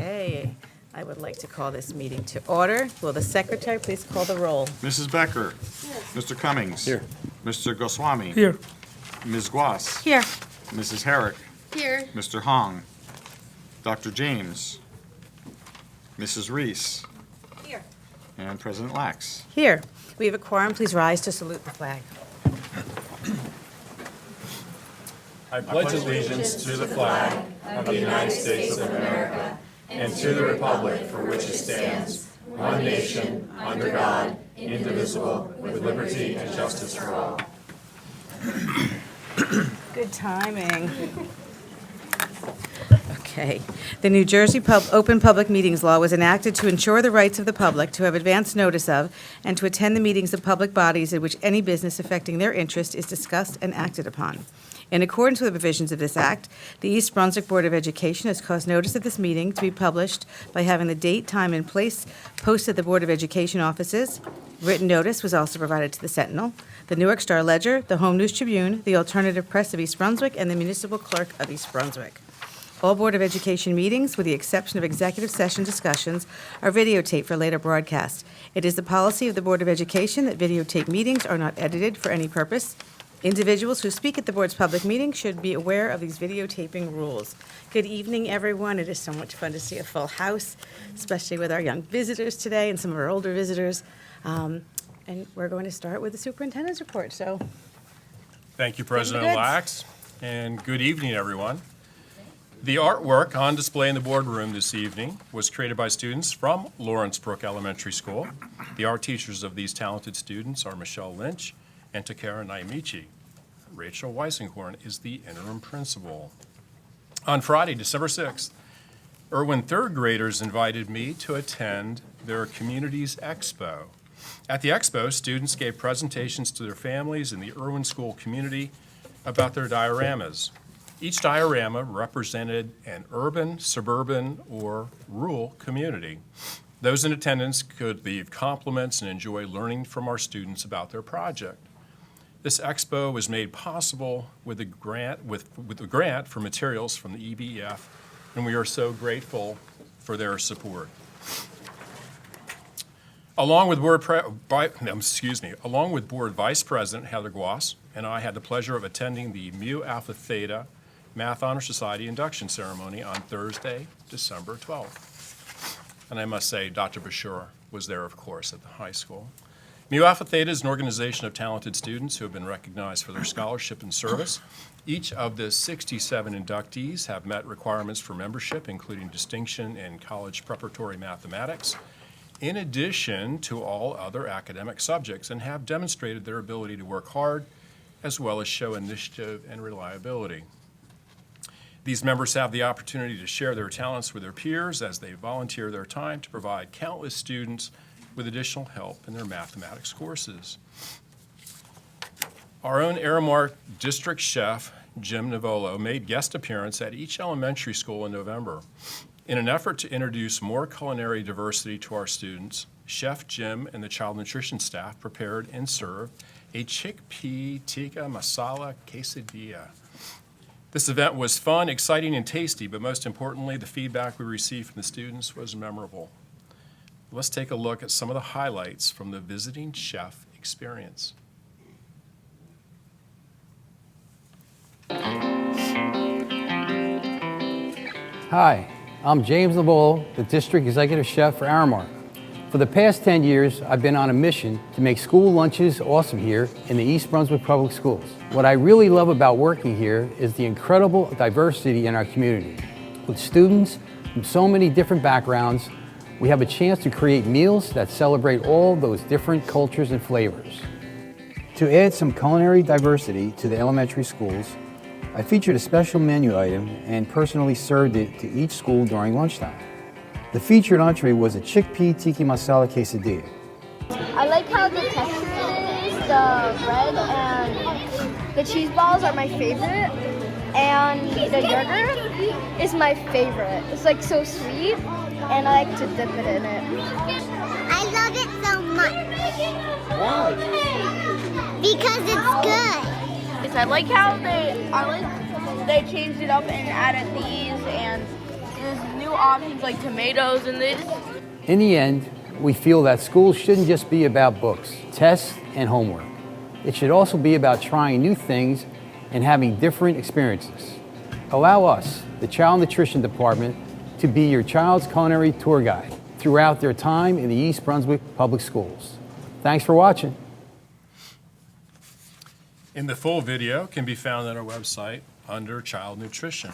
Okay, I would like to call this meeting to order. Will the secretary please call the roll? Mrs. Becker. Mr. Cummings. Here. Mr. Goswami. Here. Ms. Guas. Here. Mrs. Herrick. Here. Mr. Hong. Dr. James. Mrs. Reese. Here. And President Lax. Here. We have a quorum. Please rise to salute the flag. I pledge allegiance to the flag of the United States of America and to the republic for which it stands, one nation, under God, indivisible, with liberty and justice for all. Good timing. Okay. The New Jersey Open Public Meetings Law was enacted to ensure the rights of the public to have advance notice of and to attend the meetings of public bodies in which any business affecting their interest is discussed and acted upon. In accordance with the provisions of this act, the East Brunswick Board of Education has caused notice of this meeting to be published by having the date, time, and place posted at the Board of Education offices. Written notice was also provided to the Sentinel, the Newark Star Ledger, the Home News Tribune, the Alternative Press of East Brunswick, and the Municipal Clerk of East Brunswick. All Board of Education meetings, with the exception of executive session discussions, are videotaped for later broadcast. It is the policy of the Board of Education that videotape meetings are not edited for any purpose. Individuals who speak at the board's public meeting should be aware of these videotaping rules. Good evening, everyone. It is so much fun to see a full house, especially with our young visitors today and some of our older visitors. And we're going to start with the superintendent's report. So, Thank you, President goods. Lax, and good evening, everyone. The artwork on display in the boardroom this evening was created by students from Lawrence Brook Elementary School. The art teachers of these talented students are Michelle Lynch and Takara Naimichi. Rachel Weisinghorn is the interim principal. On Friday, December 6th, Irwin third graders invited me to attend their community's expo. At the expo, students gave presentations to their families in the Irwin School community about their dioramas. Each diorama represented an urban, suburban, or rural community. Those in attendance could leave compliments and enjoy learning from our students about their project. This expo was made possible with a grant for materials from the EBEF, and we are so grateful for their support. Along with Board Vice President Heather Guas and I had the pleasure of attending the Mu Alpha Theta Math Honor Society induction ceremony on Thursday, December 12th. And I must say, Dr. Bashir was there, of course, at the high school. Mu Alpha Theta is an organization of talented students who have been recognized for their scholarship and service. Each of the 67 inductees have met requirements for membership, including distinction in college preparatory mathematics, in addition to all other academic subjects, and have demonstrated their ability to work hard, as well as show initiative and reliability. These members have the opportunity to share their talents with their peers as they volunteer their time to provide countless students with additional help in their mathematics courses. Our own Aramark district chef, Jim Navolo, made guest appearance at each elementary school in November. In an effort to introduce more culinary diversity to our students, Chef Jim and the child nutrition staff prepared and served a chickpea tikka masala quesadilla. This event was fun, exciting, and tasty, but most importantly, the feedback we received from the students was memorable. Let's take a look at some of the highlights from the visiting chef experience. Hi, I'm James Navolo, the District Executive Chef for Aramark. For the past 10 years, I've been on a mission to make school lunches awesome here in the East Brunswick Public Schools. What I really love about working here is the incredible diversity in our community. With students from so many different backgrounds, we have a chance to create meals that celebrate all those different cultures and flavors. To add some culinary diversity to the elementary schools, I featured a special menu item and personally served it to each school during lunchtime. The featured entree was a chickpea tikka masala quesadilla. I like how the texture is, the bread and the cheese balls are my favorite, and the yogurt is my favorite. It's like so sweet, and I like to dip it in it. I love it so much. Why? Because it's good. I like how they changed it up and added these and this new new options like tomatoes and this. In the end, we feel that school shouldn't just be about books, tests, and homework. It should also be about trying new things and having different experiences. Allow us, the Child Nutrition Department, to be your child's culinary tour guide throughout their time in the East Brunswick Public Schools. Thanks for watching. And the full video can be found on our website under Child Nutrition.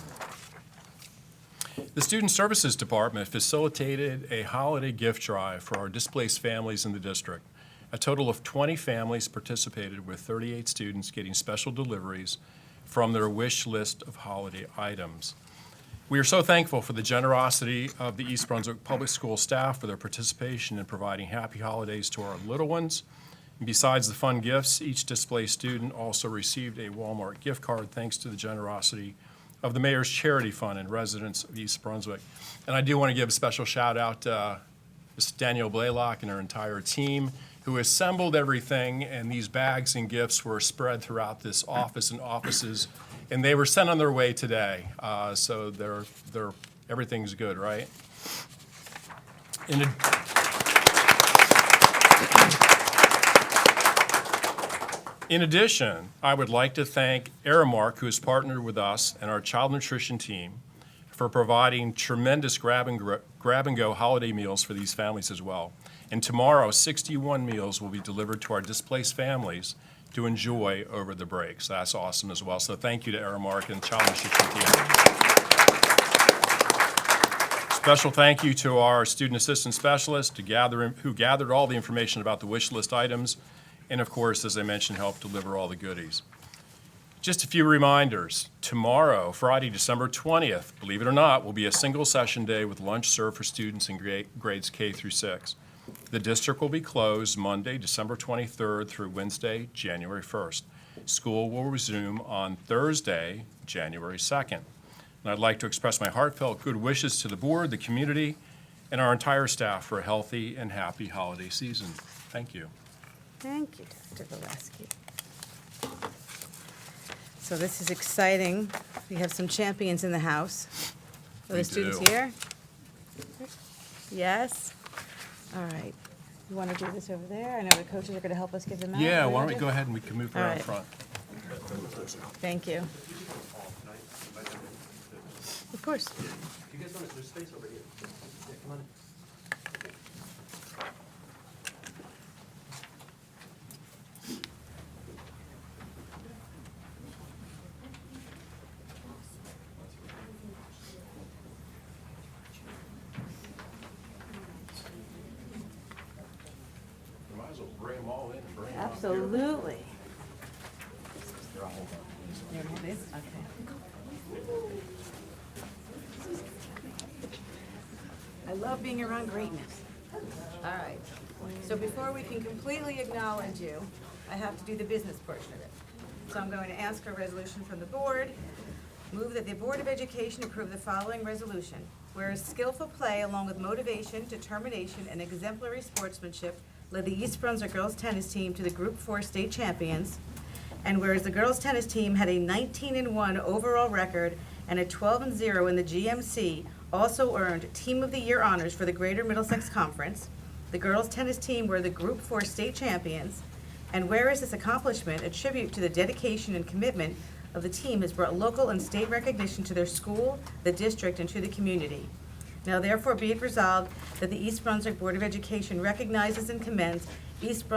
The Student Services Department facilitated a holiday gift drive for our displaced families in the district. A total of 20 families participated, with 38 students getting special deliveries from their wish list of holiday items. We are so thankful for the generosity of the East Brunswick Public School staff for their participation in providing happy holidays to our little ones. And besides the fun gifts, each displaced student also received a Walmart gift card thanks to the generosity of the Mayor's Charity Fund and residents of East Brunswick. And I do want to give a special shout out to Ms. Danielle Blaylock and her entire team who assembled everything, and these bags and gifts were spread throughout this office and offices, and they were sent on their way today. So everything's good, right? In addition, I would like to thank Aramark, who has partnered with us and our child nutrition team for providing tremendous grab-and-go holiday meals for these families as well. And tomorrow, 61 meals will be delivered to our displaced families to enjoy over the break. So that's awesome as well. So thank you to Aramark and Child Nutrition team. Special thank you to our student assistant specialists who gathered all the information about the wish list items, and of course, as I mentioned, helped deliver all the goodies. Just a few reminders. Tomorrow, Friday, December 20th, believe it or not, will be a single session day with lunch served for students in grades K through 6. The district will be closed Monday, December 23rd through Wednesday, January 1st. School will resume on Thursday, January 2nd. And I'd like to express my heartfelt good wishes to the board, the community, and our entire staff for a healthy and happy holiday season. Thank you. Thank you, Dr. Valesky. So this is exciting. We have some champions in the house. Are We the students do. here? Yes? All right. You want to do this over there? I know the coaches are going to help us give them out. Yeah, What do why you don't we do? go ahead and we can move All around right. front. Thank you. Of course. We might as well bring them all in and bring them up here. Absolutely. I love being around greatness. All right. So before we can completely acknowledge you, I have to do the business portion of it. So I'm going to ask for a resolution from the board. Move that the Board of Education approve the following resolution. Whereas skillful play along with motivation, determination, and exemplary sportsmanship led the East Brunswick girls tennis team to the Group 4 state champions. And whereas the girls tennis team had a 19-1 overall record and a 12-0 in the GMC, also earned Team of the Year honors for the Greater Middlesex Conference. The girls tennis team were the Group 4 state champions. And whereas this accomplishment, a tribute to the dedication and commitment of the team, has brought local and state recognition to their school, the district, and to the community. Now therefore be it resolved that the East Brunswick Board of Education recognizes and commends these East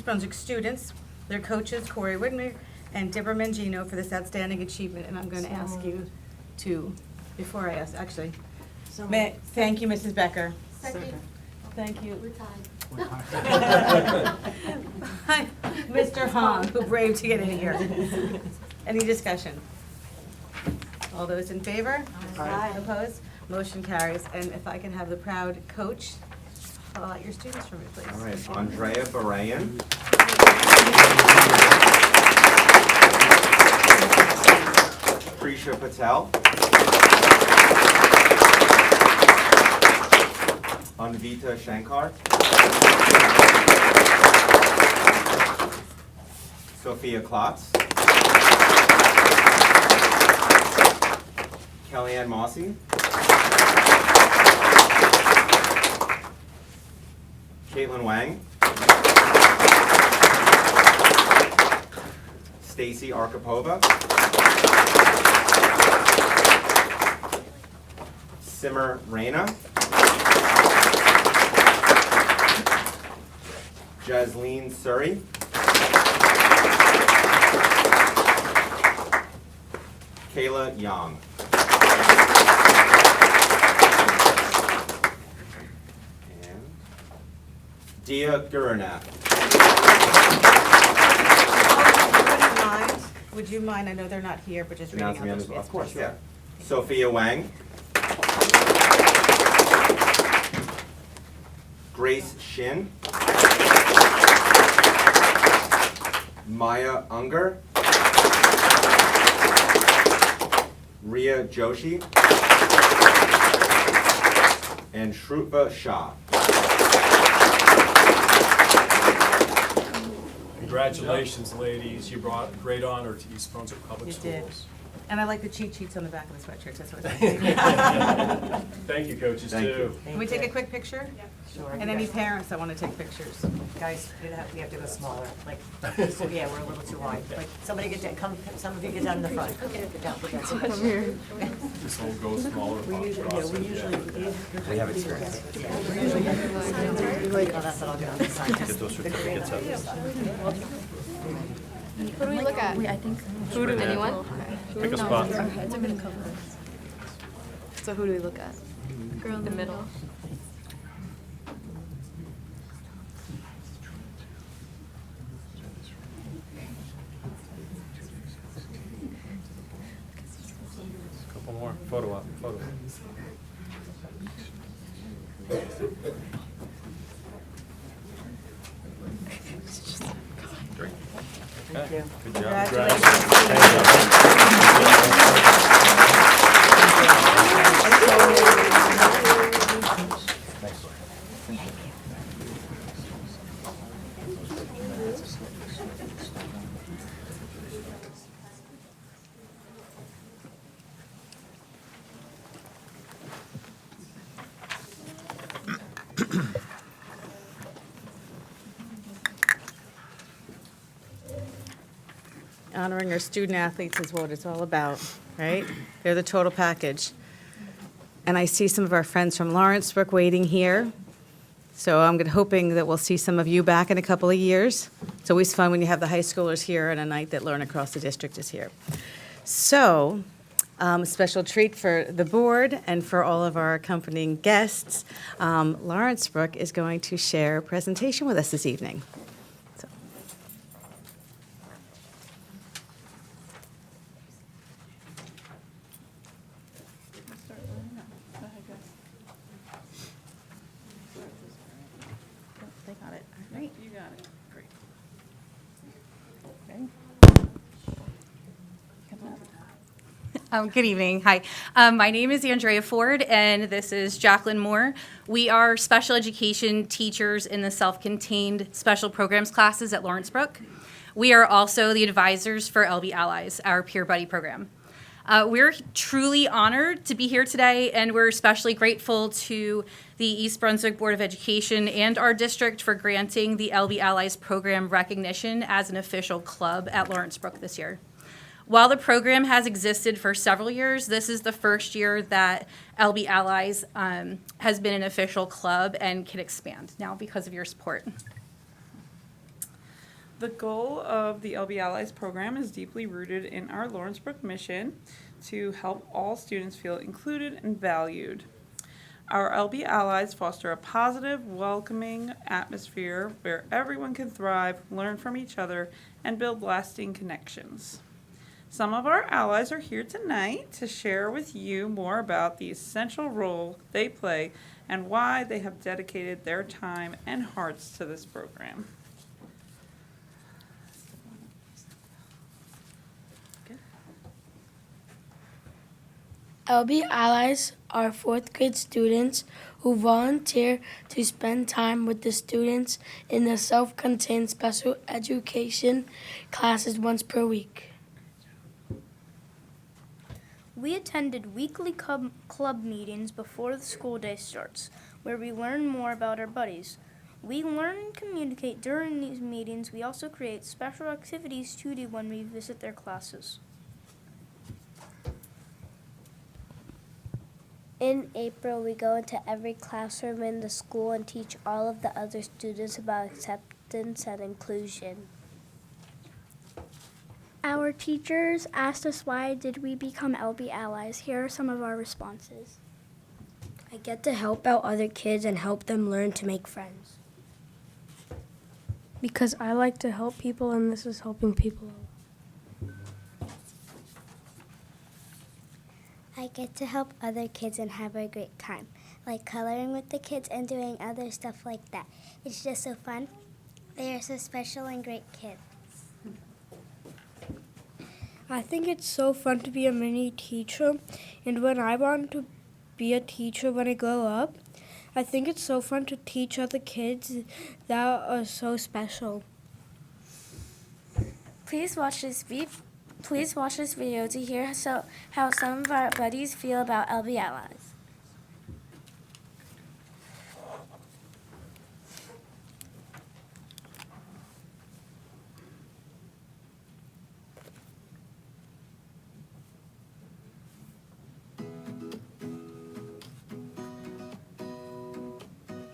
Brunswick students, their coaches, Corey Whitmer and Deborah Mangino, for this outstanding achievement. And I'm going to ask you to, before I ask, actually, thank you, Mrs. Becker. Second. Thank you. We're tied. Mr. Hong, who braved to get in here. Any discussion? All those in favor? Aye. Opposed? Motion carries. And if I can have the proud coach call out your students for me, please. All right, Andrea Barayan. Prisha Patel. Anvita Shankar. Sophia Klotz. Kellyanne Mossy. Caitlin Wang. Stacy Arkhipova. Simmer Reyna. Jasleen Surrey. Kayla Young. And Dia Guranath. Would you mind, I know they're not here, but just reading out Announcing those members, names. of course, yeah. Sophia Wang. Grace Shin. Maya Unger. Ria Joshi. And Shrupa Shah. Congratulations, ladies. You brought great honor to East Brunswick Public You Schools. did. And I like the cheat sheets on the back of the sweatshirts, that's what I Thank you, coaches, Thank too. you. Can we take a quick picture? Sure. And any parents that want to take pictures? Guys, we have to go smaller, like, so, yeah, we're a little too wide. Like, somebody get down, come, some of you get down in the front. Get down, put that so much. This will go smaller. We usually. We have experience. Oh, that's what I'll do on the side. Get those certificates up. Who do we look at? Who do anyone? Pick a spot. So who do we look at? Girl in the middle. Couple more. Photo op. Photo. Great. Okay. Good job. Honoring our student athletes is what it's all about, right? They're the total package. And I see some of our friends from Lawrenceburg waiting here. So I'm hoping that we'll see some of you back in a couple of years. It's always fun when you have the high schoolers here on a night that Learn Across the District is here. So, a special treat for the board and for all of our accompanying guests. Lawrenceburg is going to share a presentation with us this evening. So. They got it. All right. You got it. Great. Good evening. Hi. My name is Andrea Ford, and this is Jacqueline Moore. We are special education teachers in the self-contained special programs classes at Lawrenceburg. We are also the advisors for LB Allies, our peer buddy program. We're truly honored to be here today, and we're especially grateful to the East Brunswick Board of Education and our district for granting the LB Allies program recognition as an official club at Lawrenceburg this year. While the program has existed for several years, this is the first year that LB Allies has been an official club and can expand now because of your support. The goal of the LB Allies program is deeply rooted in our Lawrenceburg mission to help all students feel included and valued. Our LB Allies foster a positive, welcoming atmosphere where everyone can thrive, learn from each other, and build lasting connections. Some of our allies are here tonight to share with you more about the essential role they play and why they have dedicated their time and hearts to this program. LB Allies are fourth grade students who volunteer to spend time with the students in the self-contained special education classes once per week. We attended weekly club meetings before the school day starts, where we learn more about our buddies. We learn and communicate during these meetings. We also create special activities to do when we visit their classes. In April, we go into every classroom in the school and teach all of the other students about acceptance and inclusion. Our teachers asked us why did we become LB Allies. Here are some of our responses. I get to help out other kids and help them learn to make friends. Because I like to help people, and this is helping people. I get to help other kids and have a great time, like coloring with the kids and doing other stuff like that. It's just so fun. They are so special and great kids. I think it's so fun to be a mini teacher, and when I want to be a teacher when I grow up, I think it's so fun to teach other kids that are so special. Please watch this video to hear how some of our buddies feel about LB Allies.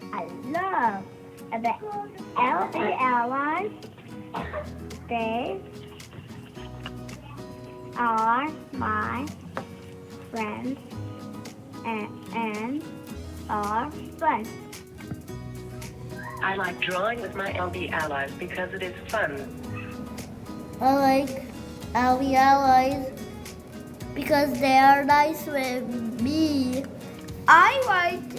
I love the LB Allies. They are my friends and are fun. I like drawing with my LB Allies because it is fun. I like LB Allies because they are nice with me. I like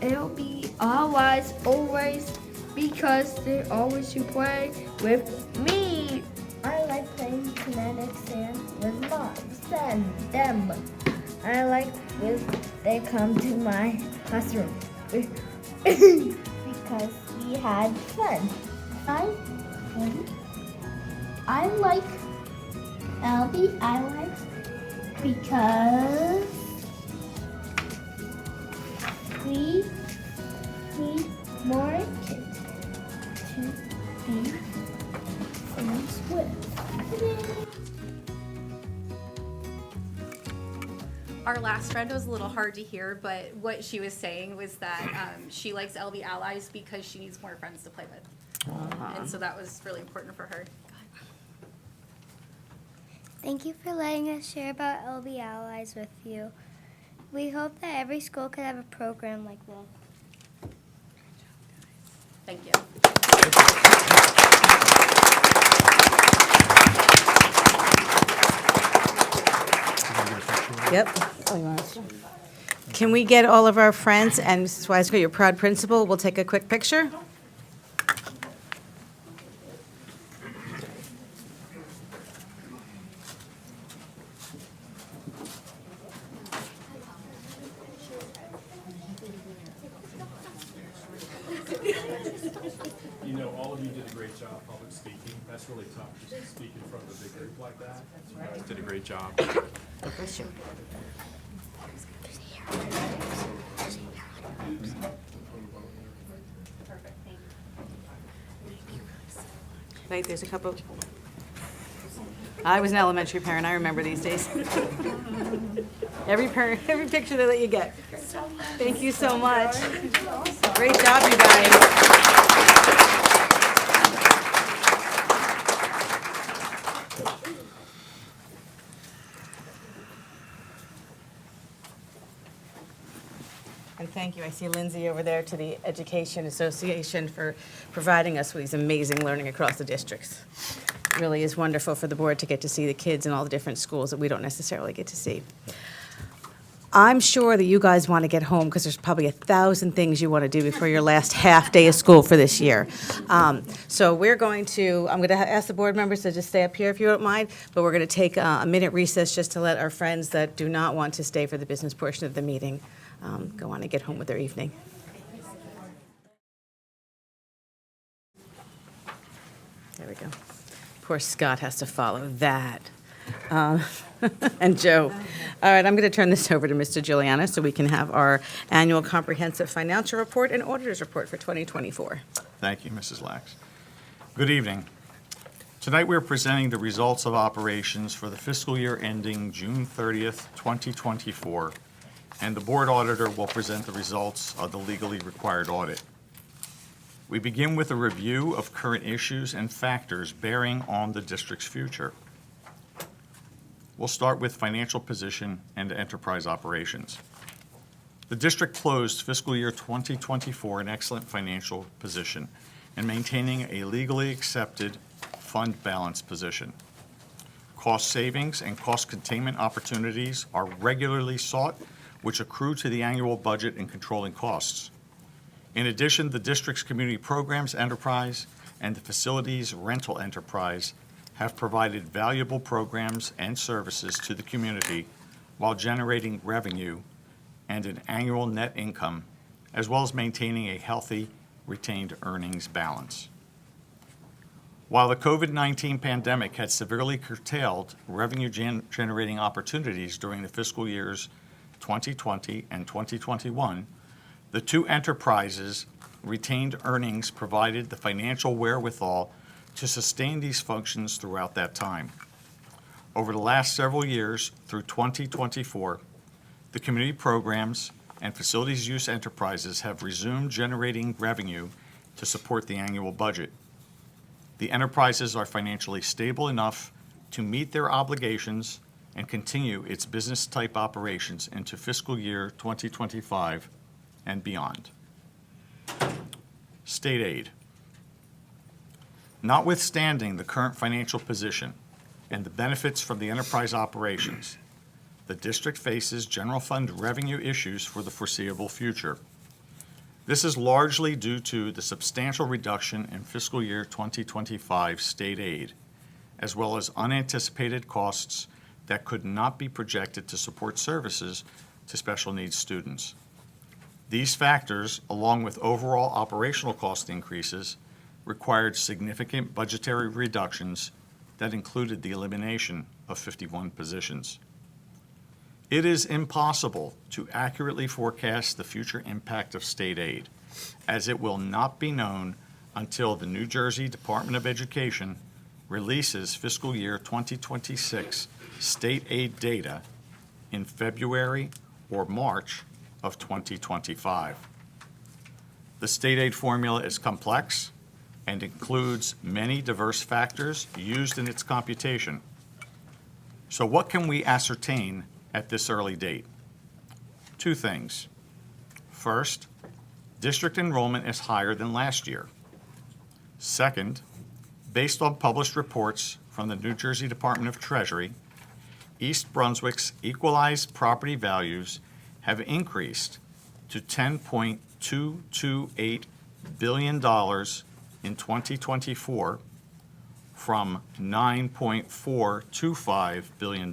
LB Allies always because they always to play with me. I like playing kinetics and with moms and them. I like when they come to my classroom because we had fun. I like LB Allies because we need more kids to be friends with. Our last friend was a little hard to hear, but what she was saying was that she likes LB Allies because she needs more friends to play with. And so that was really important for her. Thank you for letting us share about LB Allies with you. We hope that every school could have a program like this. Thank you. Yep. Can we get all of our friends and Mrs. Weisger, your proud principal, we'll take a quick picture? You know, all of you did a great job public speaking. That's really tough, just to speak in front of a big group like that. You guys did a great job. Wait, there's a couple. I was an elementary parent, I remember these days. Every picture they let you get. Thank you so much. Great job, you guys. And thank you. I see Lindsay over there to the Education Association for providing us with these amazing learning across the districts. It really is wonderful for the board to get to see the kids in all the different schools that we don't necessarily get to see. I'm sure that you guys want to get home because there's probably 1,000 things you want to do before your last half day of school for this year. So I'm going to ask the board members to just stay up here if you don't mind, but we're going to take a minute recess just to let our friends that do not want to stay for the business portion of the meeting go on and get home with their evening. There we go. Poor Scott has to follow that. and Joe. All right, I'm going to turn this over to Mr. Giuliano so we can have our annual comprehensive financial report and auditor's report for 2024. Thank you, Mrs. Lax. Good evening. Tonight, we're presenting the results of operations for the fiscal year ending June 30th, 2024, and the board auditor will present the results of the legally required audit. We begin with a review of current issues and factors bearing on the district's future. We'll start with financial position and enterprise operations. The district closed fiscal year 2024 in excellent financial position and maintaining a legally accepted fund balance position. Cost savings and cost containment opportunities are regularly sought, which accrue to the annual budget in controlling costs. In addition, the district's community programs enterprise and the facilities rental enterprise have provided valuable programs and services to the community while generating revenue and an annual net income, as well as maintaining a healthy retained earnings balance. While the COVID-19 pandemic had severely curtailed revenue generating opportunities during the fiscal years 2020 and 2021, the two enterprises' retained earnings provided the financial wherewithal to sustain these functions throughout that time. Over the last several years through 2024, the community programs and facilities use enterprises have resumed generating revenue to support the annual budget. The enterprises are financially stable enough to meet their obligations and continue its business-type operations into fiscal year 2025 and beyond. State aid. Notwithstanding the current financial position and the benefits from the enterprise operations, the district faces general fund revenue issues for the foreseeable future. This is largely due to the substantial reduction in fiscal year 2025 state aid, as well as unanticipated costs that could not be projected to support services to special needs students. These factors, along with overall operational cost increases, required significant budgetary reductions that included the elimination of 51 positions. It is impossible to accurately forecast the future impact of state aid, as it will not be known until the New Jersey Department of Education releases fiscal year 2026 state aid data in February or March of 2025. The state aid formula is complex and includes many diverse factors used in its computation. So what can we ascertain at this early date? Two things. First, district enrollment is higher than last year. Second, based on published reports from the New Jersey Department of Treasury, East Brunswick's equalized property values have increased to $10.228 billion in 2024 from $9.425 billion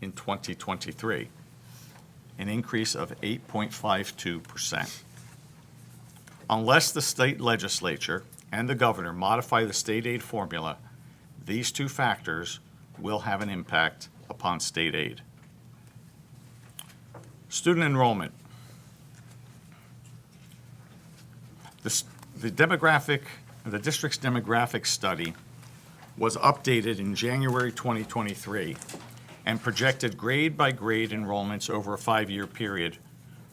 in 2023, an increase of 8.52%. Unless the state legislature and the governor modify the state aid formula, these two factors will have an impact upon state aid. Student enrollment. The district's demographic study was updated in January 2023 and projected grade-by-grade enrollments over a 5-year period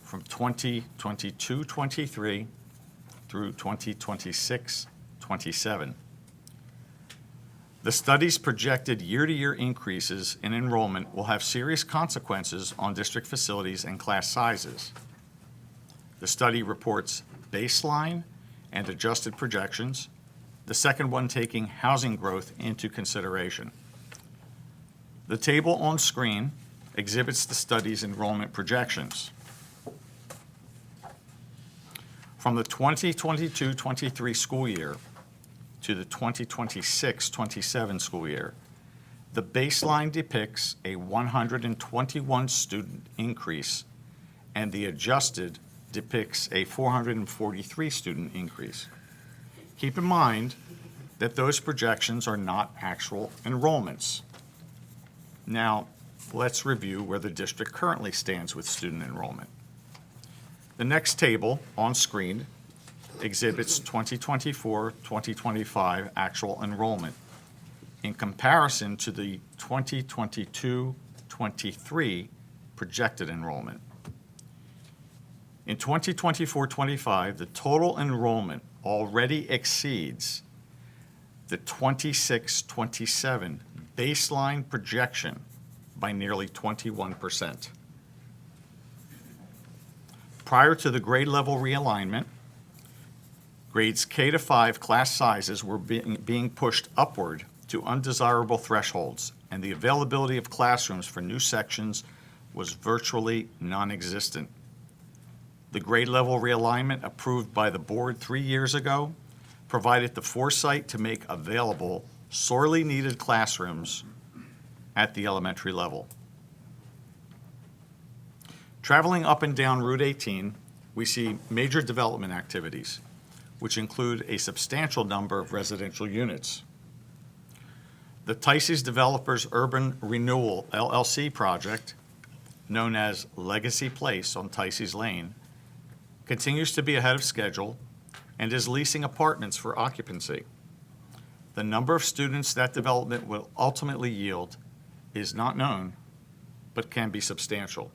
from 2022-23 through 2026-27. The study's projected year-to-year increases in enrollment will have serious consequences on district facilities and class sizes. The study reports baseline and adjusted projections, the second one taking housing growth into consideration. The table on screen exhibits the study's enrollment projections. From the 2022-23 school year to the 2026-27 school year, the baseline depicts a 121 student increase, and the adjusted depicts a 443 student increase. Keep in mind that those projections are not actual enrollments. Now, let's review where the district currently stands with student enrollment. The next table on screen exhibits 2024-2025 actual enrollment in comparison to the 2022-23 projected enrollment. In 2024-25, the total enrollment already exceeds the 26-27 baseline projection by nearly 21%. Prior to the grade level realignment, grades K to 5 class sizes were being pushed upward to undesirable thresholds, and the availability of classrooms for new sections was virtually non-existent. The grade level realignment approved by the board 3 years ago provided the foresight to make available sorely needed classrooms at the elementary level. Traveling up and down Route 18, we see major development activities, which include a substantial number of residential units. The Tices Developers Urban Renewal LLC project, known as Legacy Place on Tices Lane, continues to be ahead of schedule and is leasing apartments for occupancy. The number of students that development will ultimately yield is not known, but can be substantial.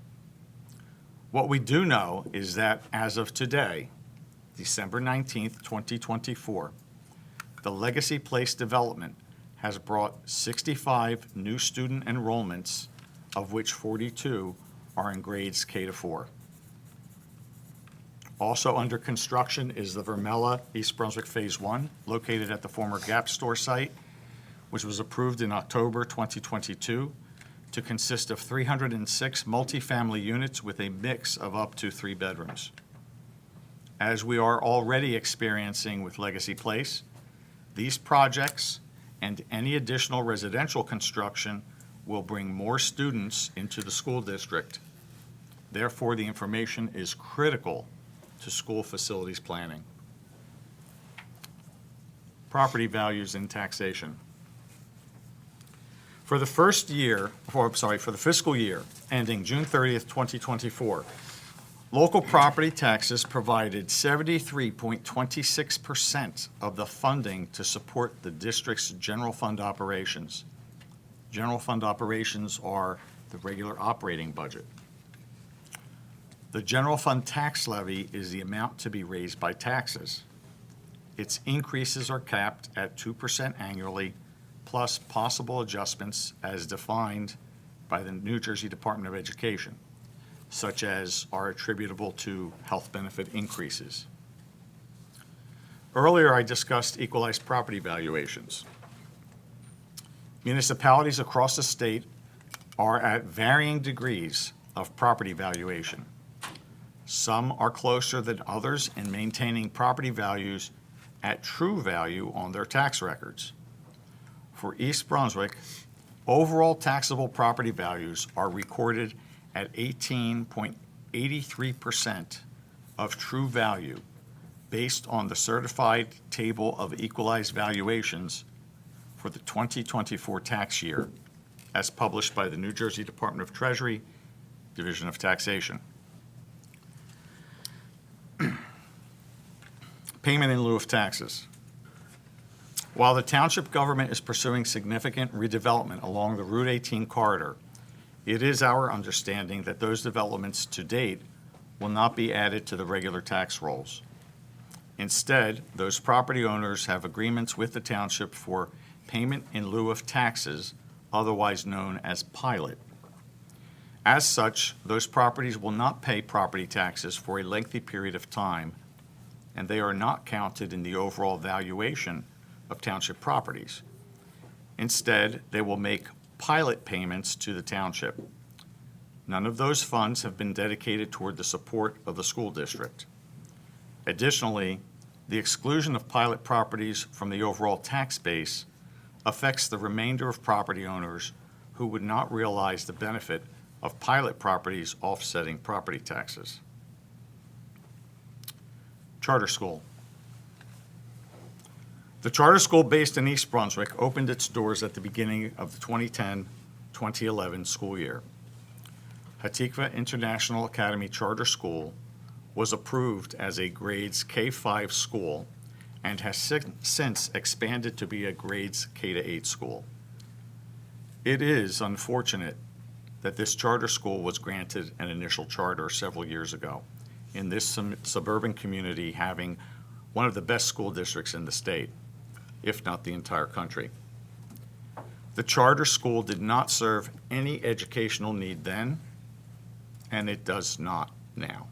What we do know is that as of today, December 19th, 2024, the Legacy Place development has brought 65 new student enrollments, of which 42 are in grades K to 4. Also under construction is the Vermella East Brunswick Phase 1, located at the former Gap Store site, which was approved in October 2022 to consist of 306 multifamily units with a mix of up to 3 bedrooms. As we are already experiencing with Legacy Place, these projects and any additional residential construction will bring more students into the school district. Therefore, the information is critical to school facilities planning. Property values and taxation. For the fiscal year ending June 30th, 2024, local property taxes provided 73.26% of the funding to support the district's general fund operations. General fund operations are the regular operating budget. The general fund tax levy is the amount to be raised by taxes. Its increases are capped at 2% annually, plus possible adjustments as defined by the New Jersey Department of Education, such as are attributable to health benefit increases. Earlier, I discussed equalized property valuations. Municipalities across the state are at varying degrees of property valuation. Some are closer than others in maintaining property values at true value on their tax records. For East Brunswick, overall taxable property values are recorded at 18.83% of true value based on the certified table of equalized valuations for the 2024 tax year, as published by the New Jersey Department of Treasury, Division of Taxation. Payment in lieu of taxes. While the township government is pursuing significant redevelopment along the Route 18 corridor, it is our understanding that those developments to date will not be added to the regular tax rolls. Instead, those property owners have agreements with the township for payment in lieu of taxes, otherwise known as pilot. As such, those properties will not pay property taxes for a lengthy period of time, and they are not counted in the overall valuation of township properties. Instead, they will make pilot payments to the township. None of those funds have been dedicated toward the support of the school district. Additionally, the exclusion of pilot properties from the overall tax base affects the remainder of property owners who would not realize the benefit of pilot properties offsetting property taxes. Charter school. The charter school based in East Brunswick opened its doors at the beginning of the 2010-2011 2011 school year. Hatikva International Academy Charter School was approved as a grades K-5 school and has since expanded to be a grades K-8 school. It is unfortunate that this charter school was granted an initial charter several years ago in this suburban community, having one of the best school districts in the state, if not the entire country. The charter school did not serve any educational need then, and it does not now.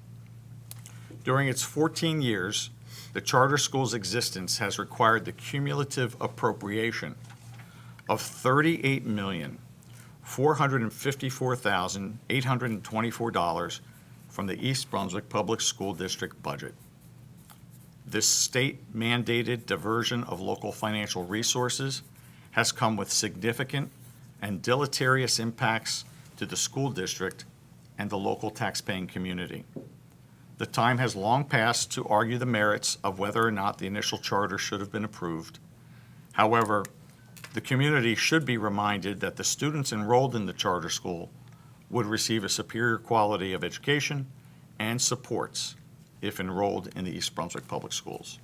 During its 14 years, the charter school's existence has required the cumulative appropriation of $38,454,824 from the East Brunswick Public School District budget. This state-mandated diversion of local financial resources has come with significant and deleterious impacts to the school district and the local taxpaying community. The time has long passed to argue the merits of whether or not the initial charter should have been approved. However, the community should be reminded that the students enrolled in the charter school would receive a superior quality of education and supports if enrolled in the East Brunswick Public Schools.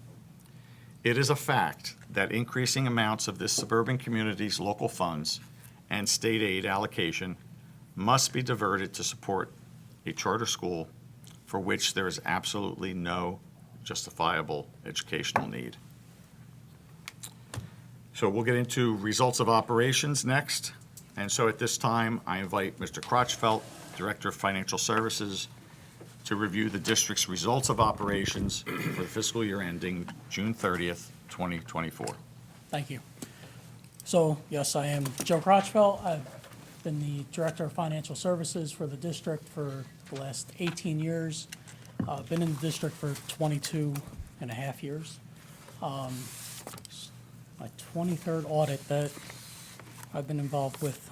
It is a fact that increasing amounts of this suburban community's local funds and state aid allocation must be diverted to support a charter school for which there is absolutely no justifiable educational need. So we'll get into results of operations next. And so at this time, I invite Mr. Crotchfeld, Director of Financial Services, to review the district's results of operations for the fiscal year ending June 30th, 2024. Thank you. So, yes, I am Joe Crotchfeld. I've been the Director of Financial Services for the district for the last 18 years. Been in the district for 22 and a half years. My 23rd audit that I've been involved with.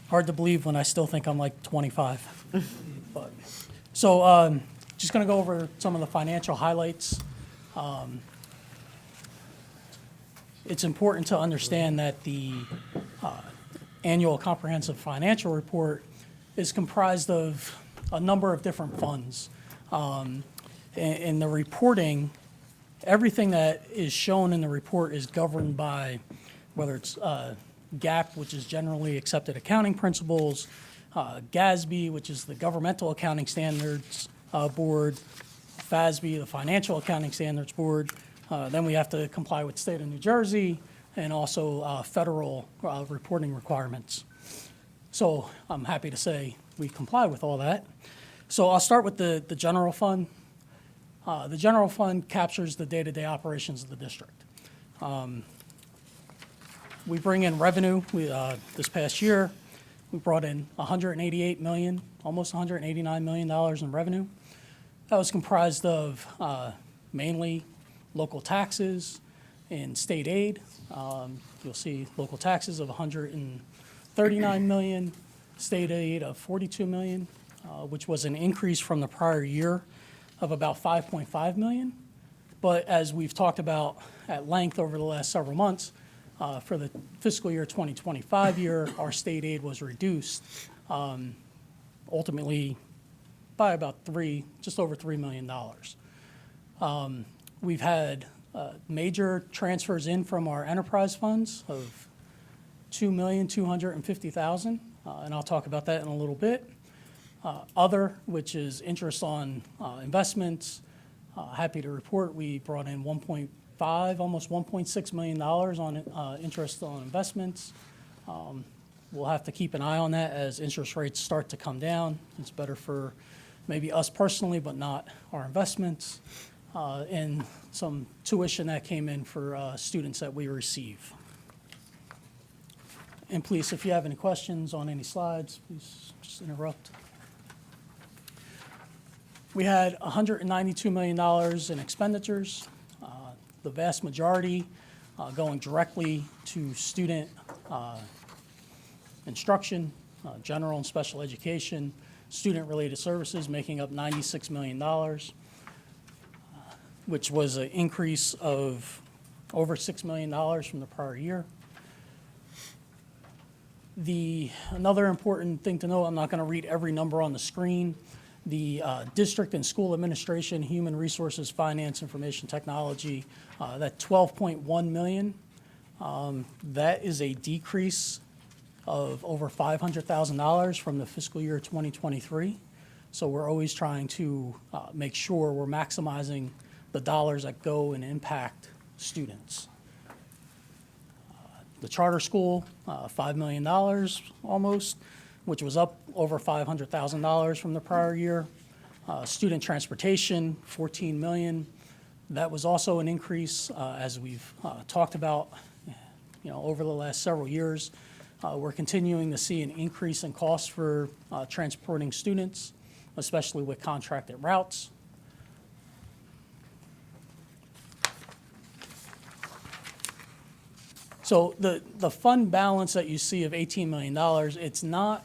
Hard to believe when I still think I'm like 25. But, so just going to go over some of the financial highlights. It's important to understand that the annual comprehensive financial report is comprised of a number of different funds. In the reporting, everything that is shown in the report is governed by whether it's GAAP, which is Generally Accepted Accounting Principles, GASB, which is the Governmental Accounting Standards Board, FASB, the Financial Accounting Standards Board. Then we have to comply with state of New Jersey and also federal reporting requirements. So I'm happy to say we comply with all that. So I'll start with the general fund. The general fund captures the day-to-day operations of the district. We bring in revenue. This past year, we brought in $188 million, almost $189 million in revenue. That was comprised of mainly local taxes and state aid. You'll see local taxes of $139 million, state aid of $42 million, which was an increase from the prior year of about $5.5 million. But as we've talked about at length over the last several months, for the fiscal year 2025 year, our state aid was reduced ultimately by about just over $3 million. We've had major transfers in from our enterprise funds of $2,250,000, and I'll talk about that in a little bit. Other, which is interest on investments, happy to report we brought in almost $1.6 million on interest on investments. We'll have to keep an eye on that as interest rates start to come down. It's better for maybe us personally, but not our investments. And some tuition that came in for students that we receive. And please, if you have any questions on any slides, please just interrupt. We had $192 million in expenditures, the vast majority going directly to student instruction, general and special education, student-related services, making up $96 million, which was an increase of over $6 million from the prior year. Another important thing to know, I'm not going to read every number on the screen. The district and school administration, human resources, finance, information technology, that 12.1 million, that is a decrease of over $500,000 from the fiscal year 2023. So we're always trying to make sure we're maximizing the dollars that go and impact students. The charter school, $5 million almost, which was up over $500,000 from the prior year. Student transportation, $14 million. That was also an increase, as we've talked about, over the last several years. We're continuing to see an increase in costs for transporting students, especially with contracted routes. So the fund balance that you see of $18 million, it's not,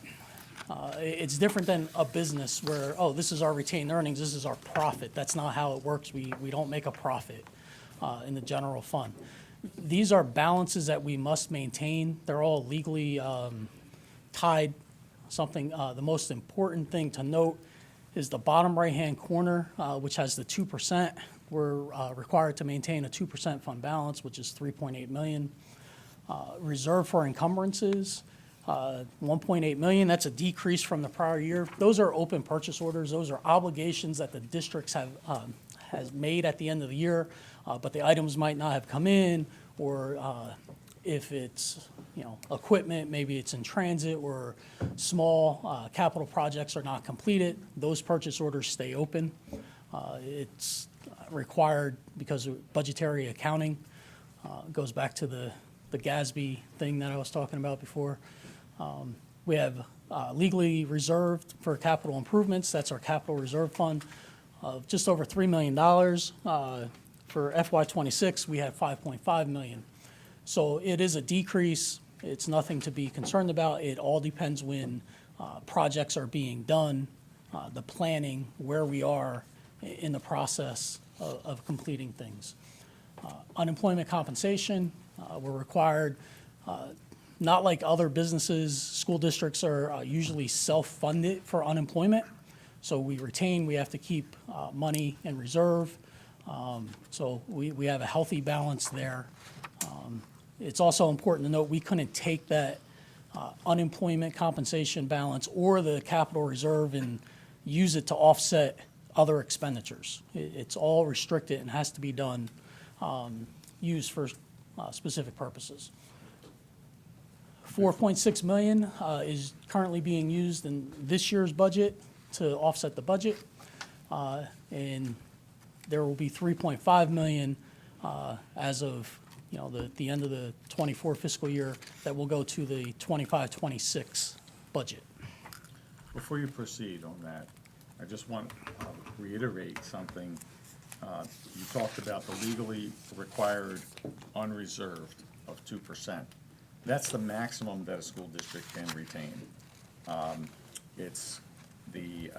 it's different than a business where, oh, this is our retained earnings, this is our profit. That's not how it works. We don't make a profit in the general fund. These are balances that we must maintain. They're all legally tied. The most important thing to note is the bottom right-hand corner, which has the 2%. We're required to maintain a 2% fund balance, which is $3.8 million. Reserve for encumbrances, $1.8 million. That's a decrease from the prior year. Those are open purchase orders. Those are obligations that the districts has made at the end of the year, but the items might not have come in, or if it's equipment, maybe it's in transit, or small capital projects are not completed. Those purchase orders stay open. It's required because of budgetary accounting. Goes back to the GASB thing that I was talking about before. We have legally reserved for capital improvements. That's our capital reserve fund of just over $3 million. For FY26, we have $5.5 million. So it is a decrease. It's nothing to be concerned about. It all depends when projects are being done, the planning, where we are in the process of completing things. Unemployment compensation, we're required, not like other businesses, school districts are usually self-funded for unemployment. So we have to keep money in reserve. So we have a healthy balance there. It's also important to note we couldn't take that unemployment compensation balance or the capital reserve and use it to offset other expenditures. It's all restricted and has to be done, used for specific purposes. $4.6 million is currently being used in this year's budget to offset the budget, and there will be $3.5 million as of the end of the 24 fiscal year that will go to the 25-26 budget. Before you proceed on that, I just want to reiterate something. You talked about the legally required unreserved of 2%. That's the maximum that a school district can retain. It's the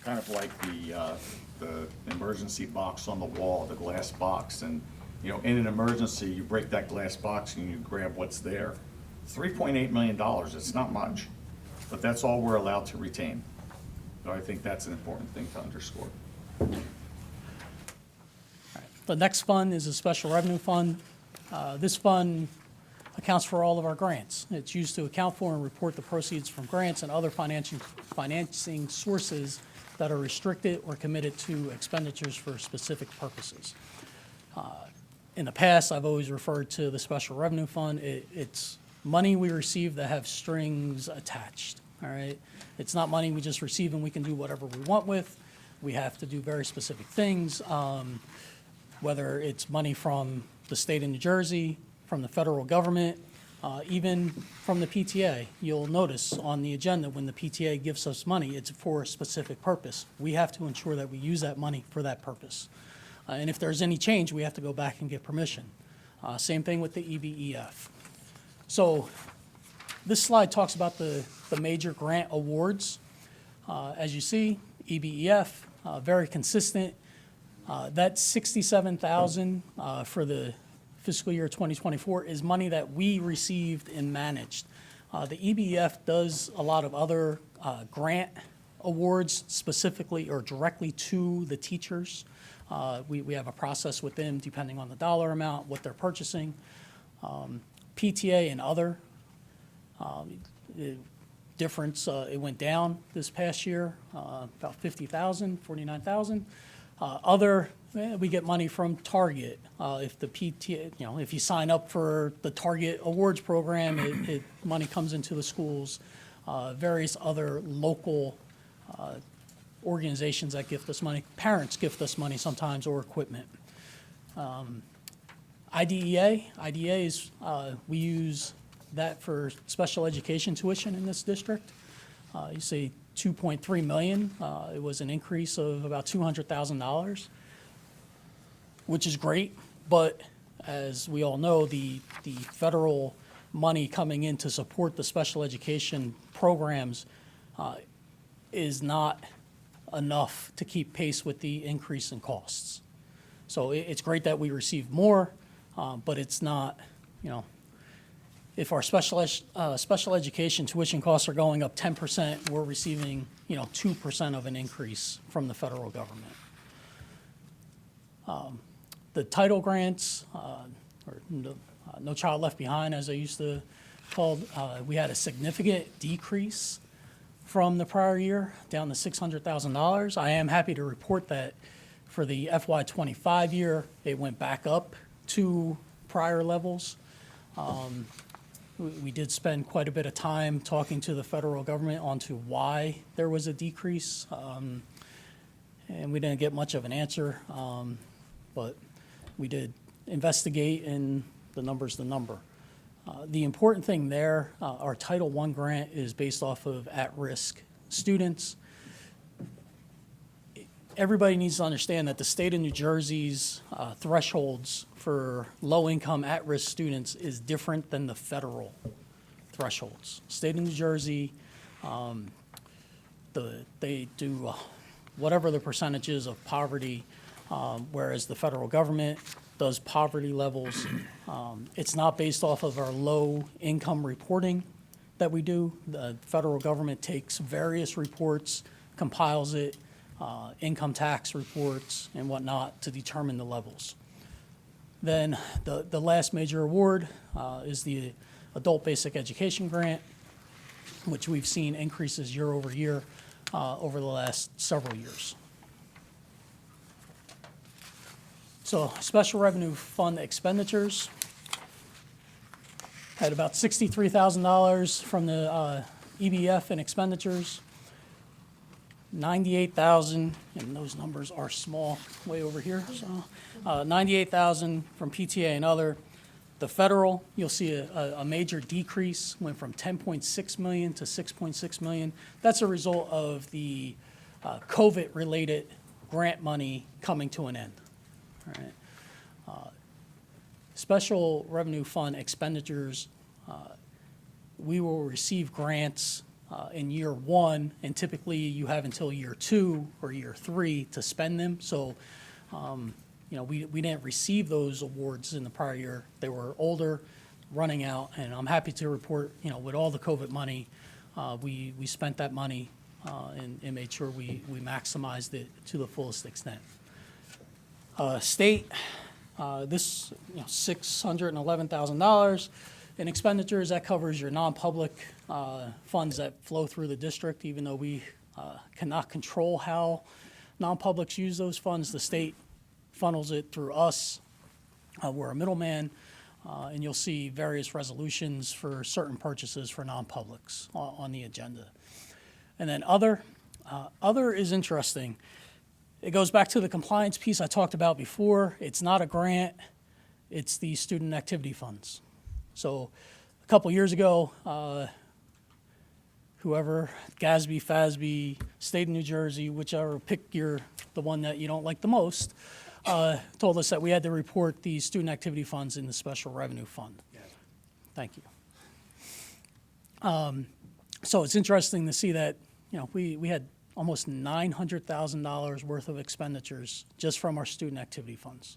kind of like the emergency box on the wall, the glass box, and in an emergency, you break that glass box and you grab what's there. $3.8 million, it's not much, but that's all we're allowed to retain. So I think that's an important thing to underscore. The next fund is a special revenue fund. This fund accounts for all of our grants. It's used to account for and report the proceeds from grants and other financing sources that are restricted or committed to expenditures for specific purposes. In the past, I've always referred to the special revenue fund. It's money we receive that have strings attached, all right? It's not money we just receive and we can do whatever we want with. We have to do very specific things, whether it's money from the state of New Jersey, from the federal government, even from the PTA. You'll notice on the agenda when the PTA gives us money, it's for a specific purpose. We have to ensure that we use that money for that purpose. And if there's any change, we have to go back and get permission. Same thing with the EBEF. So this slide talks about the major grant awards. As you see, EBEF, very consistent. That $67,000 for the fiscal year 2024 is money that we received and managed. The EBF does a lot of other grant awards specifically or directly to the teachers. We have a process with them depending on the dollar amount, what they're purchasing. PTA and other, difference, it went down this past year, about 50,000, 49,000. Other, we get money from Target. If the PTA, if you sign up for the Target Awards program, money comes into the schools. Various other local organizations that gift us money. Parents gift us money sometimes or equipment. IDEA is, we use that for special education tuition in this district. You see 2.3 million. It was an increase of about $200,000, which is great. But as we all know, the federal money coming in to support the special education programs is not enough to keep pace with the increase in costs. So it's great that we receive more, but it's not, if our special education tuition costs are going up 10%, we're receiving, 2% of an increase from the federal government. The title grants, or No Child Left Behind, as I used to call, we had a significant decrease from the prior year, down to $600,000. I am happy to report that for the FY25 year, it went back up to prior levels. We did spend quite a bit of time talking to the federal government onto why there was a decrease, and we didn't get much of an answer, but we did investigate, and the number's the number. The important thing there, our Title I grant is based off of at-risk students. Everybody needs to understand that the state of New Jersey's thresholds for low-income at-risk students is different than the federal thresholds. State of New Jersey, they do whatever the percentage is of poverty, whereas the federal government does poverty levels. It's not based off of our low-income reporting that we do. The federal government takes various reports, compiles it, income tax reports and whatnot to determine the levels. Then the last major award is the Adult Basic Education Grant, which we've seen increases year over year over the last several years. So Special Revenue Fund expenditures had about $63,000 from the EBF in expenditures. 98,000, and those numbers are small way over here, so 98,000 from PTA and other. The federal, you'll see a major decrease, went from 10.6 million to 6.6 million. That's a result of the COVID-related grant money coming to an end. All right. Special Revenue Fund expenditures, we will receive grants in year one, and typically you have until year 2 or year 3 to spend them. So, we didn't receive those awards in the prior year. They were older, running out, and I'm happy to report, with all the COVID money, we spent that money and made sure we maximized it to the fullest extent. State, this $611,000 in expenditures, that covers your non-public funds that flow through the district. Even though we cannot control how non-publics use those funds, the state funnels it through us. We're a middleman, and you'll see various resolutions for certain purchases for non-publics on the agenda. And then other is interesting. It goes back to the compliance piece I talked about before. It's not a grant, it's the student activity funds. So a couple years ago, whoever, GASB, FASB, State of New Jersey, whichever, pick the one that you don't like the most, told us that we had to report the student activity funds in the Special Revenue Fund. Yes. Thank you. So it's interesting to see that, we had almost $900,000 worth of expenditures just from our student activity funds.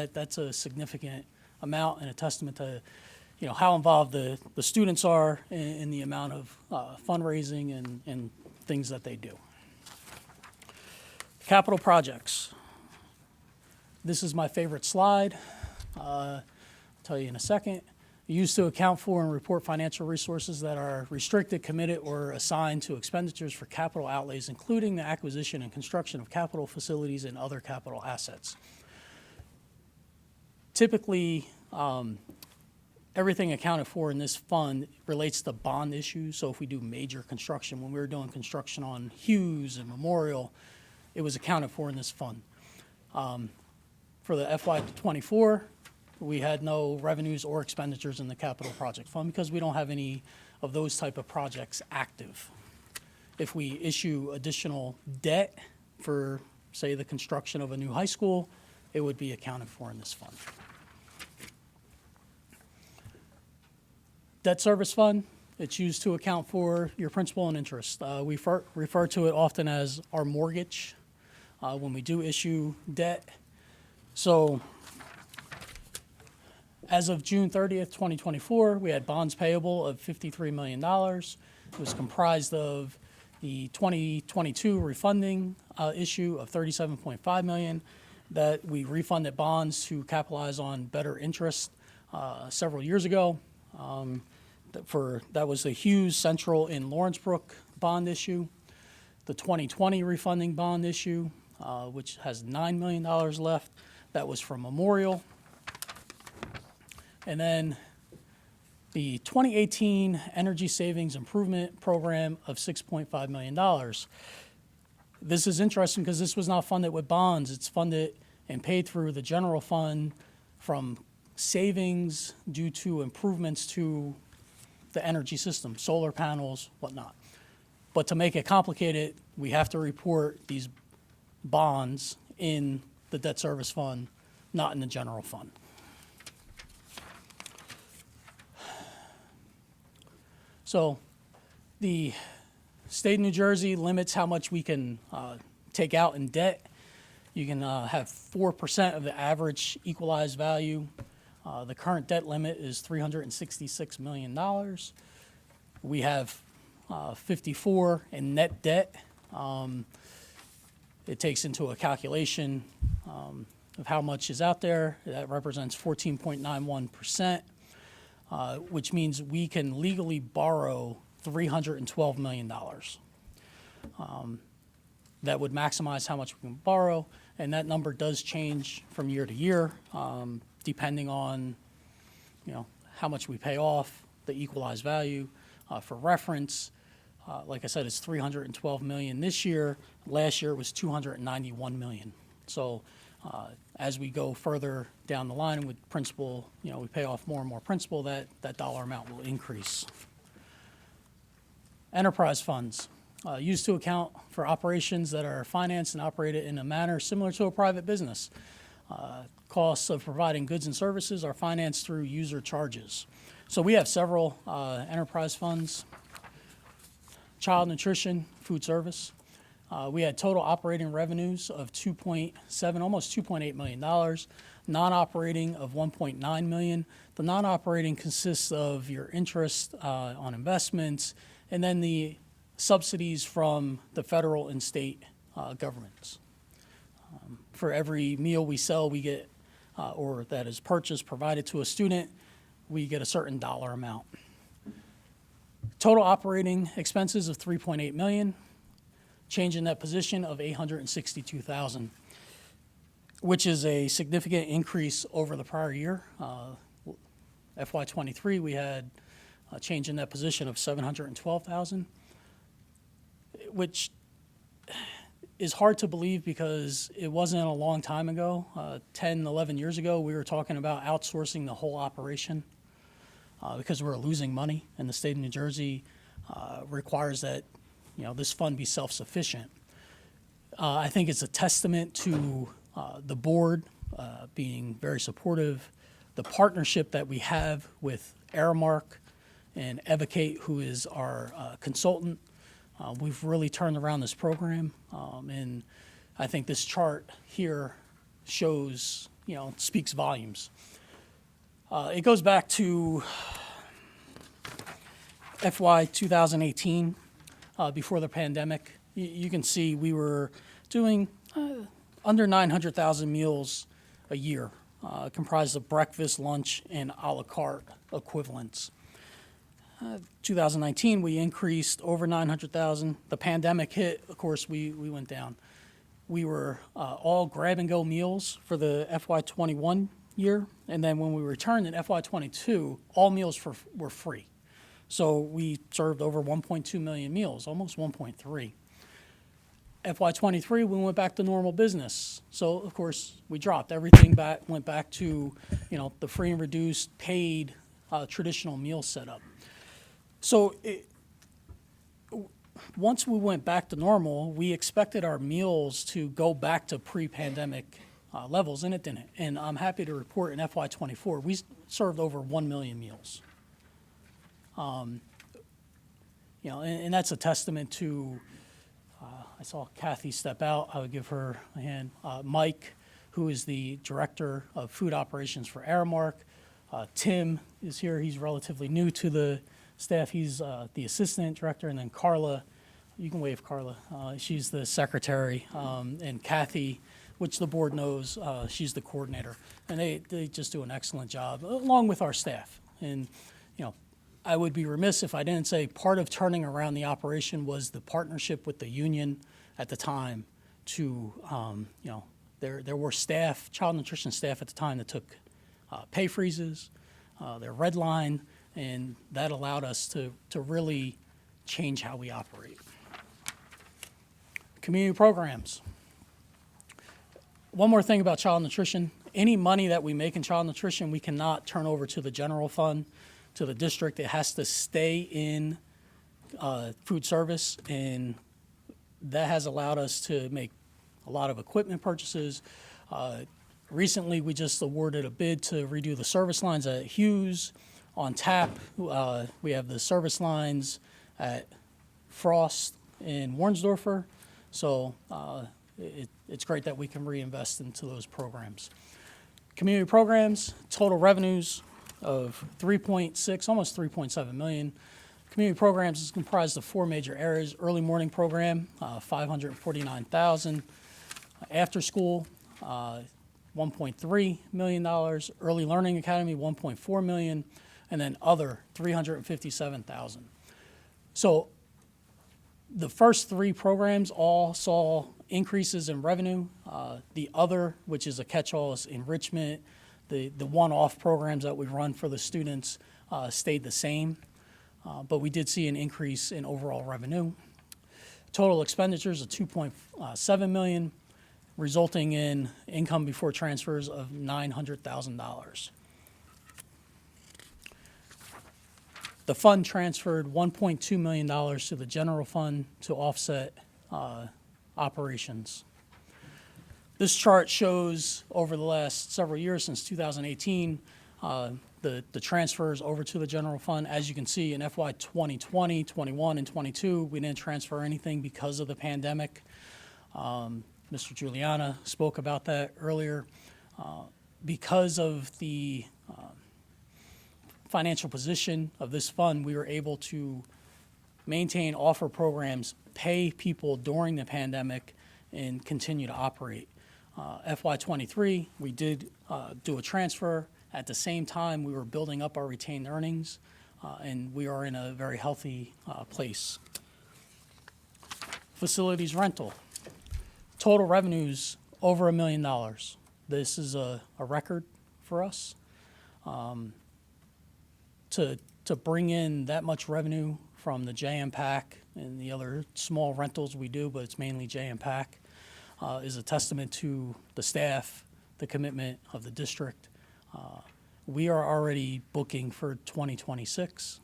that's a significant amount and a testament to, how involved the students are in the amount of fundraising and things that they do. Capital projects. This is my favorite slide. I'll tell you in a second. Used to account for and report financial resources that are restricted, committed, or assigned to expenditures for capital outlays, including the acquisition and construction of capital facilities and other capital assets. Typically, everything accounted for in this fund relates to bond issues. So if we do major construction, when we were doing construction on Hughes and Memorial, it was accounted for in this fund. For the FY24, we had no revenues or expenditures in the capital project fund because we don't have any of those type of projects active. If we issue additional debt for, say, the construction of a new high school, it would be accounted for in this fund. Debt service fund, it's used to account for your principal and interest. We refer to it often as our mortgage when we do issue debt. So as of June 30th, 2024, we had bonds payable of $53 million. It was comprised of the 2022 refunding issue of $37.5 million that we refunded bonds to capitalize on better interest several years ago. That was the Hughes Central in Lawrenceburg bond issue. The 2020 refunding bond issue, which has $9 million left, that was from Memorial. And then the 2018 Energy Savings Improvement Program of $6.5 million. This is interesting because this was not funded with bonds. It's funded and paid through the general fund from savings due to improvements to the energy system, solar panels, whatnot. But to make it complicated, we have to report these bonds in the debt service fund, not in the general fund. So the state of New Jersey limits how much we can take out in debt. You can have 4% of the average equalized value. The current debt limit is $366 million. We have 54 in net debt. It takes into a calculation of how much is out there. That represents 14.91%. Which means we can legally borrow $312 million. That would maximize how much we can borrow, and that number does change from year to year, depending on, how much we pay off, the equalized value. For reference, like I said, it's $312 million this year. Last year it was $291 million. So as we go further down the line with principal, we pay off more and more principal, that dollar amount will increase. Enterprise funds, used to account for operations that are financed and operated in a manner similar to a private business. Costs of providing goods and services are financed through user charges. So we have several enterprise funds. Child nutrition, food service. We had total operating revenues of almost $2.8 million, non-operating of $1.9 million. The non-operating consists of your interest on investments and then the subsidies from the federal and state governments. For every meal we sell, we get, or that is purchased, provided to a student, we get a certain dollar amount. Total operating expenses of $3.8 million. Change in that position of $862,000, which is a significant increase over the prior year. FY23, we had a change in that position of $712,000, which is hard to believe because it wasn't a long time ago. 10, 11 years ago, we were talking about outsourcing the whole operation because we were losing money, and the state of New Jersey requires that this fund be self-sufficient. I think it's a testament to the board being very supportive, the partnership that we have with Aramark and Evocate, who is our consultant. We've really turned around this program, and I think this chart here shows speaks volumes. It goes back to FY 2018, before the pandemic. You can see we were doing under 900,000 meals a year, comprised of breakfast, lunch, and a la carte equivalents. 2019, we increased over 900,000. The pandemic hit, of course, we went down. We were all grab-and-go meals for the FY21 year, and then when we returned in FY22, all meals were free. So we served over 1.2 million meals, almost 1.3. FY23, we went back to normal business. So, of course, we dropped everything back, went back to, the free and reduced, paid, traditional meal setup. So once we went back to normal, we expected our meals to go back to pre-pandemic levels, and it didn't. And I'm happy to report in FY24, we served over 1 million meals. And that's a testament to, I saw Kathy step out, I would give her a hand. Mike, who is the Director of Food Operations for Aramark. Tim is here, he's relatively new to the staff, he's the Assistant Director, and then Carla, you can wave Carla, she's the Secretary, and Kathy, which the board knows, she's the coordinator. And they just do an excellent job, along with our staff. And, I would be remiss if I didn't say part of turning around the operation was the partnership with the union at the time to, there were staff, child nutrition staff at the time that took pay freezes, their red line, and that allowed us to really change how we operate. Community programs. One more thing about child nutrition. Any money that we make in child nutrition, we cannot turn over to the general fund, to the district. It has to stay in food service, and that has allowed us to make a lot of equipment purchases. Recently, we just awarded a bid to redo the service lines at Hughes. On tap, we have the service lines at Frost and Warnsdorfer. So it's great that we can reinvest into those programs. Community programs, total revenues of 3.6, almost 3.7 million. Community programs is comprised of 4 major areas. Early morning program, 549,000. After school, $1.3 million. Early learning academy, $1.4 million. And then other, $357,000. So the first 3 programs all saw increases in revenue. The other, which is a catch-all, is enrichment. The one-off programs that we run for the students stayed the same, but we did see an increase in overall revenue. Total expenditures of $2.7 million, resulting in income before transfers of $900,000. The fund transferred $1.2 million to the general fund to offset operations. This chart shows over the last several years, since 2018, the transfers over to the general fund. As you can see, in FY 2020, 21, and 22, we didn't transfer anything because of the pandemic. Mr. Juliana spoke about that earlier. Because of the financial position of this fund, we were able to maintain, offer programs, pay people during the pandemic, and continue to operate. FY23, we did do a transfer. At the same time, we were building up our retained earnings, and we are in a very healthy place. Facilities rental. Total revenues over $1 million. This is a record for us. To bring in that much revenue from the JM Pack and the other small rentals we do, but it's mainly JM Pack, is a testament to the staff, the commitment of the district. We are already booking for 2026.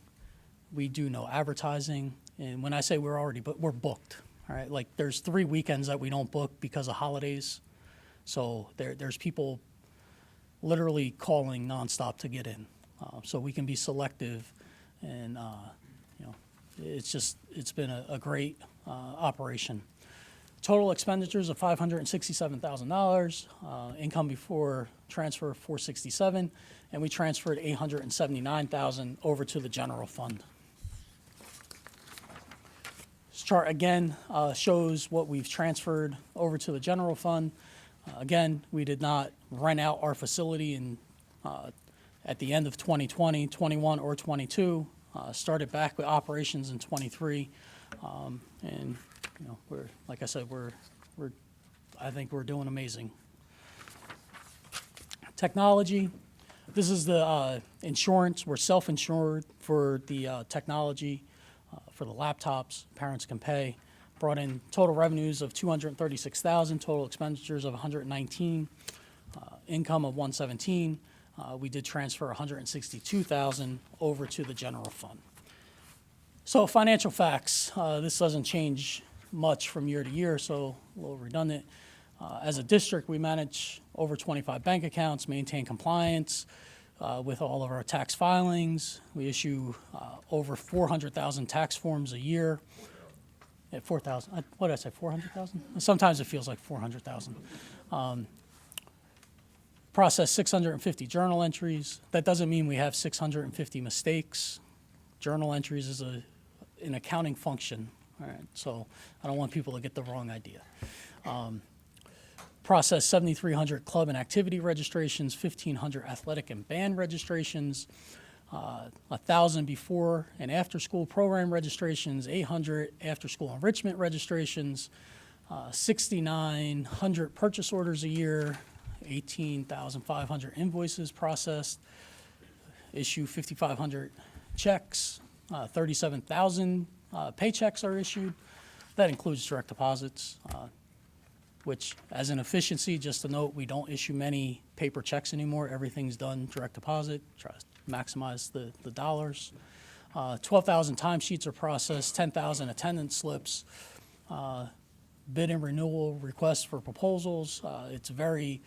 We do no advertising, and when I say we're booked. All right, like there's 3 weekends that we don't book because of holidays, so there's people literally calling nonstop to get in. So we can be selective, and it's been a great operation. Total expenditures of $567,000, income before transfer of $467,000, and we transferred $879,000 over to the general fund. This chart again shows what we've transferred over to the general fund. Again, we did not rent out our facility at the end of 2020, 21, or 22. Started back with operations in 23, and we're, like I said, I think we're doing amazing. Technology. This is the insurance. We're self-insured for the technology, for the laptops. Parents can pay. Brought in total revenues of $236,000, total expenditures of $119,000, income of $117,000. We did transfer $162,000 over to the general fund. So financial facts. This doesn't change much from year to year, so a little redundant. As a district, we manage over 25 bank accounts, maintain compliance with all of our tax filings. We issue over 400,000 tax forms a year. At 4,000, what did I say, 400,000? Sometimes it feels like 400,000. Process 650 journal entries. That doesn't mean we have 650 mistakes. Journal entries is an accounting function, all right? So I don't want people to get the wrong idea. Process 7,300 club and activity registrations, 1,500 athletic and band registrations, 1,000 before and after school program registrations, 800 after school enrichment registrations, 6,900 purchase orders a year, 18,500 invoices processed, issue 5,500 checks, 37,000 paychecks are issued. That includes direct deposits, which as an efficiency, just to note, we don't issue many paper checks anymore. Everything's done direct deposit, try to maximize the dollars. 12,000 timesheets are processed, 10,000 attendance slips, bid and renewal requests for proposals. It's very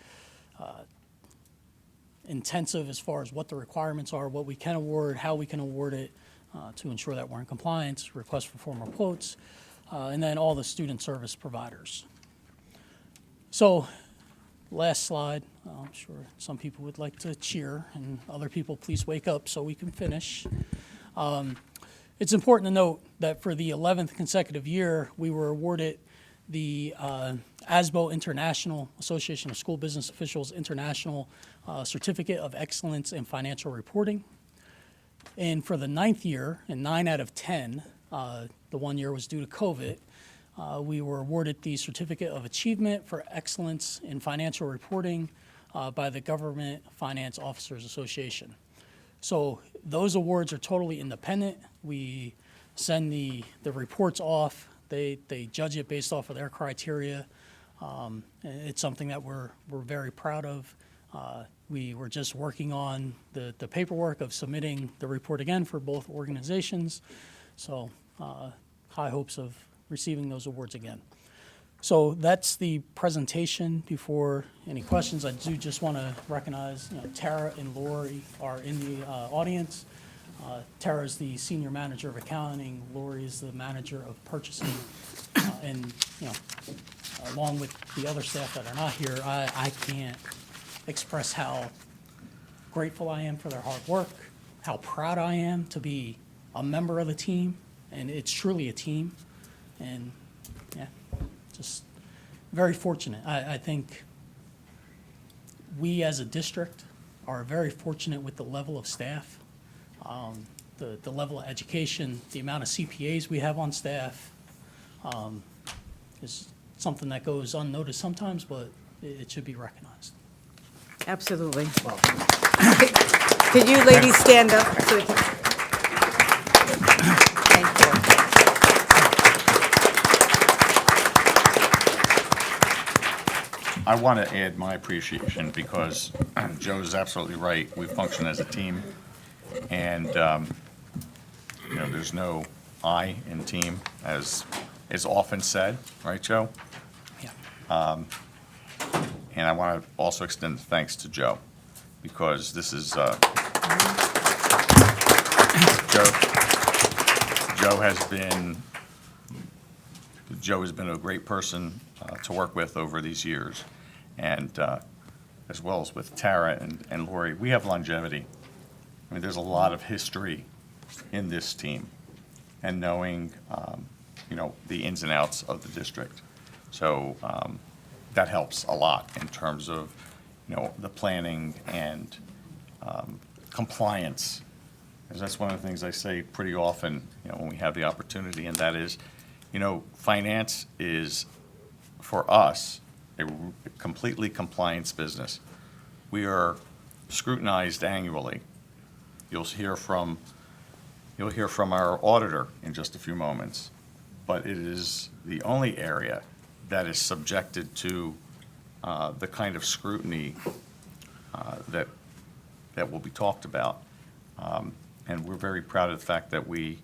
intensive as far as what the requirements are, what we can award, how we can award it to ensure that we're in compliance, requests for formal quotes, and then all the student service providers. So, last slide. I'm sure some people would like to cheer, and other people, please wake up so we can finish. It's important to note that for the 11th consecutive year, we were awarded the ASBO International, Association of School Business Officials International Certificate of Excellence in Financial Reporting. And for the 9th year, and 9 out of 10, the one year was due to COVID, we were awarded the Certificate of Achievement for Excellence in Financial Reporting by the Government Finance Officers Association. So those awards are totally independent. We send the reports off. They judge it based off of their criteria. It's something that we're very proud of. We were just working on the paperwork of submitting the report again for both organizations. So high hopes of receiving those awards again. So that's the presentation. Before any questions, I do just want to recognize Tara and Lori are in the audience. Tara is the Senior Manager of Accounting. Lori is the Manager of Purchasing. And along with the other staff that are not here, I can't express how grateful I am for their hard work, how proud I am to be a member of the team, and it's truly a team. And yeah, just very fortunate. I think we as a district are very fortunate with the level of staff, the level of education, the amount of CPAs we have on staff is something that goes unnoticed sometimes, but it should be recognized. Absolutely. Could you ladies stand up? So we can... Thank you. I want to add my appreciation because Joe is absolutely right. We function as a team, and there's no I in team, as is often said, right, Joe? Yeah. And I want to also extend thanks to Joe, because this is Joe has been Joe has been a great person to work with over these years, and as well as with Tara and Lori. We have longevity. I mean, there's a lot of history in this team, and knowing, the ins and outs of the district. So that helps a lot in terms of, the planning and compliance. Because that's one of the things I say pretty often, when we have the opportunity, and that is, finance is, for us, a completely compliance business. We are scrutinized annually. You'll hear from our auditor in just a few moments, but it is the only area that is subjected to the kind of scrutiny that will be talked about. And we're very proud of the fact that we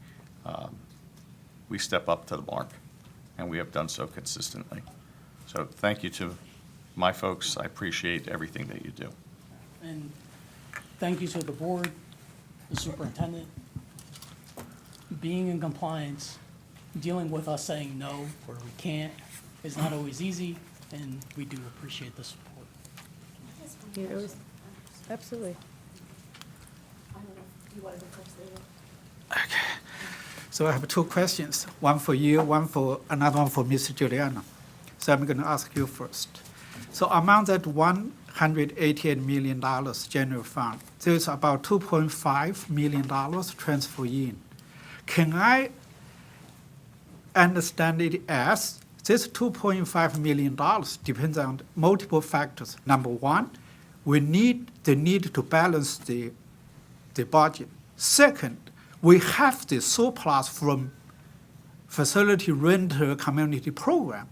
step up to the mark, and we have done so consistently. So thank you to my folks. I appreciate everything that you do. And thank you to the board, the superintendent. Being in compliance, dealing with us saying no or we can't is not always easy, and we do appreciate the support. Absolutely. So I have two questions, one for you, another one for Ms. Juliana. So I'm going to ask you first. So among that $188 million general fund, there's about $2.5 million transfer in. Can I understand it as this $2.5 million depends on multiple factors? Number one, we need to balance the budget. Second, we have the surplus from facility rental community program,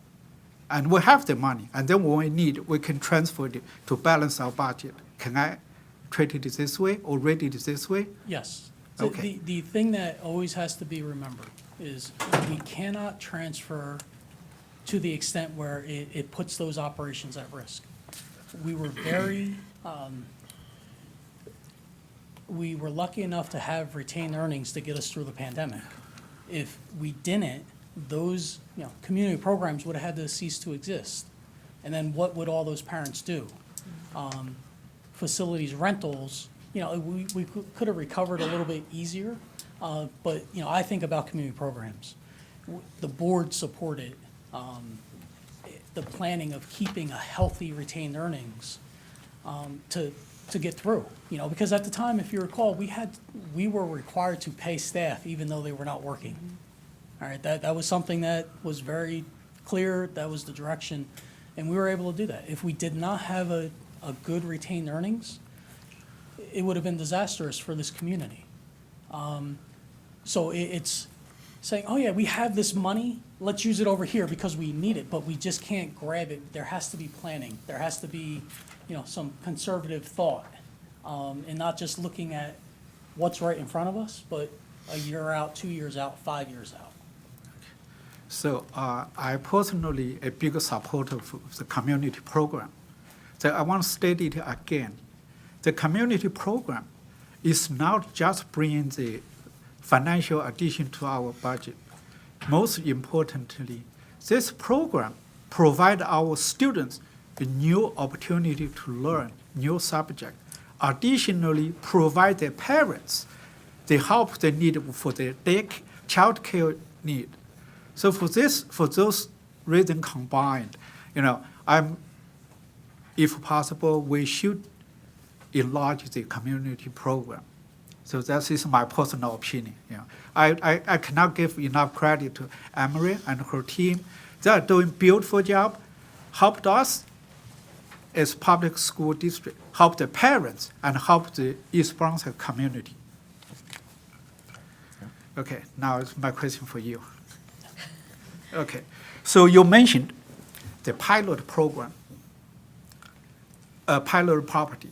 and we have the money, and then when we need, we can transfer it to balance our budget. Can I treat it this way or read it this way? Yes. Okay. The thing that always has to be remembered is we cannot transfer to the extent where it puts those operations at risk. We were we were lucky enough to have retained earnings to get us through the pandemic. If we didn't, those community programs would have had to cease to exist. And then what would all those parents do? Facilities rentals, we could have recovered a little bit easier, but I think about community programs. The board supported the planning of keeping a healthy retained earnings to get through, because at the time, if you recall, we were required to pay staff even though they were not working. All right, that was something that was very clear, that was the direction, and we were able to do that. If we did not have a good retained earnings, it would have been disastrous for this community. So it's saying, oh yeah, we have this money, let's use it over here because we need it, but we just can't grab it. There has to be planning. There has to be, some conservative thought, and not just looking at what's right in front of us, but a year out, 2 years out, 5 years out. So I personally a big supporter of the community program. So I want to state it again. The community program is not just bringing the financial addition to our budget. Most importantly, this program provides our students a new opportunity to learn new subject. Additionally, provide their parents the help they need for their child care need. So for those reasons combined, if possible, we should enlarge the community program. So that is my personal opinion. I cannot give enough credit to Emery and her team. They are doing beautiful job, helped us as public school district, help the parents, and help the East Brunswick community. Okay, now it's my question for you. Okay, so you mentioned the pilot program, pilot property.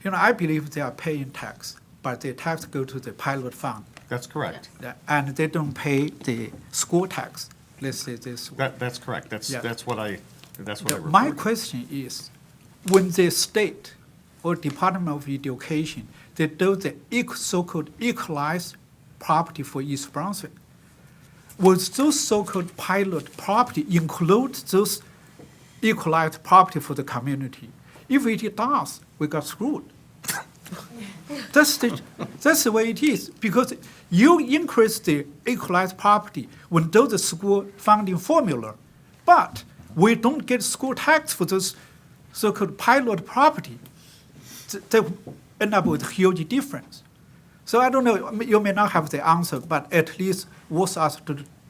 I believe they are paying tax, but the tax go to the pilot fund. That's correct. And they don't pay the school tax. Let's say this way. That's correct. That's what I reported. My question is, when the state or Department of Education, they do the so-called equalized property for East Brunswick, will those so-called pilot property include those equalized property for the community? If it does, we got screwed. That's the way it is, because you increase the equalized property when do the school funding formula, but we don't get school tax for those so-called pilot property. They end up with huge difference. So I don't know, you may not have the answer, but at least force us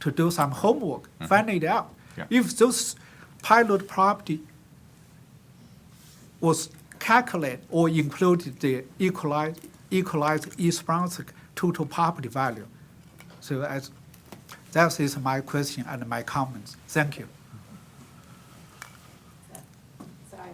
to do some homework, find it out. Yeah. If those pilot property was calculated or included the equalized East Brunswick total property value. So that is my question and my comments. Thank you. Sorry,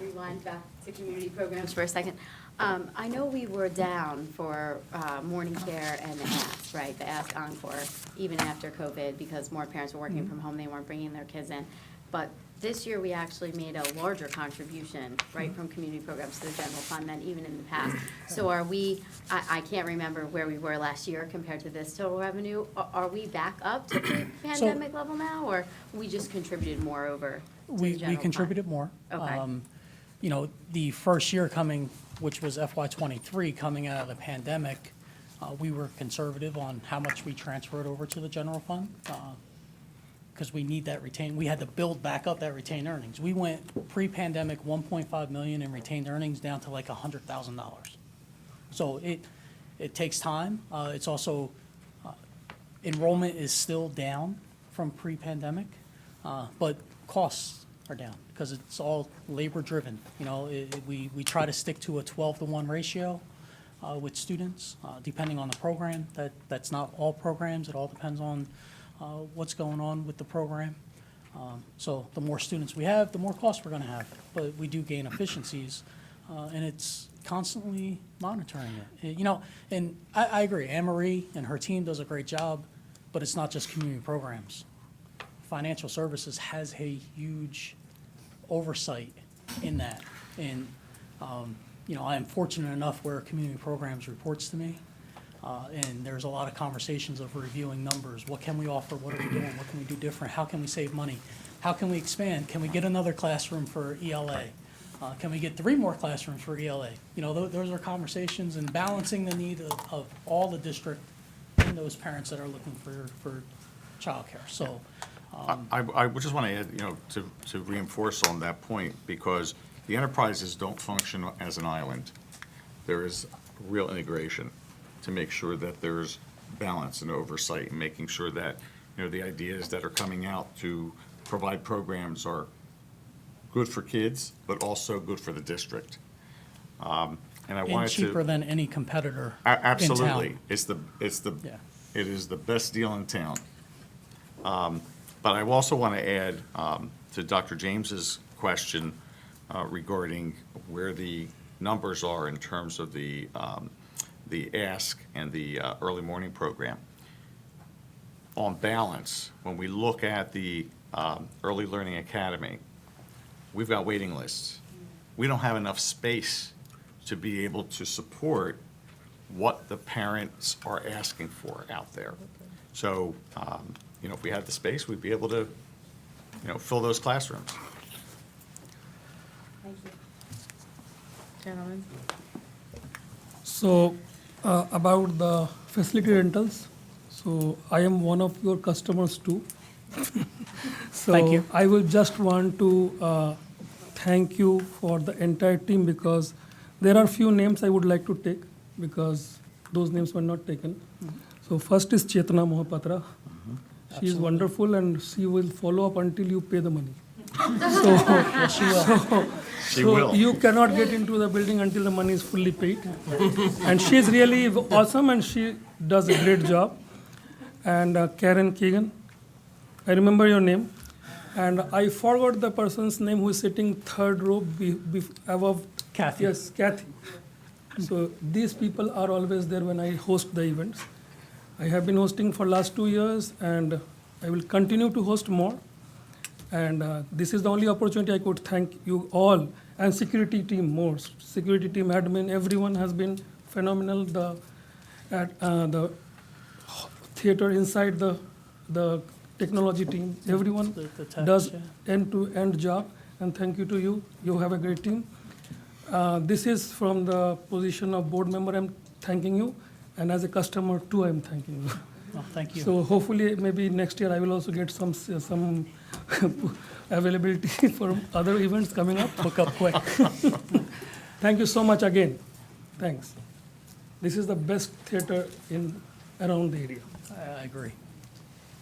rewind back to community programs for a second. I know we were down for morning care and the Ask, right? The Ask Encore, even after COVID, because more parents were working from home, they weren't bringing their kids in. But this year, we actually made a larger contribution, right, from community programs to the general fund than even in the past. So are we, I can't remember where we were last year compared to this total revenue. Are we back up to pre-pandemic level now, or we just contributed more over to the general We fund? contributed more. Okay. You know, the first year coming, which was FY '23, coming out of the pandemic, we were conservative on how much we transferred over to the general fund, because we need that retained. We had to build back up that retained earnings. We went pre-pandemic 1.5 million in retained earnings down to like $100,000. So it takes time. It's also, enrollment is still down from pre-pandemic, but costs are down because it's all labor-driven. You know, we try to stick to a 12-to-1 ratio with students, depending on the program. That's not all programs. It all depends on what's going on with the program. So the more students we have, the more costs we're going to have. But we do gain efficiencies, and it's constantly monitoring it. You know, and I agree. Anne-Marie and her team does a great job, but it's not just community programs. Financial services has a huge oversight in that. And, you know, I am fortunate enough where community programs reports to me. And there's a lot of conversations of reviewing numbers. What can we offer? What are we doing? What can we do different? How can we save money? How can we expand? Can we get another classroom for ELA? Can we get 3 more classrooms for ELA? You know, those are conversations and balancing the need of all the district and those parents that are looking for childcare. So I would just want to add, you know, to reinforce on that point, because the enterprises don't function as an island. There is real integration to make sure that there's balance and oversight, and making sure that, you know, the ideas that are coming out to provide programs are good for kids, but also good for the district. And I wanted and to. cheaper than any competitor Absolutely. in town. It is the best deal in town. But I also want to add to Dr. James's question regarding where the numbers are in terms of the Ask and the early morning program. On balance, when we look at the Early Learning Academy, we've got waiting lists. We don't have enough space to be able to support what the parents are asking for out there. So, you know, if we had the space, we'd be able to, you know, fill those classrooms. Thank you. Gentlemen. So, about the facility rentals, so I am one of your customers too. So Thank you. I will just want to thank you for the entire team, because there are few names I would like to take because those names were not taken. So first is Chetna Mohapatra. She is wonderful and she will follow up until you pay the money. So, Yes, she will. She so will. you cannot get into the building until the money is fully paid. And she is really awesome and she does a great job. And Karen Keegan, I remember your name. And I forgot the person's name who is sitting third row above. Kathy. Yes, Kathy. So these people are always there when I host the events. I have been hosting for last 2 years and I will continue to host more. And this is the only opportunity I could thank you all, and security team more. Security team, admin, everyone has been phenomenal. The theater inside the the technology team, everyone The tech, does yeah. end-to-end job, and thank you to you. You have a great team. This is from the position of board member, I'm thanking you, and as a customer too, I'm thanking you. Well, thank you. So hopefully, maybe next year I will also get some availability for other events coming up. Book up quick. Thank you so much again. Thanks. This is the best theater in around the area. I agree.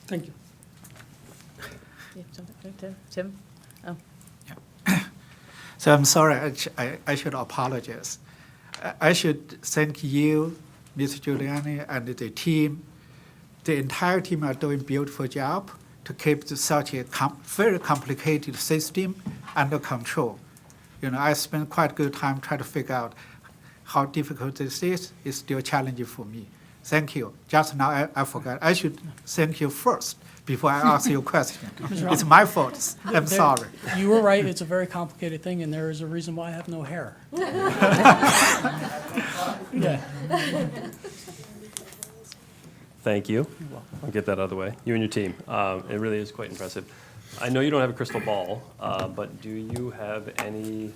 Thank you. Tim? Oh. So I'm sorry, I should apologize. I should thank you, Mr. Giuliani, and the team. The entire team are doing a beautiful job to keep such a very complicated system under control. You know, I spent quite a good time trying to figure out how difficult this is. It's still challenging for me. Thank you. Just now I forgot. I should thank you first before I ask you a question. It's my fault. I'm sorry. You were right. It's a very complicated thing, and there is a reason why I have no hair. Yeah. Thank you. I'll get that out of the way. You and your team. It really is quite impressive. I know you don't have a crystal ball, but do you have any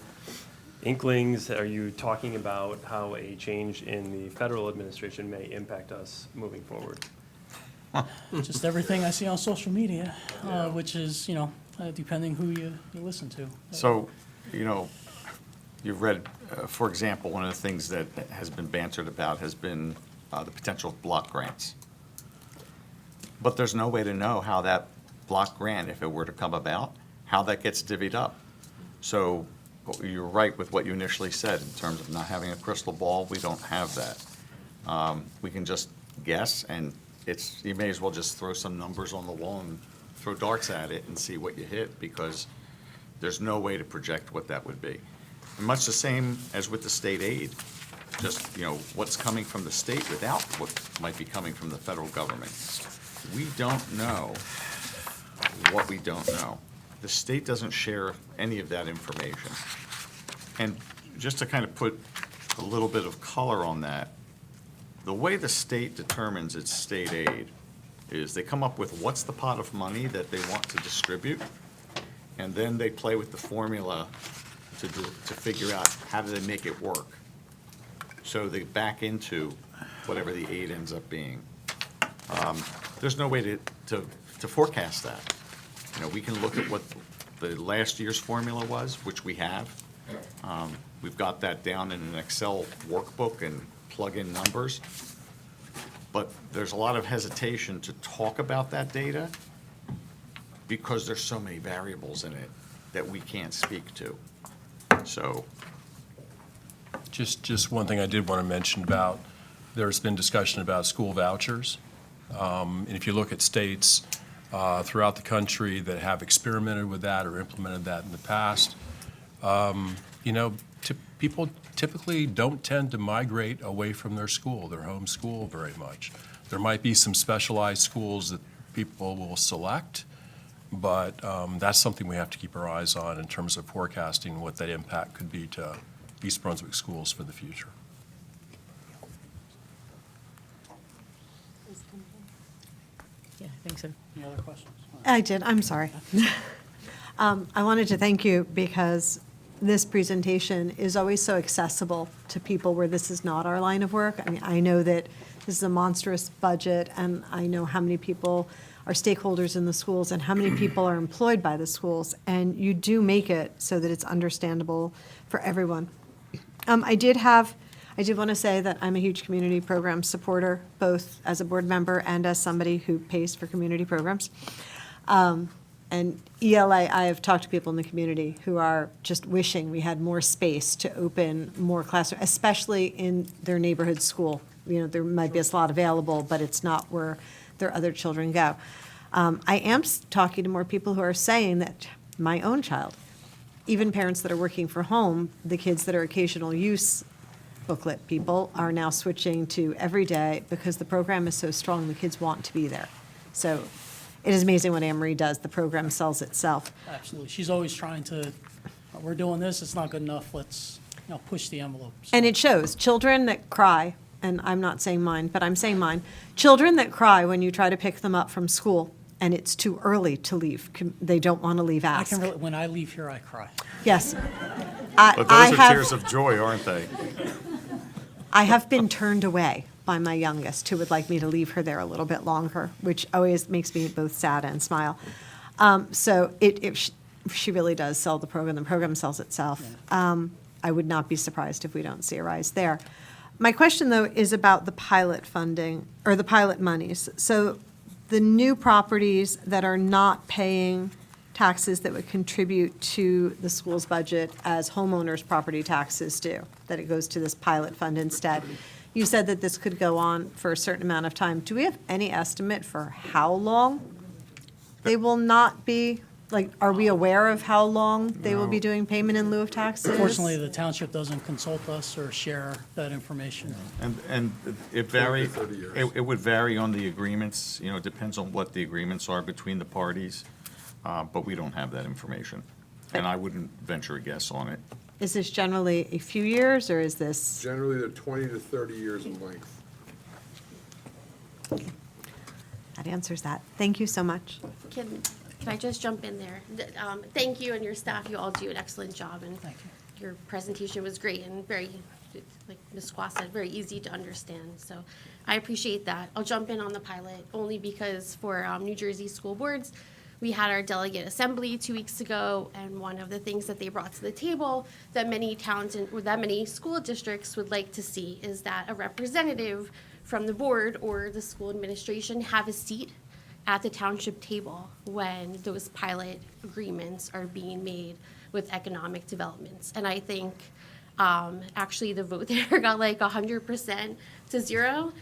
inklings? Are you talking about how a change in the federal administration may impact us moving forward? Just everything I see on social media, which is, depending who you listen to. So, you've read, for example, one of the things that has been bantered about has been the potential block grants. But there's no way to know how that block grant, if it were to come about, how that gets divvied up. So you're right with what you initially said in terms of not having a crystal ball. We don't have that. We can just guess, and you may as well just throw some numbers on the wall and throw darts at it and see what you hit, because there's no way to project what that would be. And much the same as with the state aid, just, what's coming from the state without what might be coming from the federal government. We don't know what we don't know. The state doesn't share any of that information. And just to kind of put a little bit of color on that, the way the state determines its state aid is they come up with what's the pot of money that they want to distribute, and then they play with the formula to figure out how do they make it work. So they back into whatever the aid ends up being. There's no way to forecast that. We can look at what the last year's formula was, which we have. We've got that down in an Excel workbook and plug in numbers. But there's a lot of hesitation to talk about that data because there's so many variables in it that we can't speak to. So. Just one thing I did want to mention about, there's been discussion about school vouchers. And if you look at states throughout the country that have experimented with that or implemented that in the past, people typically don't tend to migrate away from their school, their home school, very much. There might be some specialized schools that people will select, but that's something we have to keep our eyes on in terms of forecasting what that impact could be to East Brunswick schools for the future. Yeah, I think so. Any other questions? I did, I'm sorry. I wanted to thank you because this presentation is always so accessible to people where this is not our line of work. I mean, I know that this is a monstrous budget, and I know how many people are stakeholders in the schools and how many people are employed by the schools, and you do make it so that it's understandable for everyone. I did want to say that I'm a huge community program supporter, both as a board member and as somebody who pays for community programs. And ELA, I have talked to people in the community who are just wishing we had more space to open more classrooms, especially in their neighborhood school. There might be a slot available, but it's not where their other children go. I am talking to more people who are saying that my own child, even parents that are working from home, the kids that are occasional use booklet people are now switching to every day because the program is so strong, the kids want to be there. So it is amazing what Anne-Marie does. The program sells itself. Absolutely. She's always trying to, we're doing this, it's not good enough, let's push the envelope. And it shows. Children that cry, and I'm not saying mine, but I'm saying mine, children that cry when you try to pick them up from school and it's too early to leave. They don't want to leave, I ask. can really, when I leave here, I cry. Yes. But those are tears of joy, aren't they? I have been turned away by my youngest, who would like me to leave her there a little bit longer, which always makes me both sad and smile. So if she really does sell the program sells itself. I would not be surprised if we don't see a rise there. My question, though, is about the pilot funding, or the pilot monies. So the new properties that are not paying taxes that would contribute to the school's budget as homeowners' property taxes do, that it goes to this pilot fund instead. You said that this could go on for a certain amount of time. Do we have any estimate for how long they will not be, like, are we aware of how long they will be doing payment in lieu of taxes? Unfortunately, the township doesn't consult us or share that information. And it vary, it would vary on the agreements, it depends on what the agreements are between the parties, but we don't have that information. And I wouldn't venture a guess on it. Is this generally a few years, or is this? Generally, they're 20 to 30 years in length. That answers that. Thank you so much. Can I just jump in there? Thank you and your staff, you all do an excellent job, and your presentation was great and very, like Ms. Squaw said, very easy to understand, so I appreciate that. I'll jump in on the pilot only because for New Jersey school boards, we had our delegate assembly 2 weeks ago, and one of the things that they brought to the table that many towns or that many school districts would like to see is that a representative from the board or the school administration have a seat at the township table when those pilot agreements are being made with economic developments. And I think actually the vote there got like 100% to 0.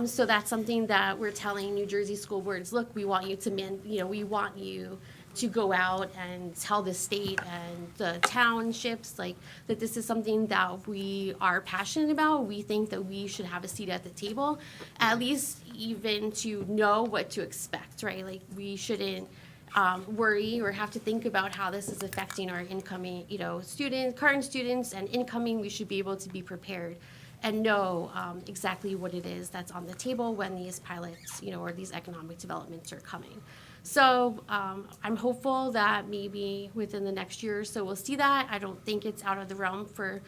So that's something that we're telling New Jersey school boards, look, we want you to, we want you to go out and tell the state and the townships like that this is something that we are passionate about. We think that we should have a seat at the table, at least even to know what to expect, right? Like we shouldn't worry or have to think about how this is affecting our incoming, students, current students and incoming. We should be able to be prepared and know exactly what it is that's on the table when these pilots, or these economic developments are coming. So I'm hopeful that maybe within the next year or so we'll see that. I don't think it's out of the realm for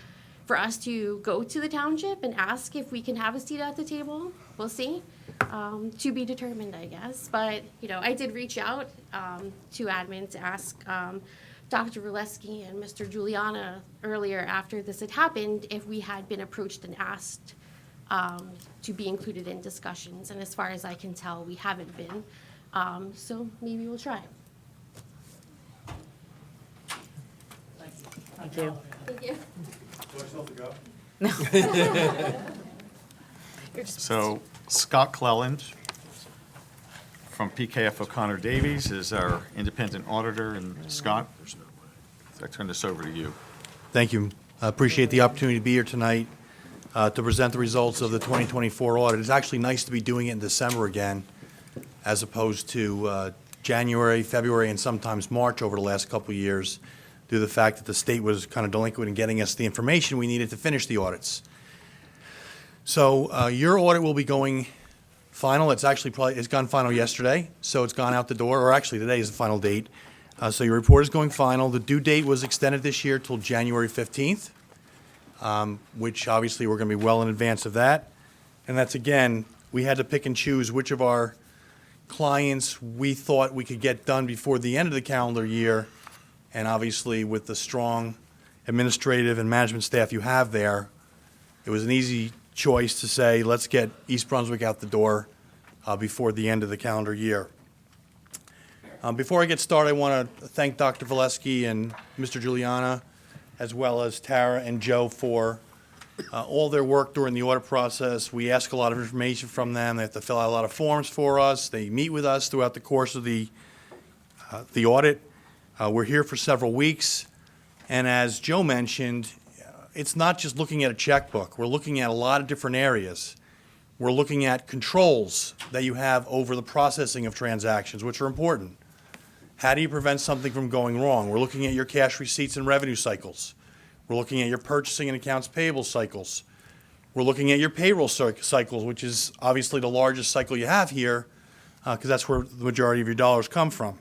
us to go to the township and ask if we can have a seat at the table. We'll see. To be determined, I guess. But, I did reach out to admin to ask Dr. Valesky and Mr. Juliana earlier after this had happened if we had been approached and asked to be included in discussions. And as far as I can tell, we haven't been. So maybe we'll try. Thank you. Thank you. So Scott Cleland from PKF O'Connor Davies is our independent auditor. And Scott, I turn this over to you. Thank you. I appreciate the opportunity to be here tonight to present the results of the 2024 audit. It's actually nice to be doing it in December again, as opposed to January, February, and sometimes March over the last couple of years, due to the fact that the state was kind of delinquent in getting us the information we needed to finish the audits. So your audit will be going final. It's gone final yesterday, so it's gone out the door, or actually today is the final date. So your report is going final. The due date was extended this year till January 15th, which obviously we're going to be well in advance of that. And that's, again, we had to pick and choose which of our clients we thought we could get done before the end of the calendar year. And obviously, with the strong administrative and management staff you have there, it was an easy choice to say, let's get East Brunswick out the door before the end of the calendar year. Before I get started, I want to thank Dr. Valesky and Mr. Juliana, as well as Tara and Joe for all their work during the audit process. We ask a lot of information from them. They have to fill out a lot of forms for us. They meet with us throughout the course of the audit. We're here for several weeks. And as Joe mentioned, it's not just looking at a checkbook. We're looking at a lot of different areas. We're looking at controls that you have over the processing of transactions, which are important. How do you prevent something from going wrong? We're looking at your cash receipts and revenue cycles. We're looking at your purchasing and accounts payable cycles. We're looking at your payroll cycles, which is obviously the largest cycle you have here, because that's where the majority of your dollars come from.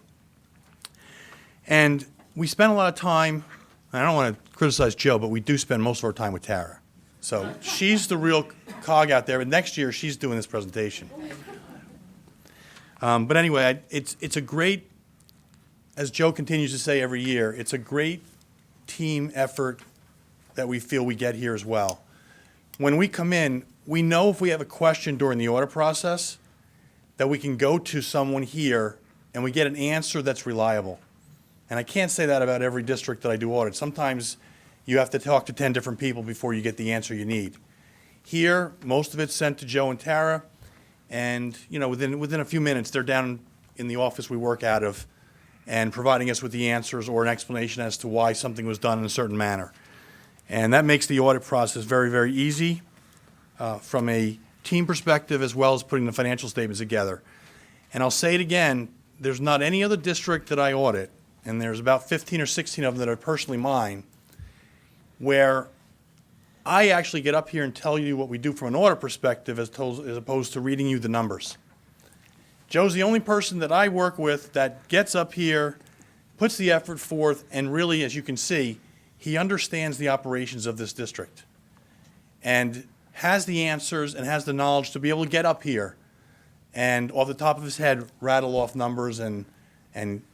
And we spend a lot of time, and I don't want to criticize Joe, but we do spend most of our time with Tara. So she's the real cog out there, and next year she's doing this presentation. But anyway, it's a great, as Joe continues to say every year, it's a great team effort that we feel we get here as well. When we come in, we know if we have a question during the audit process that we can go to someone here and we get an answer that's reliable. And I can't say that about every district that I do audit. Sometimes you have to talk to 10 different people before you get the answer you need. Here, most of it's sent to Joe and Tara, and within a few minutes, they're down in the office we work out of and providing us with the answers or an explanation as to why something was done in a certain manner. And that makes the audit process very, very easy from a team perspective as well as putting the financial statements together. And I'll say it again, there's not any other district that I audit, and there's about 15 or 16 of them that are personally mine, where I actually get up here and tell you what we do from an audit perspective as opposed to reading you the numbers. Joe's the only person that I work with that gets up here, puts the effort forth, and really, as you can see, he understands the operations of this district and has the answers and has the knowledge to be able to get up here and off the top of his head rattle off numbers and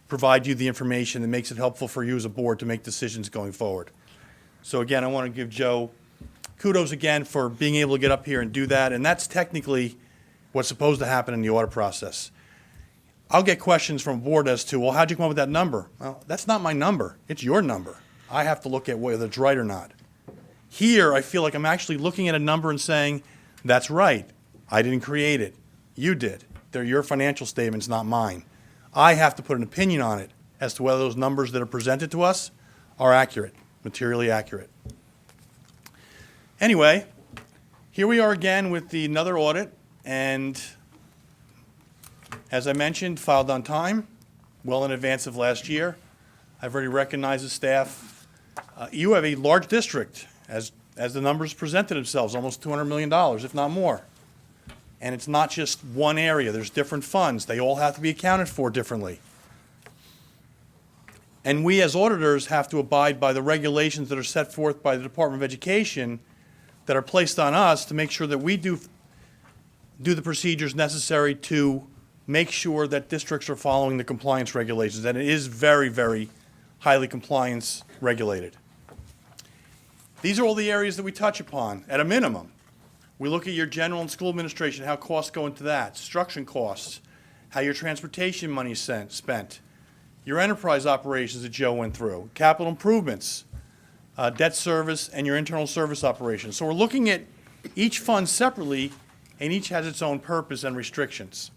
provide you the information that makes it helpful for you as a board to make decisions going forward. So again, I want to give Joe kudos again for being able to get up here and do that, and that's technically what's supposed to happen in the audit process. I'll get questions from a board as to, well, how'd you come up with that number? Well, that's not my number. It's your number. I have to look at whether it's right or not. Here, I feel like I'm actually looking at a number and saying, that's right. I didn't create it. You did. They're your financial statements, not mine. I have to put an opinion on it as to whether those numbers that are presented to us are accurate, materially accurate. Anyway, here we are again with another audit, and as I mentioned, filed on time, well in advance of last year. I've already recognized the staff. You have a large district, as the numbers presented themselves, almost $200 million, if not more. And it's not just one area. There's different funds. They all have to be accounted for differently. And we as auditors have to abide by the regulations that are set forth by the Department of Education that are placed on us to make sure that we do the procedures necessary to make sure that districts are following the compliance regulations. And it is very, very highly compliance regulated. These are all the areas that we touch upon at a minimum. We look at your general and school administration, how costs go into that, instruction costs, how your transportation money is spent, your enterprise operations that Joe went through, capital improvements, debt service, and your internal service operations. So we're looking at each fund separately, and each has its own purpose and restrictions.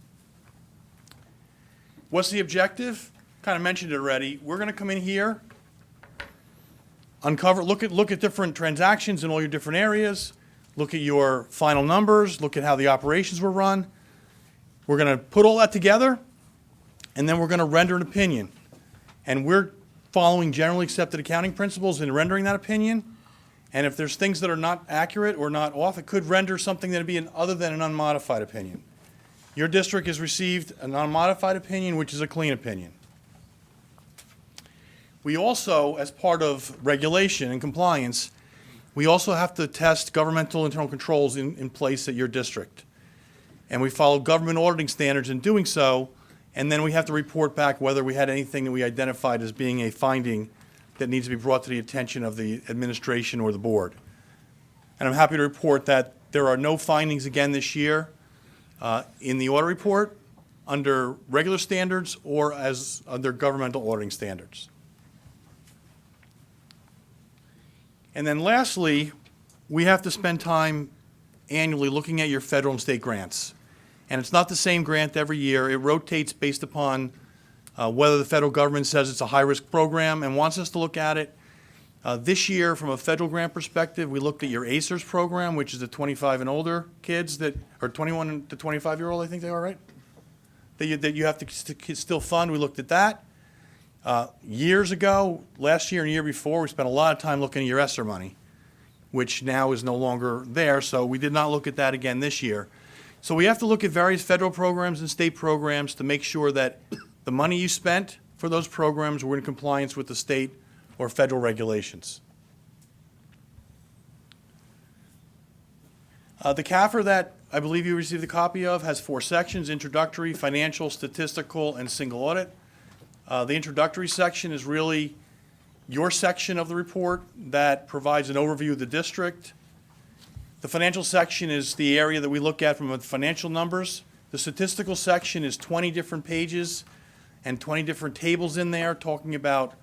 What's the objective? Kind of mentioned it already. We're going to come in here, uncover, look at different transactions in all your different areas, look at your final numbers, look at how the operations were run. We're going to put all that together, and then we're going to render an opinion. And we're following generally accepted accounting principles in rendering that opinion. And if there's things that are not accurate or not off, it could render something that would be other than an unmodified opinion. Your district has received an unmodified opinion, which is a clean opinion. We also, as part of regulation and compliance, we also have to test governmental internal controls in place at your district. And we follow government auditing standards in doing so, and then we have to report back whether we had anything that we identified as being a finding that needs to be brought to the attention of the administration or the board. And I'm happy to report that there are no findings again this year in the audit report under regular standards or as under governmental auditing standards. And then lastly, we have to spend time annually looking at your federal and state grants. And it's not the same grant every year. It rotates based upon whether the federal government says it's a high-risk program and wants us to look at it. This year, from a federal grant perspective, we looked at your ACERS program, which is the 25 and older kids that are 21 to 25-year-old, I think they are, right? That you have to still fund. We looked at that. Years ago, last year and the year before, we spent a lot of time looking at your ESSER money, which now is no longer there, so we did not look at that again this year. So we have to look at various federal programs and state programs to make sure that the money you spent for those programs were in compliance with the state or federal regulations. The CAFR that I believe you received a copy of has 4 sections: introductory, financial, statistical, and single audit. The introductory section is really your section of the report that provides an overview of the district. The financial section is the area that we look at from the financial numbers. The statistical section is 20 different pages and 20 different tables in there talking about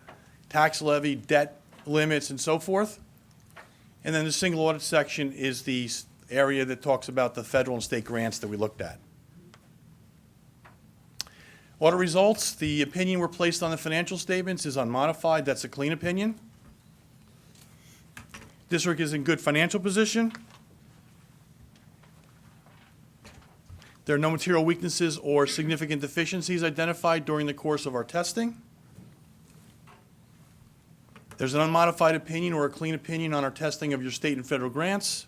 tax levy, debt limits, and so forth. And then the single audit section is the area that talks about the federal and state grants that we looked at. Audit results, the opinion we're placed on the financial statements is unmodified. That's a clean opinion. District is in good financial position. There are no material weaknesses or significant deficiencies identified during the course of our testing. There's an unmodified opinion or a clean opinion on our testing of your state and federal grants.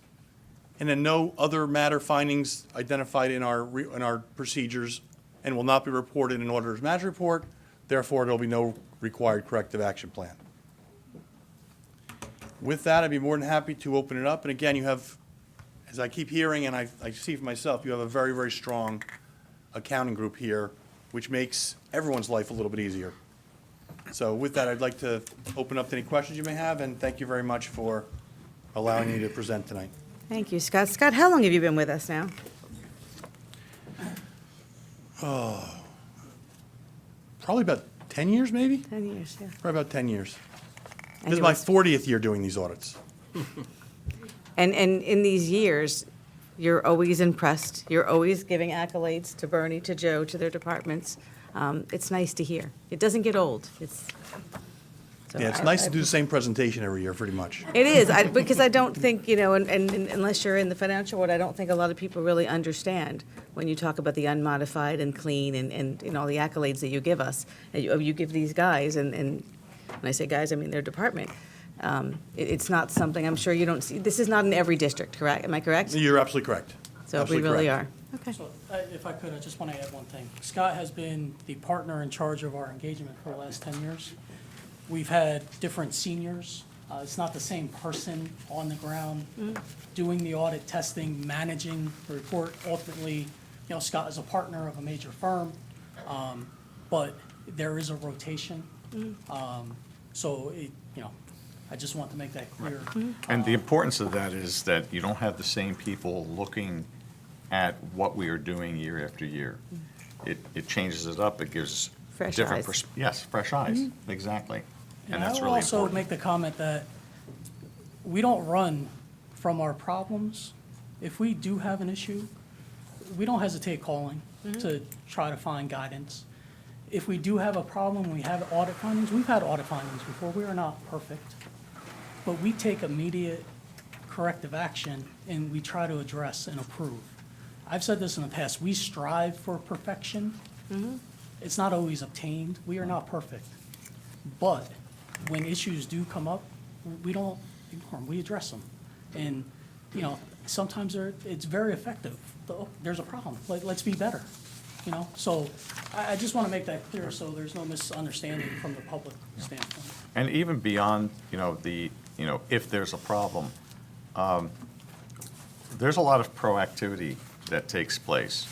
And then no other matter findings identified in our procedures and will not be reported in auditor's management report. Therefore, there will be no required corrective action plan. With that, I'd be more than happy to open it up. And again, you have, as I keep hearing and I see for myself, you have a very, very strong accounting group here, which makes everyone's life a little bit easier. So with that, I'd like to open up to any questions you may have, and thank you very much for allowing me to present tonight. Thank you, Scott. Scott, how long have you been with us now? Oh, probably about 10 years, maybe? 10 years, yeah. Probably about 10 years. And This is you my was- 40th year doing these audits. And in these years, you're always impressed. You're always giving accolades to Bernie, to Joe, to their departments. It's nice to hear. It doesn't get old. So Yeah, it's nice to do the same presentation every year, pretty much. It is, because I don't think, and unless you're in the financial world, I don't think a lot of people really understand when you talk about the unmodified and clean and all the accolades that you give us, and you give these guys, and when I say guys, I mean their department. It's not something, I'm sure you don't see, this is not in every district, correct? Am I correct? You're absolutely correct. So we Absolutely really correct. are. Okay. So, if I could, I just want to add one thing. Scott has been the partner in charge of our engagement for the last 10 years. We've had different seniors. It's not the same person on the ground doing the audit, testing, managing the report. Ultimately, Scott is a partner of a major firm, but there is a rotation. So, I just want to make that clear. And the importance of that is that you don't have the same people looking at what we are doing year after year. It changes it up, it gives Fresh different. eyes. Yes, fresh eyes, exactly. And that's I will really also important. make the comment that we don't run from our problems. If we do have an issue, we don't hesitate calling to try to find guidance. If we do have a problem, we have audit findings, we've had audit findings before, we are not perfect. But we take immediate corrective action and we try to address and approve. I've said this in the past, we strive for perfection. It's not always obtained, we are not perfect. But when issues do come up, we don't ignore them, we address them. And, sometimes it's very effective. Oh, there's a problem, let's be better, So I just want to make that clear so there's no misunderstanding from the public standpoint. And even beyond, if there's a problem, there's a lot of proactivity that takes place.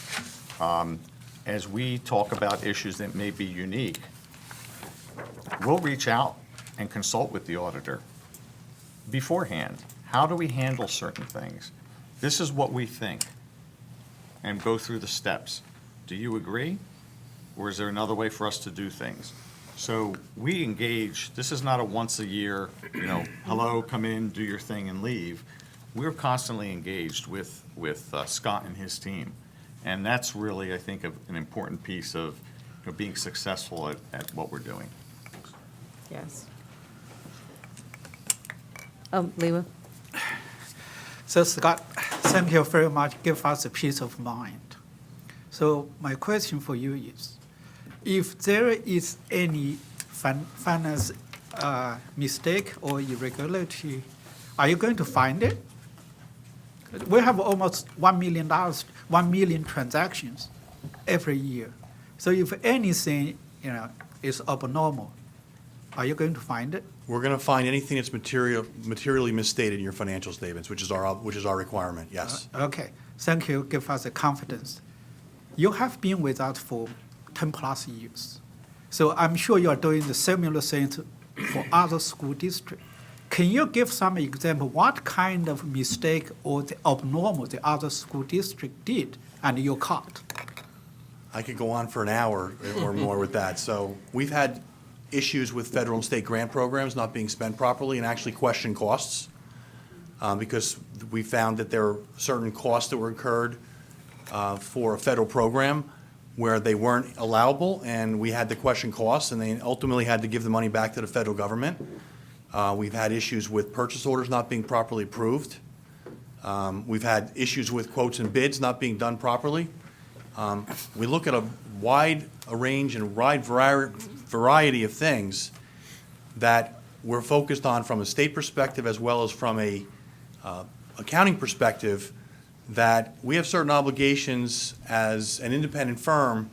As we talk about issues that may be unique, we'll reach out and consult with the auditor beforehand. How do we handle certain things? This is what we think, and go through the steps. Do you agree? Or is there another way for us to do things? So we engage, this is not a once a year, hello, come in, do your thing and leave. We're constantly engaged with Scott and his team. And that's really, I think, an important piece of being successful at what we're doing. Yes. Lewa? So Scott, thank you very much. Give us a peace of mind. So my question for you is, if there is any finance mistake or irregularity, are you going to find it? We have almost $1 million transactions every year. So if anything, is abnormal, are you going to find it? We're going to find anything that's materially misstated in your financial statements, which is our requirement, yes. Okay, thank you, give us the confidence. You have been with us for 10+ years. So I'm sure you are doing the similar things for other school districts. Can you give some example, what kind of mistake or the abnormal the other school district did and you caught? I could go on for an hour or more with that. So we've had issues with federal and state grant programs not being spent properly and actually question costs because we found that there are certain costs that were incurred for a federal program where they weren't allowable, and we had to question costs, and they ultimately had to give the money back to the federal government. We've had issues with purchase orders not being properly approved. We've had issues with quotes and bids not being done properly. We look at a wide range and wide variety of things that we're focused on from a state perspective as well as from a accounting perspective, that we have certain obligations as an independent firm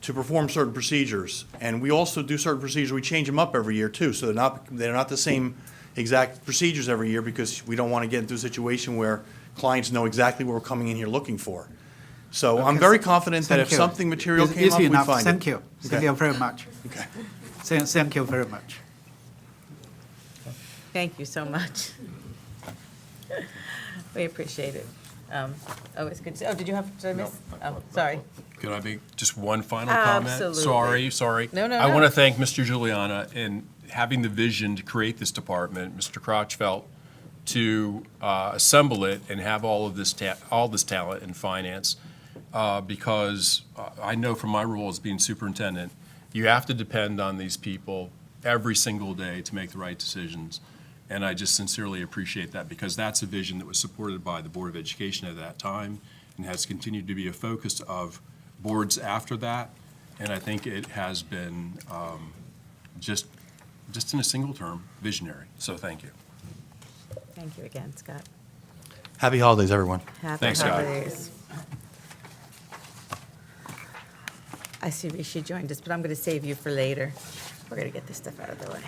to perform certain procedures. And we also do certain procedures, we change them up every year too, so they're not the same exact procedures every year because we don't want to get into a situation where clients know exactly what we're coming in here looking for. So Okay, I'm very confident that if thank you. something material It's came up, easy we'd enough. find it. Thank you. Thank you very much. Okay. Thank you very much. Thank you so much. We appreciate it. It's good to see. Oh, did I miss? Oh, sorry. Could I make just one final comment? Absolutely. Sorry. No. I want to thank Mr. Juliana in having the vision to create this department, Mr. Crotchfeld, to assemble it and have all this talent in finance, because I know from my role as being superintendent, you have to depend on these people every single day to make the right decisions. And I just sincerely appreciate that, because that's a vision that was supported by the Board of Education at that time and has continued to be a focus of boards after that. And I think it has been just in a single term, visionary. So thank you. Thank you again, Scott. Happy holidays, everyone. Happy Thanks, Scott. holidays. I see Rishi joined us, but I'm going to save you for later. We're going to get this stuff out of the way.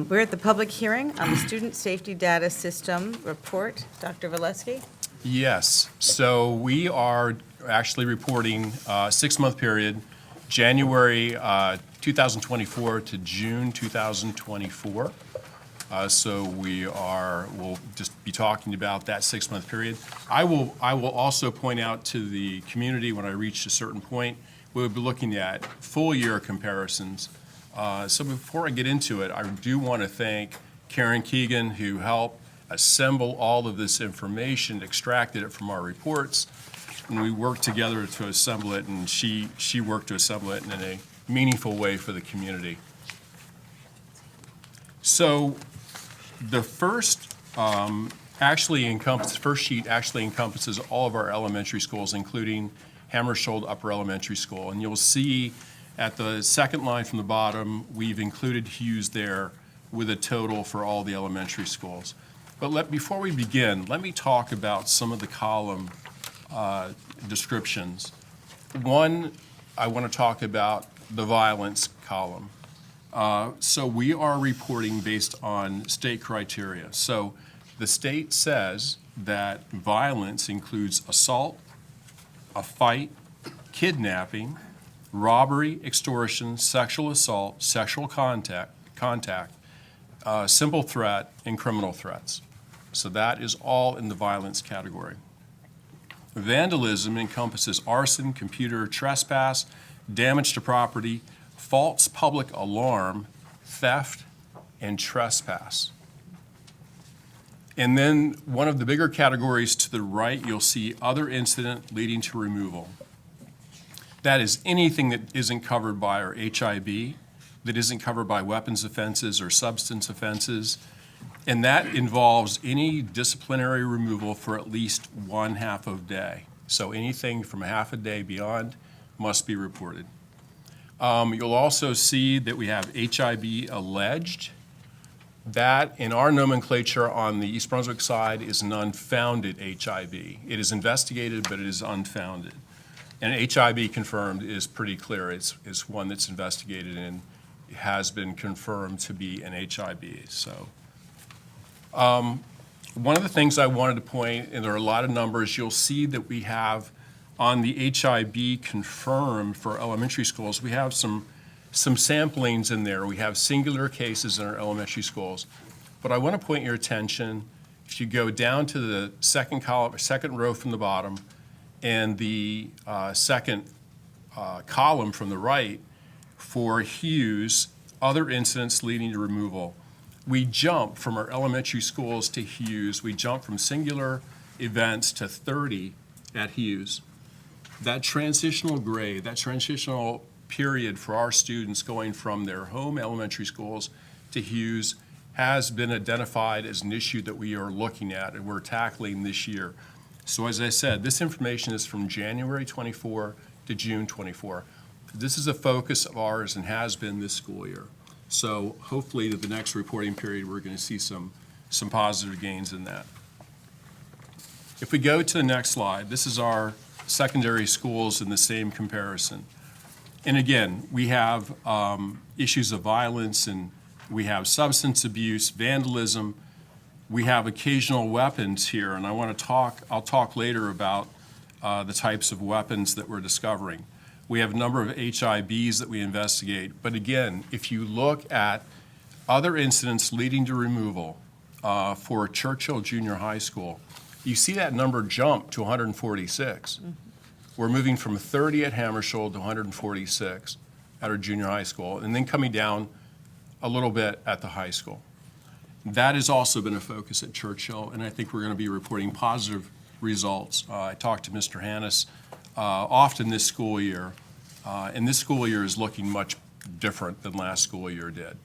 We're at the public hearing on the Student Safety Data System Report. Dr. Valesky? Yes, so we are actually reporting a 6-month period, January 2024 to June 2024. So we'll just be talking about that 6-month period. I will also point out to the community when I reach a certain point, we'll be looking at full year comparisons. So before I get into it, I do want to thank Karen Keegan, who helped assemble all of this information, extracted it from our reports, and we worked together to assemble it, and she worked to assemble it in a meaningful way for the community. So the first sheet actually encompasses all of our elementary schools, including Hammersholt Upper Elementary School, and you'll see at the second line from the bottom, we've included Hughes there with a total for all the elementary schools. But before we begin, let me talk about some of the column descriptions. One, I want to talk about the violence column. So we are reporting based on state criteria. So the state says that violence includes assault, a fight, kidnapping, robbery, extortion, sexual assault, sexual contact, simple threat, and criminal threats. So that is all in the violence category. Vandalism encompasses arson, computer trespass, damage to property, false public alarm, theft, and trespass. And then one of the bigger categories to the right, you'll see other incident leading to removal. That is anything that isn't covered by our HIB, that isn't covered by weapons offenses or substance offenses, and that involves any disciplinary removal for at least 1/2 of a day. So anything from half a day beyond must be reported. You'll also see that we have HIB alleged, That, in our nomenclature on the East Brunswick side, is an unfounded HIB. It is investigated, but it is unfounded. And HIB confirmed is pretty clear. It's one that's investigated and has been confirmed to be an HIB. So, one of the things I wanted to point, and there are a lot of numbers, you'll see that we have on the HIB confirmed for elementary schools, we have some samplings in there. We have singular cases in our elementary schools. But I want to point your attention, if you go down to the second row from the bottom, and the second column from the right, for Hughes, other incidents leading to removal. We jump from our elementary schools to Hughes. We jump from singular events to 30 at Hughes. That transitional grade, that transitional period for our students going from their home elementary schools to Hughes has been identified as an issue that we are looking at and we're tackling this year. So as I said, this information is from January 24 to June 24. This is a focus of ours and has been this school year. So hopefully to the next reporting period, we're going to see some positive gains in that. If we go to the next slide, this is our secondary schools in the same comparison. And again, we have issues of violence, and we have substance abuse, vandalism. We have occasional weapons here, and I'll talk later about the types of weapons that we're discovering. We have a number of HIBs that we investigate. But again, if you look at other incidents leading to removal for Churchill Junior High School, you see that number jump to 146. Mm-hmm. We're moving from 30 at Hammersholt to 146 at our junior high school, and then coming down a little bit at the high school. That has also been a focus at Churchill, and I think we're going to be reporting positive results. I talked to Mr. Hannes often this school year, and this school year is looking much different than last school year did.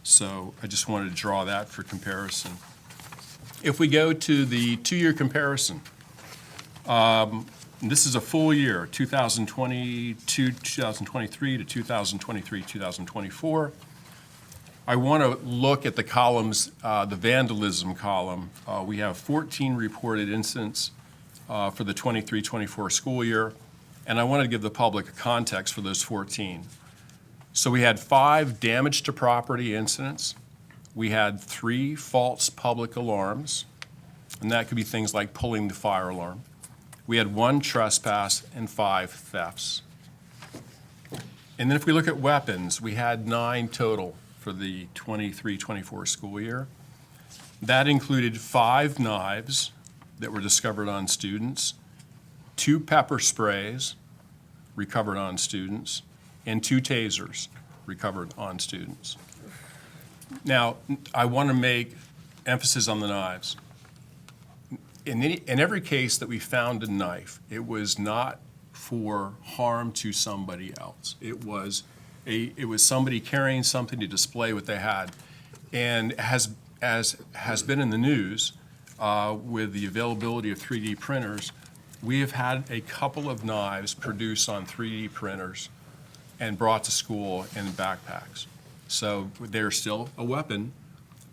So I just wanted to draw that for comparison. If we go to the two-year comparison, this is a full year, 2022, 2023 to 2023, 2024. I want to look at the columns, the vandalism column. We have 14 reported incidents for the 23-24 school year, and I want to give the public a context for those 14. So we had 5 damage to property incidents. We had 3 false public alarms, and that could be things like pulling the fire alarm. We had 1 trespass and 5 thefts. And then if we look at weapons, we had 9 total for the 23-24 school year. That included 5 knives that were discovered on students, 2 pepper sprays recovered on students, and 2 tasers recovered on students. Now, I want to make emphasis on the knives. In every case that we found a knife, it was not for harm to somebody else. It was somebody carrying something to display what they had. And as has been in the news, with the availability of 3D printers, we have had a couple of knives produced on 3D printers and brought to school in backpacks. So they're still a weapon,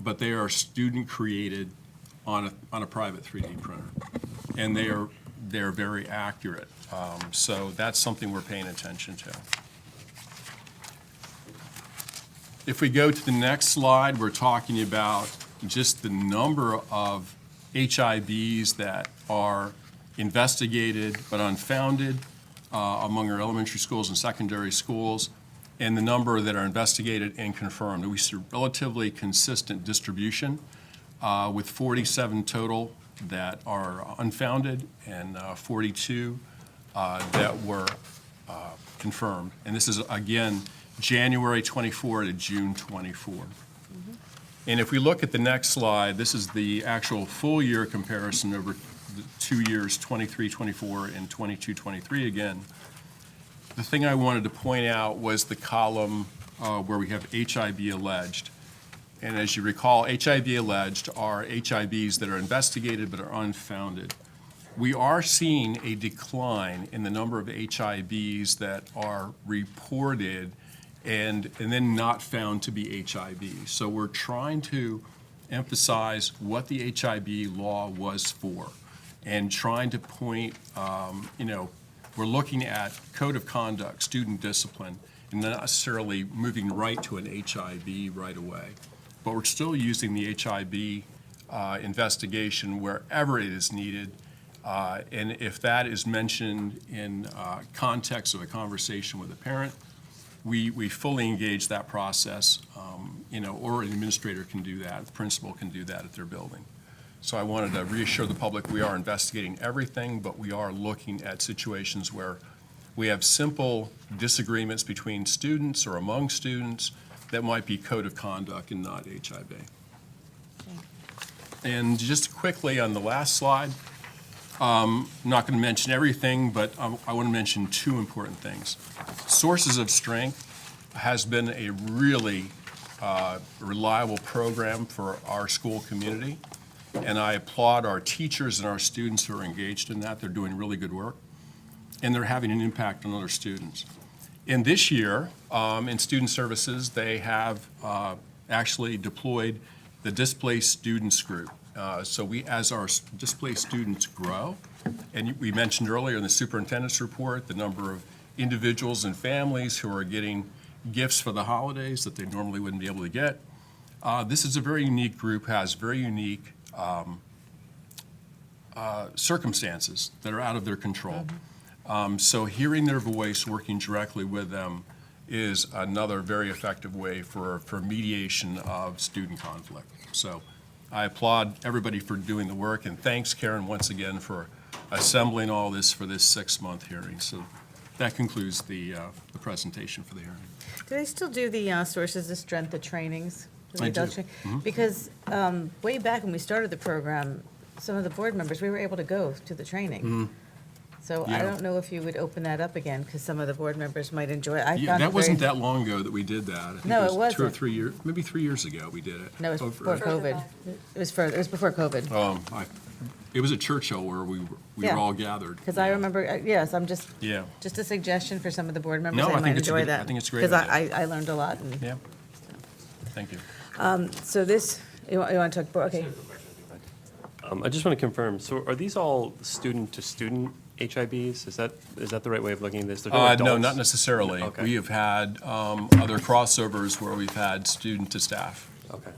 but they are student-created on a private 3D printer. And they're very accurate. So that's something we're paying attention to. If we go to the next slide, we're talking about just the number of HIBs that are investigated but unfounded among our elementary schools and secondary schools, and the number that are investigated and confirmed. We see relatively consistent distribution with 47 total that are unfounded and 42 that were confirmed. And this is, again, January 24 to June 24. Mm-hmm. And if we look at the next slide, this is the actual full year comparison over the 2 years, 23-24 and 22-23 again. The thing I wanted to point out was the column where we have HIB alleged. And as you recall, HIB alleged are HIBs that are investigated but are unfounded. We are seeing a decline in the number of HIBs that are reported and then not found to be HIV. So we're trying to emphasize what the HIV law was for and trying to point, we're looking at code of conduct, student discipline, and not necessarily moving right to an HIV right away. But we're still using the HIV investigation wherever it is needed. And if that is mentioned in context of a conversation with a parent, we fully engage that process, or an administrator can do that, the principal can do that at their building. So I wanted to reassure the public we are investigating everything, but we are looking at situations where we have simple disagreements between students or among students that might be code of conduct and not HIV. And just quickly on the last slide, I'm not going to mention everything, but I want to mention two important things. Sources of Strength has been a really reliable program for our school community, and I applaud our teachers and our students who are engaged in that. They're doing really good work, and they're having an impact on other students. And this year, in Student Services, they have actually deployed the Displaced Students Group. So as our displaced students grow, and we mentioned earlier in the superintendent's report, the number of individuals and families who are getting gifts for the holidays that they normally wouldn't be able to get. This is a very unique group, has very unique circumstances that are out of their control. So hearing their voice, working directly with them is another very effective way for mediation of student conflict. So I applaud everybody for doing the work, and thanks, Karen, once again for assembling all this for this 6-month hearing. So that concludes the presentation for the hearing. Do they still do the sources of strength, the trainings? I do. Because way back when we started the program, some of the board members, we were able to go to the training. So I Yeah. don't know if you would open that up again, because some of the board members might enjoy it. Yeah, that wasn't that long ago that we did that. I think No, it was 2 or wasn't. 3 years, maybe 3 years ago we did it. No, it was Over- before COVID. It was before COVID. It was at Churchill where we Yeah. were all gathered. Because I remember, yes, I'm just, Yeah. just a suggestion for some of the board members. No, I They think might it's a enjoy good- that. I think it's a great Because idea. I learned a lot. And Yeah. Thank you. So this, you want to talk, okay. I just want to confirm, so are these all student-to-student HIBs? Is that the right way of looking at this? They're no No, adults? not necessarily. Okay. We have had other crossovers where we've had student to staff. Okay.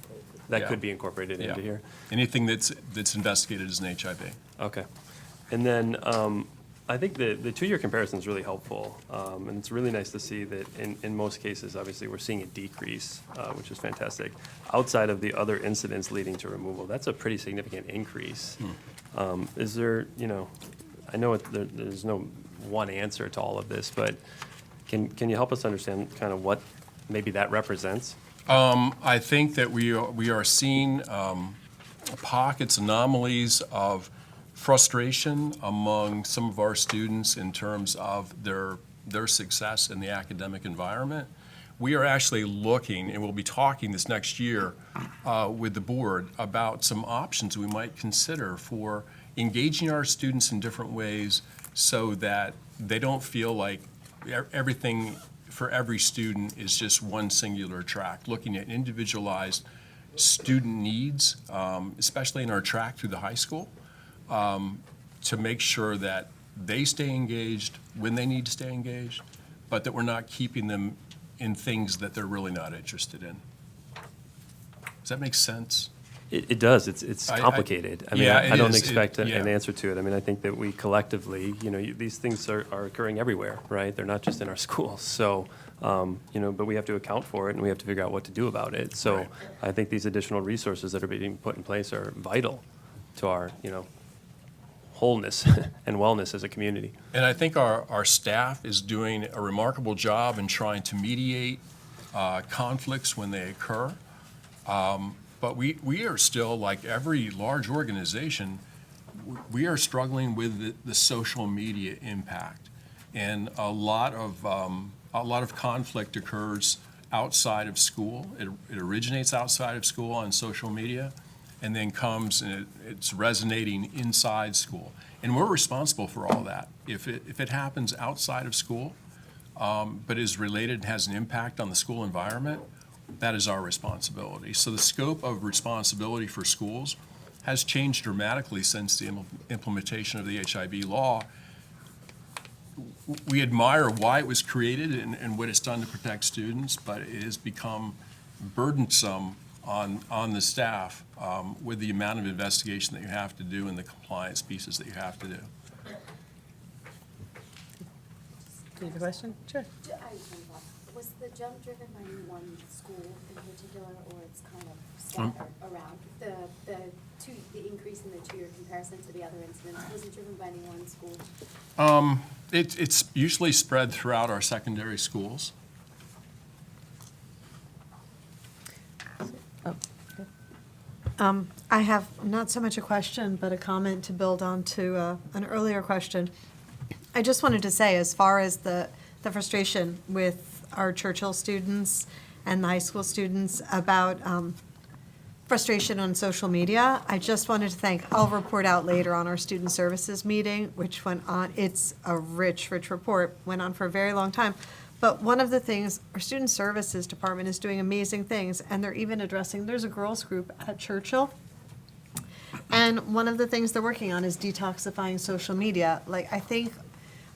That Yeah. could be incorporated into Yeah. here? Anything that's investigated as an HIV. Okay. And then I think the 2-year comparison is really helpful. And it's really nice to see that in most cases, obviously, we're seeing a decrease, which is fantastic. Outside of the other incidents leading to removal, that's a pretty significant increase. Is there, I know there's no one answer to all of this, but can you help us understand kind of what maybe that represents? I think that we are seeing pockets, anomalies of frustration among some of our students in terms of their success in the academic environment. We are actually looking, and we'll be talking this next year with the board about some options we might consider for engaging our students in different ways so that they don't feel like everything for every student is just one singular track, looking at individualized student needs, especially in our track through the high school, to make sure that they stay engaged when they need to stay engaged, but that we're not keeping them in things that they're really not interested in. Does that make sense? It does. It's complicated. I mean, yeah, I it don't is. expect Yeah. an answer to it. I mean, I think that we collectively, these things are occurring everywhere, right? They're not just in our schools. So, but we have to account for it and we have to figure out what to do about it. So Right. I think these additional resources that are being put in place are vital to our, wholeness and wellness as a community. And I think our staff is doing a remarkable job in trying to mediate conflicts when they occur. But we are still, like every large organization, we are struggling with the social media impact. And a lot of conflict occurs outside of school. It originates outside of school on social media and then comes and it's resonating inside school. And we're responsible for all that. If it happens outside of school, but is related and has an impact on the school environment, that is our responsibility. So the scope of responsibility for schools has changed dramatically since the implementation of the HIB law. We admire why it was created and what it's done to protect students, but it has become burdensome on the staff with the amount of investigation that you have to do and the compliance pieces that you have to do. Do you have a question? Sure. Was the jump driven by any one school in particular, or it's kind of scattered around? The increase in the two-year comparison to the other incidents, was it driven by any one school? It's usually spread throughout our secondary schools. I have not so much a question, but a comment to build on to an earlier question. I just wanted to say, as far as the frustration with our Churchill students and the high school students about frustration on social media, I just wanted to thank, I'll report out later on our student services meeting, which went on, it's a rich, rich report, went on for a very long time. But one of the things, our student services department is doing amazing things, and they're even addressing, there's a girls group at Churchill, and one of the things they're working on is detoxifying social media. Like, I think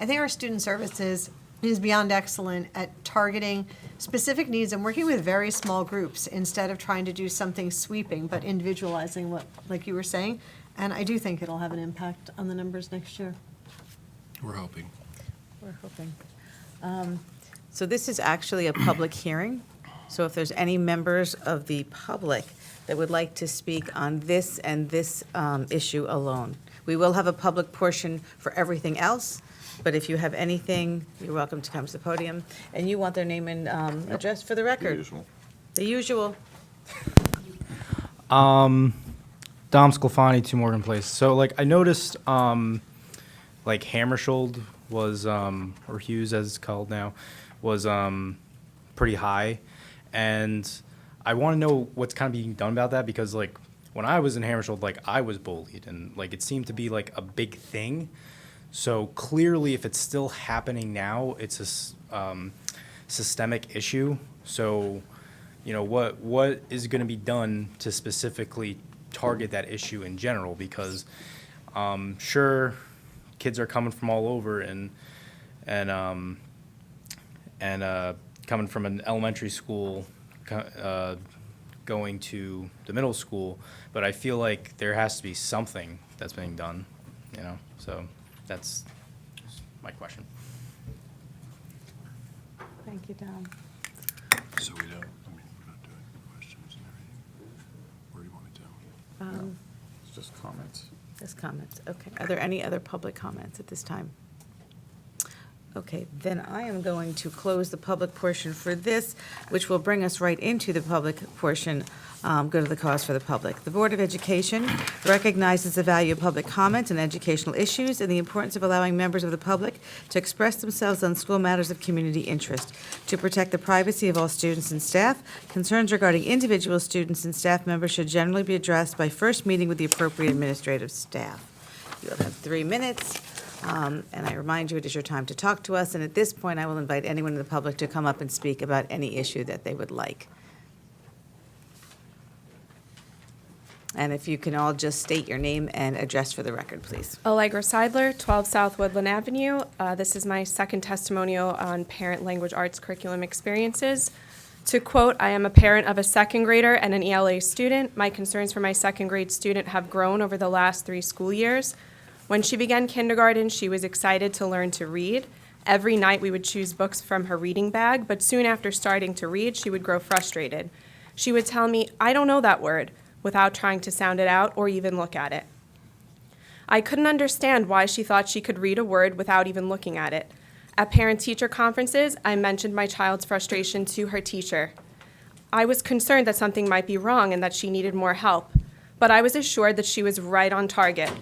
our student services is beyond excellent at targeting specific needs and working with very small groups instead of trying to do something sweeping, but individualizing what, like you were saying. And I do think it'll have an impact on the numbers next year. We're hoping. We're hoping. So this is actually a public hearing. So if there's any members of the public that would like to speak on this and this issue alone, we will have a public portion for everything else. But if you have anything, you're welcome to come to the podium. And you want their name and address for the record? The usual. Dom Sclafani, 2 Morgan Place. So, like, I noticed, like, Hammersholt was, or Hughes as it's called now, was pretty high. And I want to know what's kind of being done about that, because, like, when I was in Hammersholt, like, I was bullied, and, like, it seemed to be, like, a big thing. So clearly, if it's still happening now, it's a systemic issue. So, you know, what is going to be done to specifically target that issue in general? Because sure, kids are coming from all over and coming from an elementary school, going to the middle school, but I feel like there has to be something that's being done, you know, so. That's my question. Thank you, Dom. So we're not doing questions and everything? Where do you want me to? It's just comments. Just comments, okay. Are there any other public comments at this time? Okay, then I am going to close the public portion for this, which will bring us right into the public portion, go to the cause for the public. The Board of Education recognizes the value of public comment on educational issues and the importance of allowing members of the public to express themselves on school matters of community interest. To protect the privacy of all students and staff, concerns regarding individual students and staff members should generally be addressed by first meeting with the appropriate administrative staff. You'll have 3 minutes. And I remind you, it is your time to talk to us, and at this point, I will invite anyone in the public to come up and speak about any issue that they would like. And if you can all just state your name and address for the record, please. Allegra Seidler, 12 South Woodland Avenue. This is my second testimonial on parent language arts curriculum experiences. To quote, I am a parent of a second grader and an ELA student. My concerns for my second grade student have grown over the last 3 school years. When she began kindergarten, she was excited to learn to read. Every night we would choose books from her reading bag, but soon after starting to read, she would grow frustrated. She would tell me, I don't know that word, without trying to sound it out or even look at it. I couldn't understand why she thought she could read a word without even looking at it. At parent-teacher conferences, I mentioned my child's frustration to her teacher. I was concerned that something might be wrong and that she needed more help, but I was assured that she was right on target.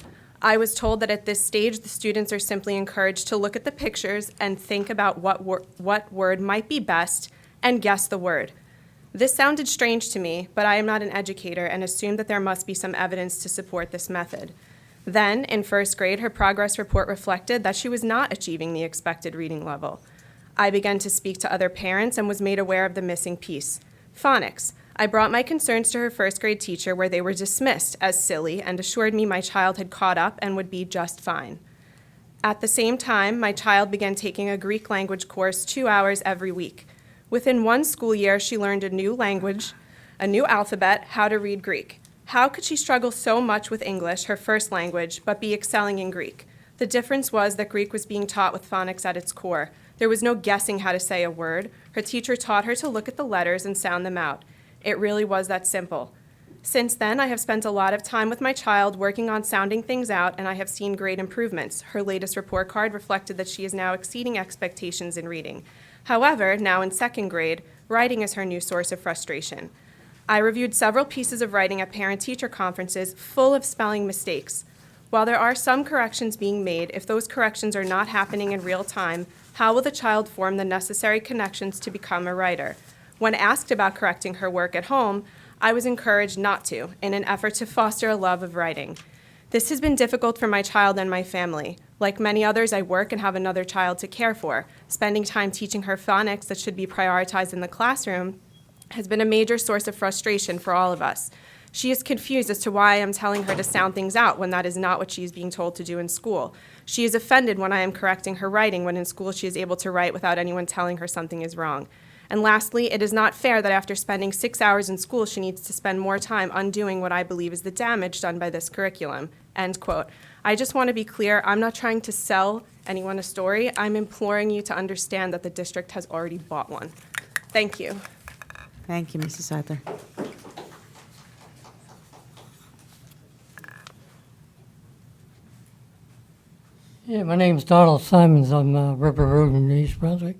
I was told that at this stage, the students are simply encouraged to look at the pictures and think about what word might be best and guess the word. This sounded strange to me, but I am not an educator and assumed that there must be some evidence to support this method. Then, in first grade, her progress report reflected that she was not achieving the expected reading level. I began to speak to other parents and was made aware of the missing piece, phonics. I brought my concerns to her first grade teacher, where they were dismissed as silly and assured me my child had caught up and would be just fine. At the same time, my child began taking a Greek language course 2 hours every week. Within one school year, she learned a new language, a new alphabet, how to read Greek. How could she struggle so much with English, her first language, but be excelling in Greek? The difference was that Greek was being taught with phonics at its core. There was no guessing how to say a word. Her teacher taught her to look at the letters and sound them out. It really was that simple. Since then, I have spent a lot of time with my child working on sounding things out, and I have seen great improvements. Her latest report card reflected that she is now exceeding expectations in reading. However, now in second grade, writing is her new source of frustration. I reviewed several pieces of writing at parent-teacher conferences full of spelling mistakes. While there are some corrections being made, if those corrections are not happening in real time, how will the child form the necessary connections to become a writer? When asked about correcting her work at home, I was encouraged not to, in an effort to foster a love of writing. This has been difficult for my child and my family. Like many others, I work and have another child to care for. Spending time teaching her phonics that should be prioritized in the classroom has been a major source of frustration for all of us. She is confused as to why I am telling her to sound things out when that is not what she is being told to do in school. She is offended when I am correcting her writing when in school she is able to write without anyone telling her something is wrong. And lastly, it is not fair that after spending 6 hours in school, she needs to spend more time undoing what I believe is the damage done by this curriculum." End quote. I just want to be clear, I'm not trying to sell anyone a story. I'm imploring you to understand that the district has already bought one. Thank you. Thank you, Mrs. Seidler. Yeah, my name's Donald Simons. I'm River Road in East Brunswick.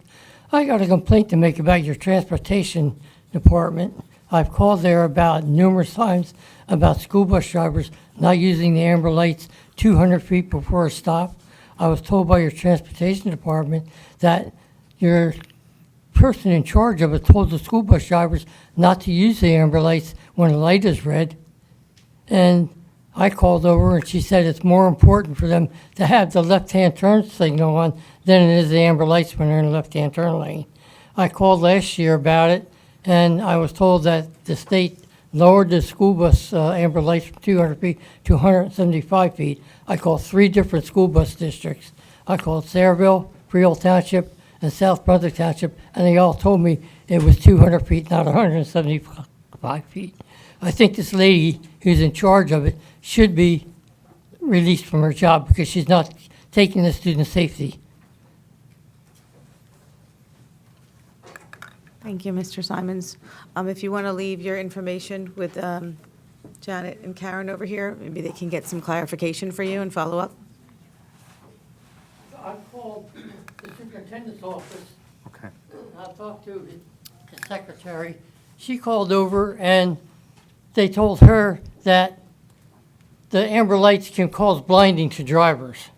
I got a complaint to make about your transportation department. I've called there about numerous times about school bus drivers not using the amber lights 200 feet before a stop. I was told by your transportation department that your person in charge of it told the school bus drivers not to use the amber lights when the light is red. And I called over and she said it's more important for them to have the left-hand turn signal on than it is the amber lights when they're in the left-hand turn lane. I called last year about it, and I was told that the state lowered the school bus amber lights from 200 feet to 175 feet. I called 3 different school bus districts. I called Sayreville, Freehold Township, and South Brunswick Township, and they all told me it was 200 feet, not 175 feet. I think this lady who's in charge of it should be released from her job because she's not taking the student safety. Thank you, Mr. Simons. If you want to leave your information with Janet and Karen over here, maybe they can get some clarification for you and follow up. I called the superintendent's office. Okay. I talked to the secretary. She called over and they told her that the amber lights can cause blinding to drivers.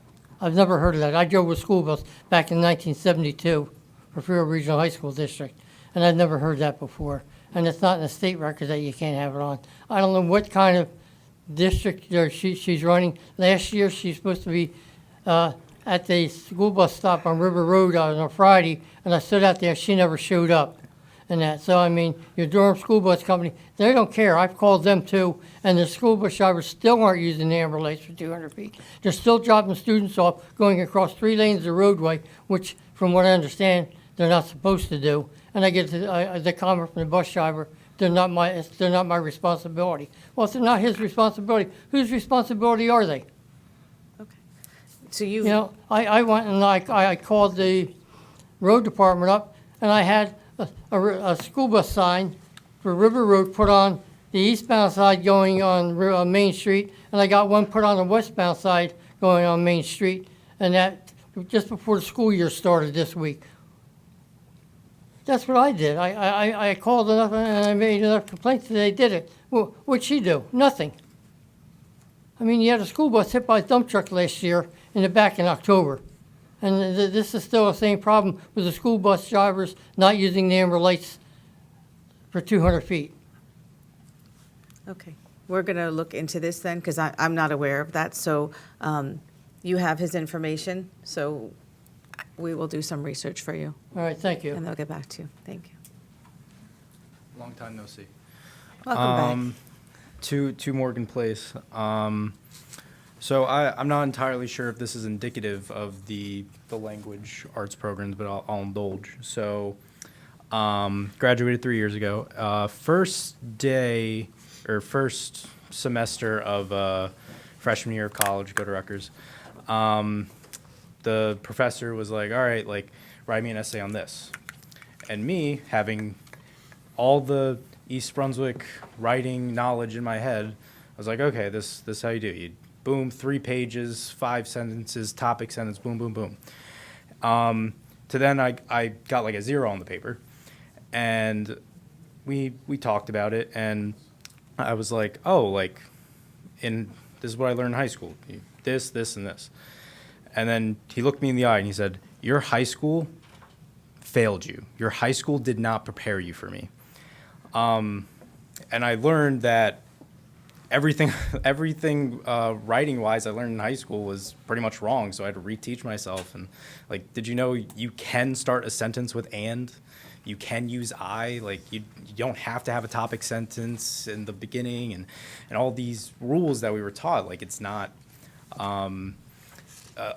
I've never heard of that. I drove a school bus back in 1972 for Freehold Regional High School District, and I'd never heard that before. And it's not in the state record that you can't have it on. I don't know what kind of district she's running. Last year, she's supposed to be at the school bus stop on River Road on a Friday, and I stood out there. She never showed up. And that, so I mean, your Durham School Bus Company, they don't care. I've called them too, and the school bus drivers still aren't using the amber lights for 200 feet. They're still dropping students off, going across 3 lanes of roadway, which, from what I understand, they're not supposed to do. And I get the comment from the bus driver, they're not my responsibility. Well, if they're not his responsibility, whose responsibility are they? Okay. So you know, I went and I called the road department up, and I had a school bus sign for River Road put on the eastbound side going on Main Street, and I got one put on the westbound side going on Main Street, and that just before the school year started this week. That's what I did. I called enough and I made enough complaints that they did it. Well, what'd she do? Nothing. I mean, you had a school bus hit by a dump truck last year in the back in October. And this is still the same problem with the school bus drivers not using the amber lights for 200 feet. Okay. We're going to look into this then, because I'm not aware of that. So you have his information. So we will do some research for you. All right, thank you. And they'll get back to you. Thank you. Long time no see. Welcome back. To Morgan Place. So I'm not entirely sure if this is indicative of the language arts programs, but I'll indulge. So graduated 3 years ago. First semester of freshman year of college, go to Rutgers. The professor was like, all right, like, write me an essay on this. And me, having all the East Brunswick writing knowledge in my head, I was like, okay, this is how you do it. You boom, 3 pages, 5 sentences, topic sentence, boom, boom, boom. To then I got like a 0 on the paper. And we talked about it, and I was like, oh, like, this is what I learned in high school. This, and this. And then he looked me in the eye and he said, your high school failed you. Your high school did not prepare you for me. And I learned that everything writing-wise I learned in high school was pretty much wrong, so I had to reteach myself. And, like, did you know you can start a sentence with and? You can use I, like, you don't have to have a topic sentence in the beginning, and all these rules that we were taught, like, it's not,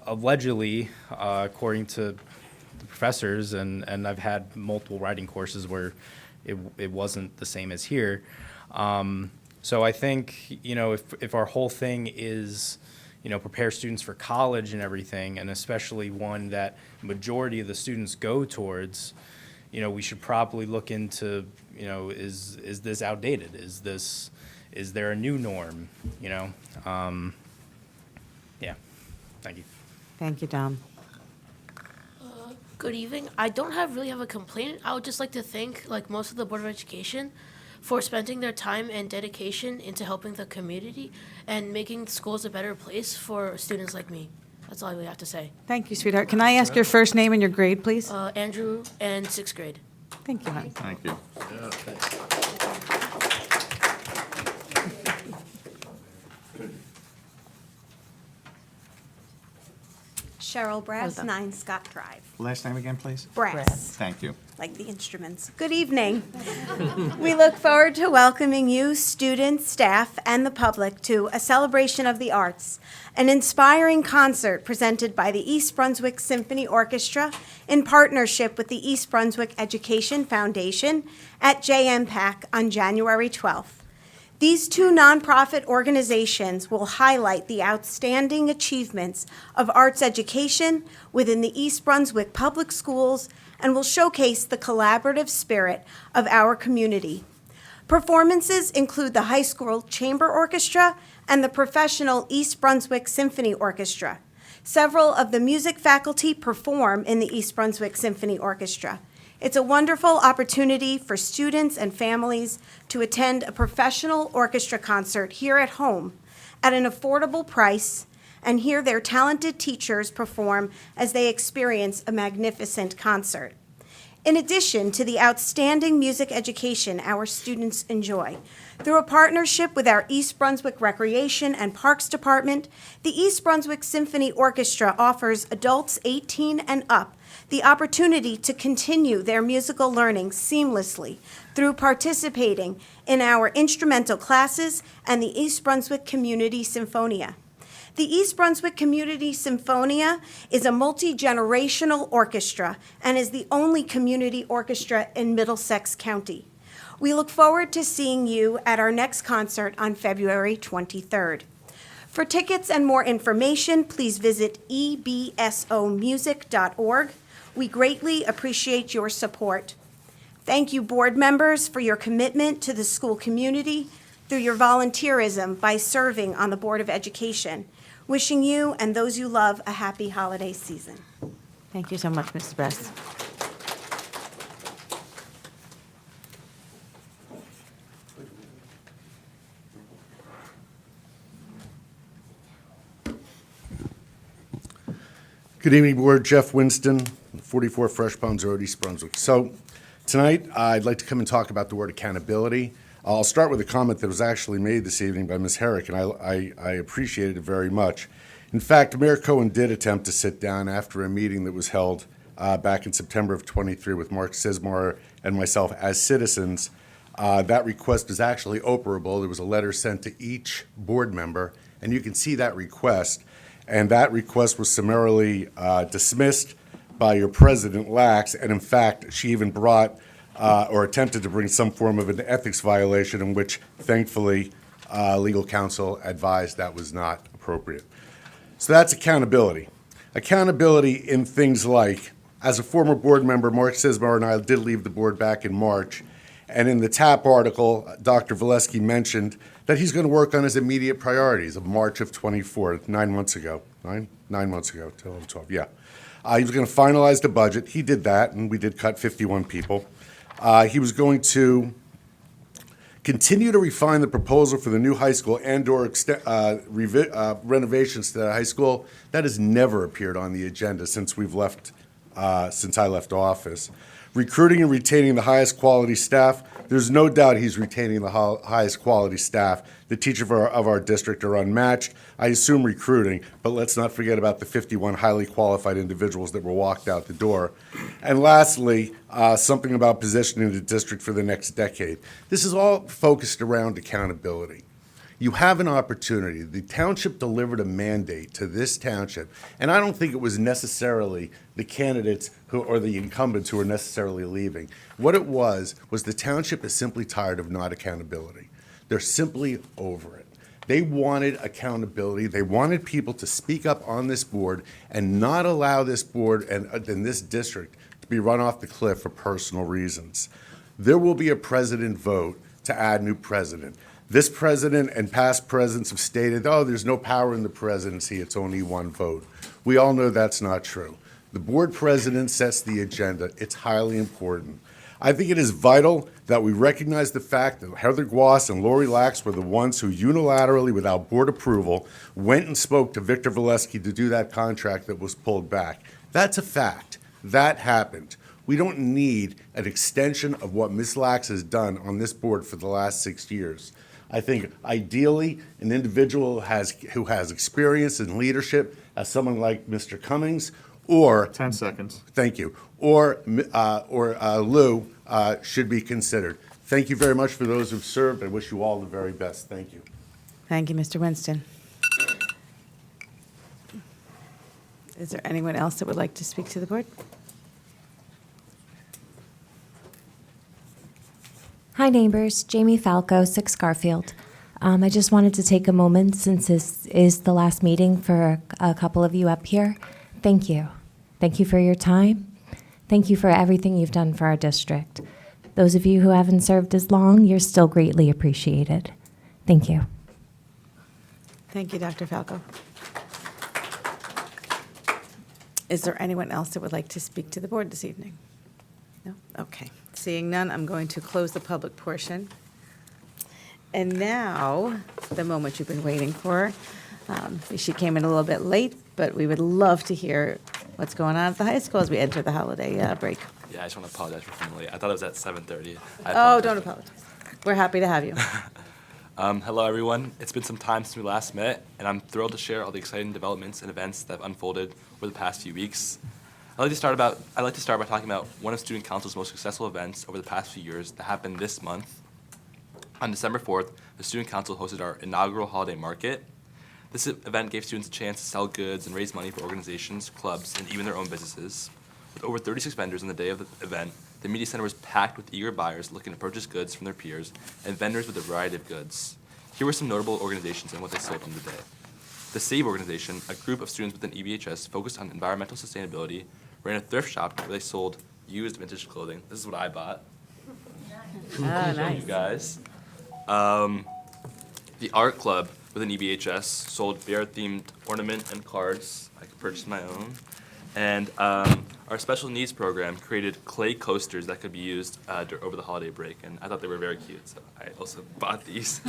allegedly, according to the professors, and I've had multiple writing courses where it wasn't the same as here. So I think, if our whole thing is, prepare students for college and everything, and especially one that majority of the students go towards, we should probably look into, is this outdated? Is there a new norm? Yeah. Thank you. Thank you, Dom. Good evening. I don't really have a complaint. I would just like to thank, like, most of the Board of Education for spending their time and dedication into helping the community and making schools a better place for students like me. That's all I really have to say. Thank you, sweetheart. Can I ask your first name and your grade, please? Andrew, and 6th grade. Thank you, honey. Thank you. Cheryl Brass, Well done. 9 Scott Drive. Last name again, please? Brass, Thank you. like the instruments. Good evening. We look forward to welcoming you, students, staff, and the public to a celebration of the arts, an inspiring concert presented by the East Brunswick Symphony Orchestra in partnership with the East Brunswick Education Foundation at JMPAC on January 12th. These 2 nonprofit organizations will highlight the outstanding achievements of arts education within the East Brunswick Public Schools and will showcase the collaborative spirit of our community. Performances include the high school chamber orchestra and the professional East Brunswick Symphony Orchestra. Several of the music faculty perform in the East Brunswick Symphony Orchestra. It's a wonderful opportunity for students and families to attend a professional orchestra concert here at home at an affordable price and hear their talented teachers perform as they experience a magnificent concert. In addition to the outstanding music education our students enjoy, through a partnership with our East Brunswick Recreation and Parks Department, the East Brunswick Symphony Orchestra offers adults 18 and up the opportunity to continue their musical learning seamlessly through participating in our instrumental classes and the East Brunswick Community Symphonia. The East Brunswick Community Symphonia is a multi-generational orchestra and is the only community orchestra in Middlesex County. We look forward to seeing you at our next concert on February 23rd. For tickets and more information, please visit ebsomusic.org. We greatly appreciate your support. Thank you, board members, for your commitment to the school community through your volunteerism by serving on the Board of Education. Wishing you and those you love a happy holiday season. Thank you so much, Mrs. Brass. Good evening, Board. Jeff Winston, 44 Fresh Ponds Road, East Brunswick. So tonight, I'd like to come and talk about the word accountability. I'll start with a comment that was actually made this evening by Ms. Herrick, and I appreciated it very much. In fact, Mayor Cohen did attempt to sit down after a meeting that was held back in September of '23 with Mark Sismar and myself as citizens. That request is actually operable. There was a letter sent to each board member, and you can see that request. And that request was summarily dismissed by your president, Lax, and in fact, she even brought or attempted to bring some form of an ethics violation in which, thankfully, legal counsel advised that was not appropriate. So that's accountability. Accountability in things like, as a former board member, Mark Sismar and I did leave the board back in March, and in the TAP article, Dr. Valesky mentioned that he's going to work on his immediate priorities of March of '24, 9 months ago. Nine months ago, 12, yeah. He was going to finalize the budget. He did that, and we did cut 51 people. He was going to continue to refine the proposal for the new high school and/or renovations to that high school. That has never appeared on the agenda since I left office. Recruiting and retaining the highest quality staff. There's no doubt he's retaining the highest quality staff. The teachers of our district are unmatched. I assume recruiting, but let's not forget about the 51 highly qualified individuals that were walked out the door. And lastly, something about positioning the district for the next decade. This is all focused around accountability. You have an opportunity. The township delivered a mandate to this township, and I don't think it was necessarily the candidates or the incumbents who were necessarily leaving. What it was the township is simply tired of not accountability. They're simply over it. They wanted accountability. They wanted people to speak up on this board and not allow this board and this district to be run off the cliff for personal reasons. There will be a president vote to add new president. This president and past presidents have stated, oh, there's no power in the presidency, it's only one vote. We all know that's not true. The board president sets the agenda. It's highly important. I think it is vital that we recognize the fact that Heather Gwass and Lori Lax were the ones who unilaterally, without board approval, went and spoke to Victor Valesky to do that contract that was pulled back. That's a fact. That happened. We don't need an extension of what Ms. Lax has done on this board for the last 6 years. I think ideally an individual who has experience in leadership, as someone like Mr. Cummings, or 10 seconds. Thank you. Or Lou should be considered. Thank you very much for those who've served. I wish you all the very best. Thank you. Thank you, Mr. Winston. Is there anyone else that would like to speak to the board? Hi, neighbors. Jamie Falco, 6 Garfield. I just wanted to take a moment, since this is the last meeting for a couple of you up here. Thank you. Thank you for your time. Thank you for everything you've done for our district. Those of you who haven't served as long, you're still greatly appreciated. Thank you. Thank you, Dr. Falco. Is there anyone else that would like to speak to the board this evening? No? Okay. Seeing none, I'm going to close the public portion. And now, the moment you've been waiting for. She came in a little bit late, but we would love to hear what's going on at the high school as we enter the holiday break. Yeah, I just want to apologize for being late. I thought it was at 7:30. Oh, don't apologize. We're happy to have you. Hello, everyone. It's been some time since we last met, and I'm thrilled to share all the exciting developments and events that have unfolded over the past few weeks. I'd like to start by talking about one of Student Council's most successful events over the past few years that happened this month. On December 4th, the Student Council hosted our inaugural holiday market. This event gave students a chance to sell goods and raise money for organizations, clubs, and even their own businesses. With over 36 vendors on the day of the event, the media center was packed with eager buyers looking to purchase goods from their peers and vendors with a variety of goods. Here were some notable organizations and what they sold on the day. The SAVE organization, a group of students within EBHS focused on environmental sustainability, ran a thrift shop where they sold used vintage clothing. This is what I bought. Nice. You guys. The art club within EBHS sold bear-themed ornament and cards. I could purchase my own. And our special needs program created clay coasters that could be used over the holiday break, and I thought they were very cute, so I also bought these.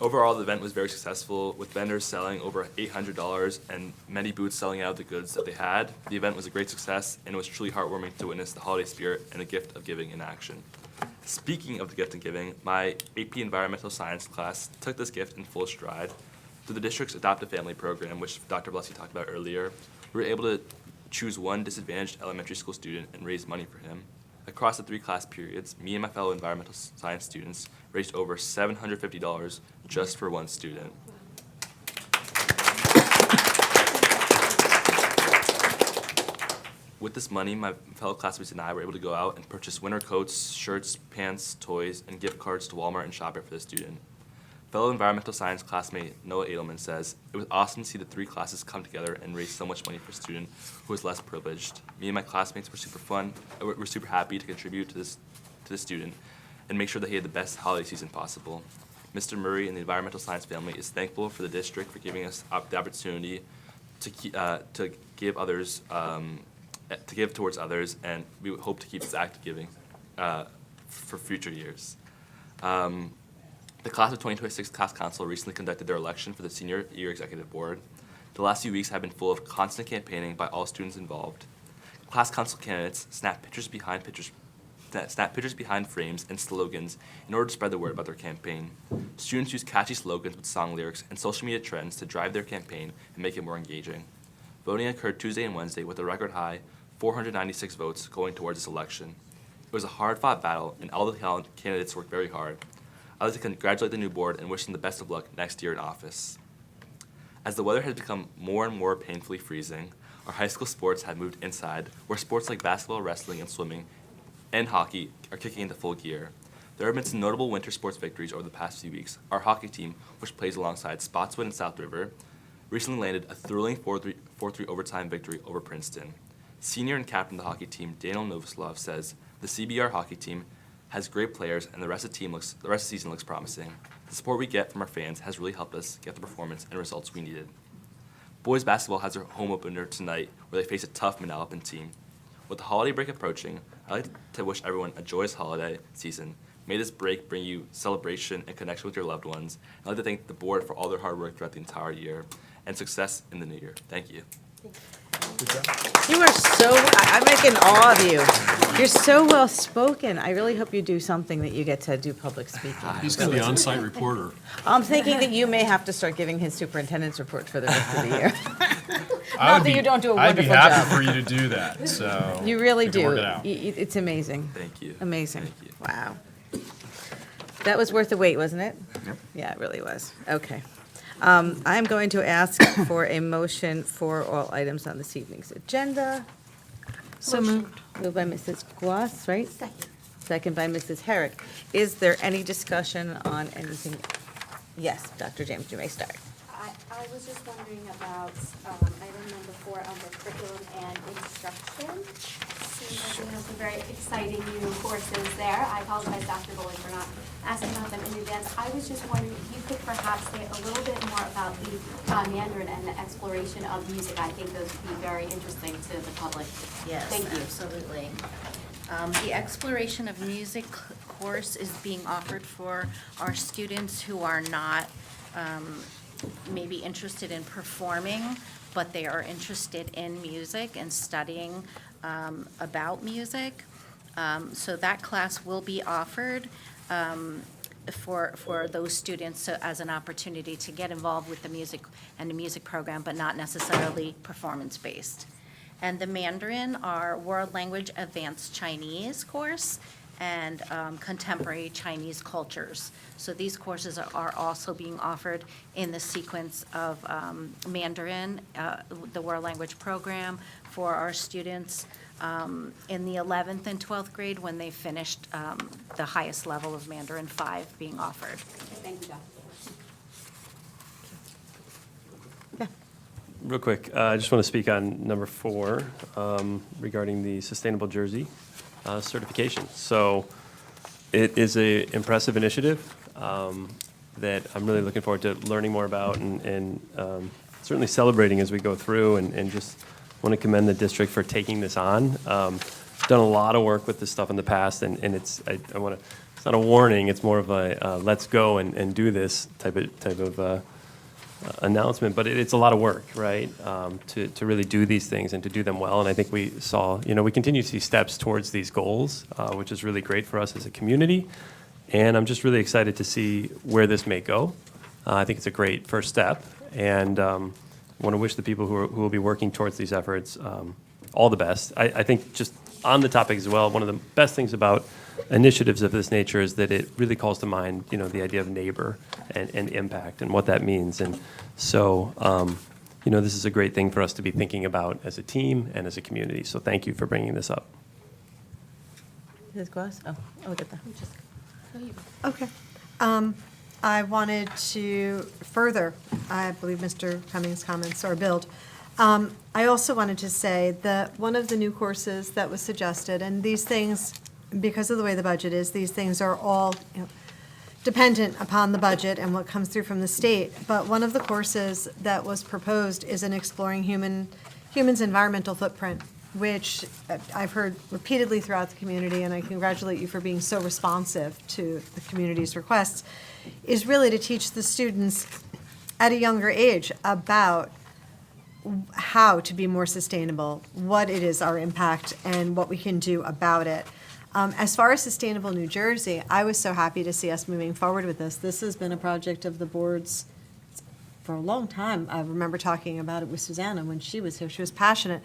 Overall, the event was very successful, with vendors selling over $800 and many booths selling out the goods that they had. The event was a great success, and it was truly heartwarming to witness the holiday spirit and the gift of giving in action. Speaking of the gift of giving, my AP Environmental Science class took this gift in full stride. Through the district's Adopt a Family program, which Dr. Blessy talked about earlier, we were able to choose one disadvantaged elementary school student and raise money for him. Across the 3 class periods, me and my fellow environmental science students raised over $750 just for one student. With this money, my fellow classmates and I were able to go out and purchase winter coats, shirts, pants, toys, and gift cards to Walmart and ShopRite for the student. Fellow environmental science classmate Noah Edelman says, "It was awesome to see the 3 classes come together and raise so much money for a student who was less privileged. Me and my classmates were super happy to contribute to this student and make sure that he had the best holiday season possible." Mr. Murray and the environmental science family is thankful for the district for giving us the opportunity to give others, to give towards others, and we hope to keep this act of giving for future years. The class of 2026 class council recently conducted their election for the senior year executive board. The last few weeks have been full of constant campaigning by all students involved. Class council candidates snap pictures behind frames and slogans in order to spread the word about their campaign. Students use catchy slogans with song lyrics and social media trends to drive their campaign and make it more engaging. Voting occurred Tuesday and Wednesday with a record high 496 votes going towards this election. It was a hard-fought battle, and all the candidates worked very hard. I'd like to congratulate the new board and wish them the best of luck next year in office. As the weather has become more and more painfully freezing, our high school sports have moved inside, where sports like basketball, wrestling, and swimming, and hockey are kicking into full gear. There have been some notable winter sports victories over the past few weeks. Our hockey team, which plays alongside Spotswood and South River, recently landed a thrilling 4-3 overtime victory over Princeton. Senior and captain of the hockey team, Daniel Novoslov, says the CBR hockey team has great players and the rest of the season looks promising. The support we get from our fans has really helped us get the performance and results we needed. Boys basketball has their home opener tonight, where they face a tough Manalapan team. With the holiday break approaching, I'd like to wish everyone a joyous holiday season. May this break bring you celebration and connection with your loved ones. I'd like to thank the board for all their hard work throughout the entire year and success in the new year. Thank you. You are I'm like in awe of you. You're so well spoken. I really hope you do something that you get to do public speaking. He's going to be on-site reporter. I'm thinking that you may have to start giving his superintendent's report for the rest of the year. I'd that you don't do a I'd be wonderful happy job. for you to do that, so. You really we can do. work it out. It's amazing. Thank you. Amazing. Thank you. Wow. That was worth the wait, wasn't it? Yep. Yeah, it really was. Okay. I'm going to ask for a motion for all items on this evening's agenda. So moved. Moved by Mrs. Guas, right? Second. Second by Mrs. Herrick. Is there any discussion on anything? Yes, Dr. James, you may start. I was just wondering about item number 4 under curriculum and instruction. Seems like we have some very exciting new courses there. I apologize, Dr. Bowling, for not asking about them in advance. I was just wondering if you could perhaps say a little bit more about the Mandarin and the exploration of music. I think those would be very interesting to the public. Yes, Thank you. absolutely. The exploration of music course is being offered for our students who are not maybe interested in performing, but they are interested in music and studying about music. So that class will be offered for those students as an opportunity to get involved with the music and the music program, but not necessarily performance-based. And the Mandarin are World Language Advanced Chinese course and Contemporary Chinese Cultures. So these courses are also being offered in the sequence of Mandarin, the World Language Program, for our students in the 11th and 12th grade when they finished the highest level of Mandarin 5 being offered. Thank you, Dr. Real quick, I just want to speak on number 4 regarding the sustainable jersey certification. So it is an impressive initiative that I'm really looking forward to learning more about and certainly celebrating as we go through, and just want to commend the district for taking this on. Done a lot of work with this stuff in the past, and it's it's not a warning, it's more of a let's go and do this type of announcement, but it's a lot of work, right, to really do these things and to do them well. And I think we saw, we continue to see steps towards these goals, which is really great for us as a community. And I'm just really excited to see where this may go. I think it's a great first step, and want to wish the people who will be working towards these efforts all the best. I think just on the topic as well, one of the best things about initiatives of this nature is that it really calls to mind, the idea of neighbor and impact and what that means. And so, this is a great thing for us to be thinking about as a team and as a community. So thank you for bringing this up. Ms. Glass? Oh, look at that. Okay. I wanted to further, I believe, Mr. Cummings' comments or build. I also wanted to say that one of the new courses that was suggested, and these things, because of the way the budget is, these things are all dependent upon the budget and what comes through from the state. But one of the courses that was proposed is an exploring humans' environmental footprint, which I've heard repeatedly throughout the community, and I congratulate you for being so responsive to the community's requests, is really to teach the students at a younger age about how to be more sustainable, what it is our impact, and what we can do about it. As far as Sustainable New Jersey, I was so happy to see us moving forward with this. This has been a project of the board's for a long time. I remember talking about it with Susanna when she was here. She was passionate.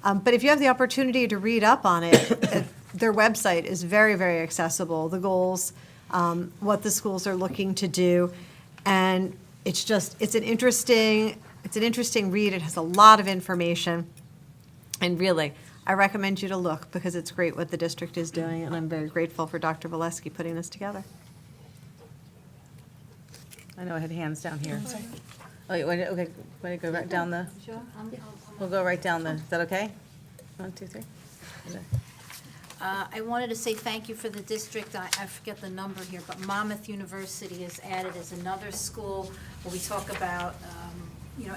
But if you have the opportunity to read up on it, their website is very, very accessible. The goals, what the schools are looking to do, and it's an interesting read. It has a lot of information, and really, I recommend you to look because it's great what the district is doing, and I'm very grateful for Dr. Valesky putting this together. I know I had hands down here. Oh, okay, want to go right down the, we'll go right down the, is that okay? 1, 2, 3. I wanted to say thank you for the district. I forget the number here, but Monmouth University is added as another school where we talk about,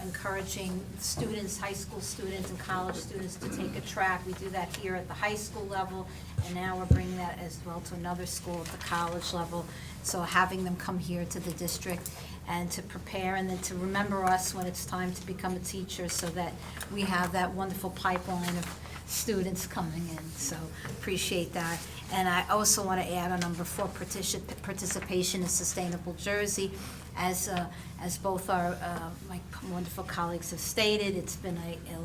encouraging students, high school students and college students to take a track. We do that here at the high school level, and now we're bringing that as well to another school at the college level. So having them come here to the district and to prepare and then to remember us when it's time to become a teacher so that we have that wonderful pipeline of students coming in. So appreciate that. And I also want to add on number 4, participation in Sustainable Jersey. As both our my wonderful colleagues have stated, it's been a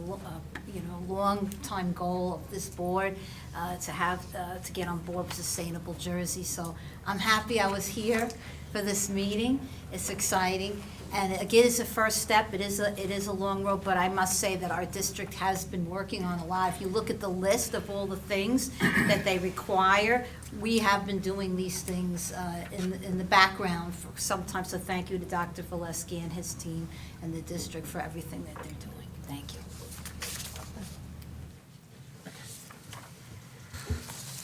long time goal of this board to get on board with Sustainable Jersey. So I'm happy I was here for this meeting. It's exciting, and again, it's a first step. It is a long road, but I must say that our district has been working on a lot. If you look at the list of all the things that they require, we have been doing these things in the background for sometimes. So thank you to Dr. Valesky and his team and the district for everything that they're doing. Thank you.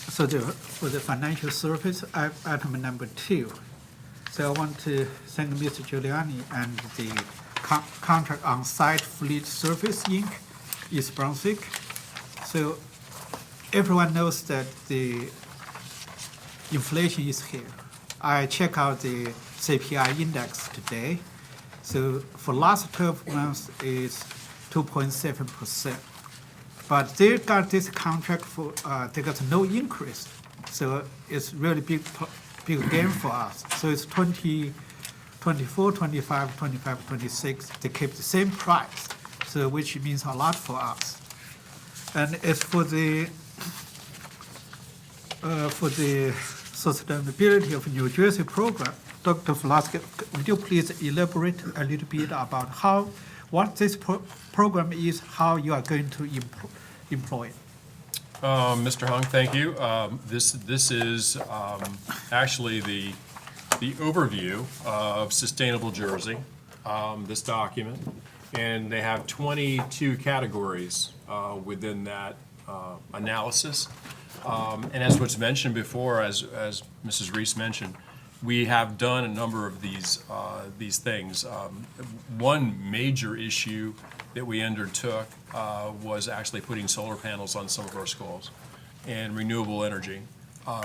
So for the financial service, item number 2. So I want to thank Mr. Giuliani and the contract on-site fleet service Inc. East Brunswick. So everyone knows that the inflation is here. I check out the CPI index today. So for last 12 months is 2.7%. But they got this contract for, they got no increase. So it's really big gain for us. So it's 24, 25, 25, 26. They keep the same price, so which means a lot for us. And as for the sustainability of New Jersey program, Dr. Valesky, would you please elaborate a little bit about what this program is, how you are going to employ it? Mr. Hung, thank you. This is actually the overview of Sustainable Jersey, this document, and they have 22 categories within that analysis. And as was mentioned before, as Mrs. Reese mentioned, we have done a number of these things. One major issue that we undertook was actually putting solar panels on some of our schools and renewable energy.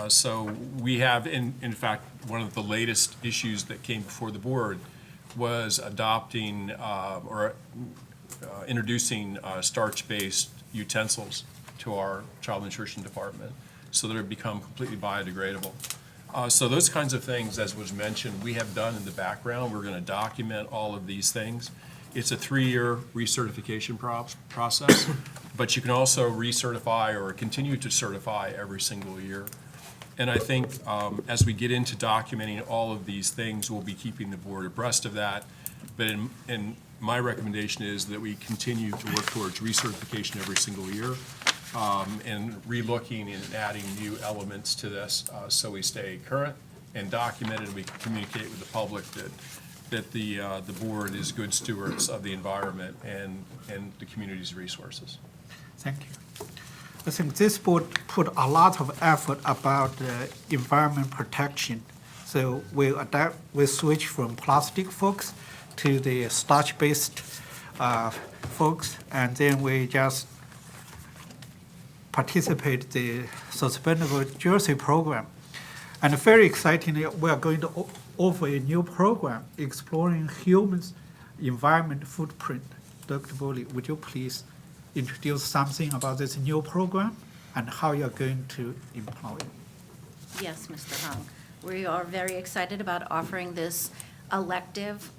So we have, in fact, one of the latest issues that came before the board was adopting or introducing starch-based utensils to our child nutrition department so that it become completely biodegradable. So those kinds of things, as was mentioned, we have done in the background. We're going to document all of these things. It's a 3-year recertification process, but you can also recertify or continue to certify every single year. And I think as we get into documenting all of these things, we'll be keeping the board abreast of that. But in my recommendation is that we continue to work towards recertification every single year, and relooking and adding new elements to this, so we stay current and documented, and we can communicate with the public that the board is good stewards of the environment and the community's resources. Thank you. I think this board put a lot of effort about environment protection. So we switch from plastic forks to the starch-based forks, and then we just participate the Sustainable Jersey program. And very excitingly, we are going to offer a new program exploring humans' environment footprint. Dr. Bowley, would you please introduce something about this new program and how you're going to employ it? Yes, Mr. Hung. We are very excited about offering this elective,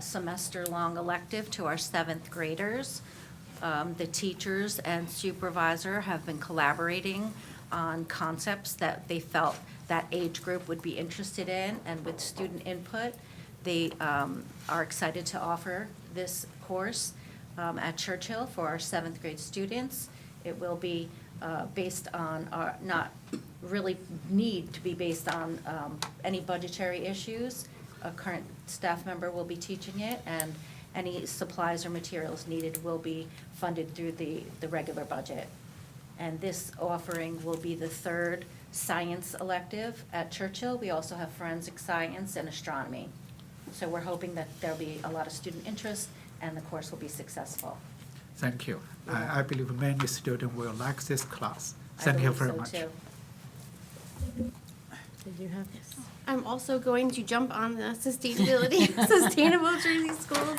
semester-long elective to our 7th graders. The teachers and supervisor have been collaborating on concepts that they felt that age group would be interested in, and with student input, they are excited to offer this course at Churchill for our 7th grade students. It will be based on not really need to be based on any budgetary issues. A current staff member will be teaching it, and any supplies or materials needed will be funded through the regular budget. And this offering will be the 3rd science elective at Churchill. We also have forensic science and astronomy. So we're hoping that there'll be a lot of student interest and the course will be successful. Thank you. I believe many students will like this class. Thank you very much. Too. Did you have this? I'm also going to jump on the Sustainable Jersey Schools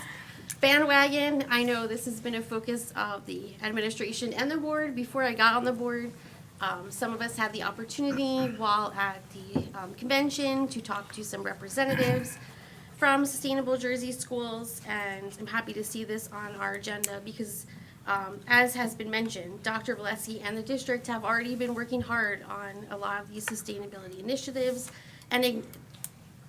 bandwagon. I know this has been a focus of the administration and the board before I got on the board. Some of us had the opportunity while at the convention to talk to some representatives from Sustainable Jersey Schools, and I'm happy to see this on our agenda because, as has been mentioned, Dr. Valesky and the district have already been working hard on a lot of these sustainability initiatives, and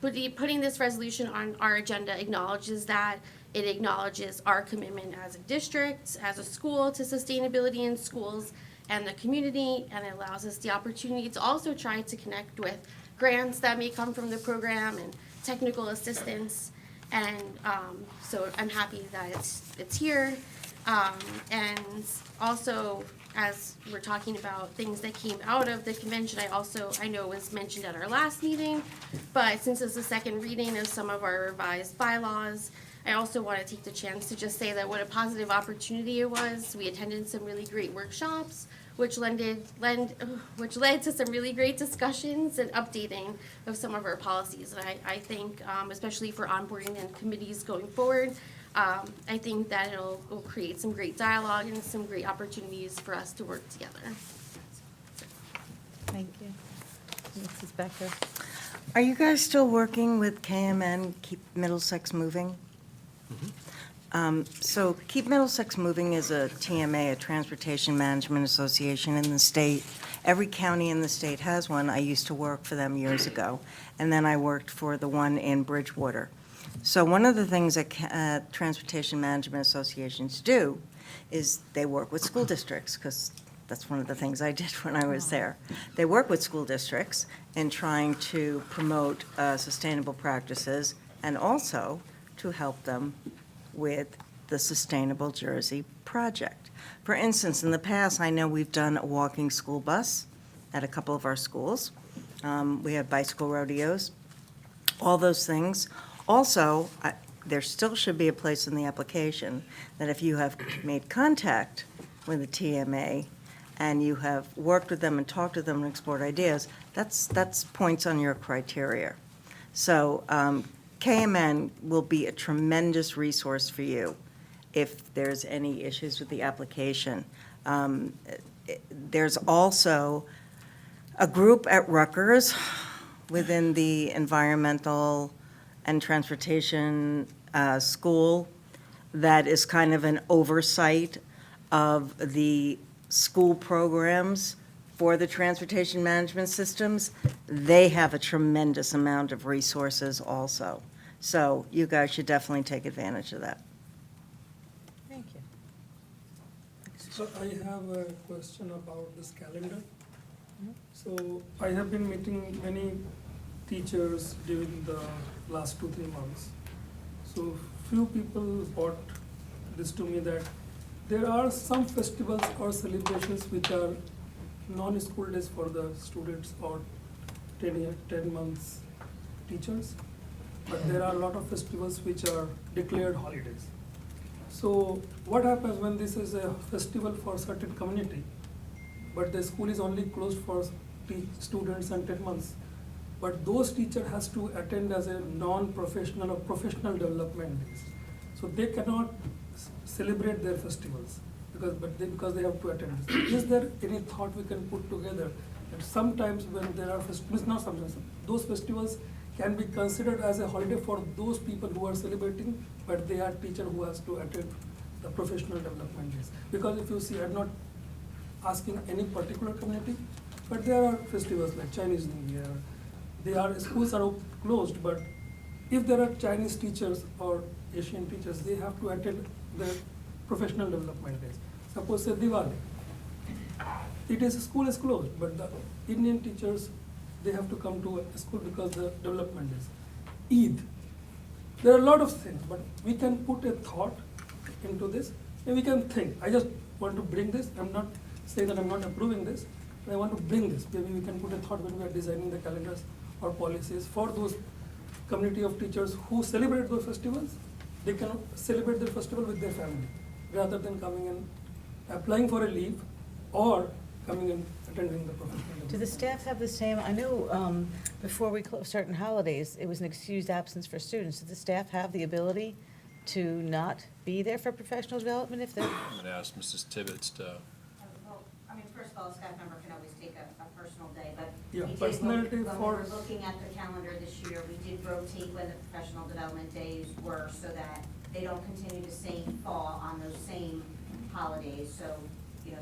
putting this resolution on our agenda acknowledges that. It acknowledges our commitment as a district, as a school, to sustainability in schools and the community, and it allows us the opportunity to also try to connect with grants that may come from the program and technical assistance. And so I'm happy that it's here. And also, as we're talking about things that came out of the convention, I know was mentioned at our last meeting, but since it's the 2nd reading of some of our revised bylaws, I also want to take the chance to just say that what a positive opportunity it was. We attended some really great workshops, which led to some really great discussions and updating of some of our policies. And I think, especially for onboarding and committees going forward, I think that it'll create some great dialogue and some great opportunities for us to work together. Thank you. Mrs. Becker. Are you guys still working with KMN, Keep Middlesex Moving? So Keep Middlesex Moving is a TMA, a Transportation Management Association in the state. Every county in the state has one. I used to work for them years ago, and then I worked for the one in Bridgewater. So one of the things that Transportation Management Associations do is they work with school districts, because that's one of the things I did when I was there. They work with school districts in trying to promote sustainable practices and also to help them with the Sustainable Jersey project. For instance, in the past, I know we've done a walking school bus at a couple of our schools. We have bicycle rodeos, all those things. Also, there still should be a place in the application that if you have made contact with the TMA and you have worked with them and talked to them and explored ideas, that's points on your criteria. So KMN will be a tremendous resource for you if there's any issues with the application. There's also a group at Rutgers within the environmental and transportation school that is kind of an oversight of the school programs for the transportation management systems. They have a tremendous amount of resources also. So you guys should definitely take advantage of that. Thank you. So I have a question about this calendar. So I have been meeting many teachers during the last 2-3 months. So few people brought this to me that there are some festivals or celebrations which are non-school days for the students or 10 months teachers, but there are a lot of festivals which are declared holidays. So what happens when this is a festival for a certain community, but the school is only closed for students and 10 months, but those teachers has to attend as a non-professional or professional development days. So they cannot celebrate their festivals because they have to attend. So is there any thought we can put together that sometimes when there are festivals, not sometimes, those festivals can be considered as a holiday for those people who are celebrating, but they are teacher who has to attend the professional development days. Because if you see, I'm not asking any particular community, but there are festivals like Chinese New Year. Schools are closed, but if there are Chinese teachers or Asian teachers, they have to attend the professional development days. Suppose say Diwali. School is closed, but the Indian teachers, they have to come to a school because the development is. Eid. There are a lot of things, but we can put a thought into this and we can think. I just want to bring this. I'm not saying that I'm not approving this, but I want to bring this. Maybe we can put a thought when we are designing the calendars or policies for those community of teachers who celebrate those festivals. They can celebrate their festival with their family rather than coming and applying for a leave or coming and attending the professional. Do the staff have the same, I know before we close certain holidays, it was an excused absence for students. Do the staff have the ability to not be there for professional development if they're? I'm going to ask Mrs. Tibbetts to. Well, I mean, first of all, a staff member can always take a personal day, but Yeah, we did, personality when we for- were looking at the calendar this year, we did rotate when the professional development days were so that they don't continue to fall on those same holidays. So,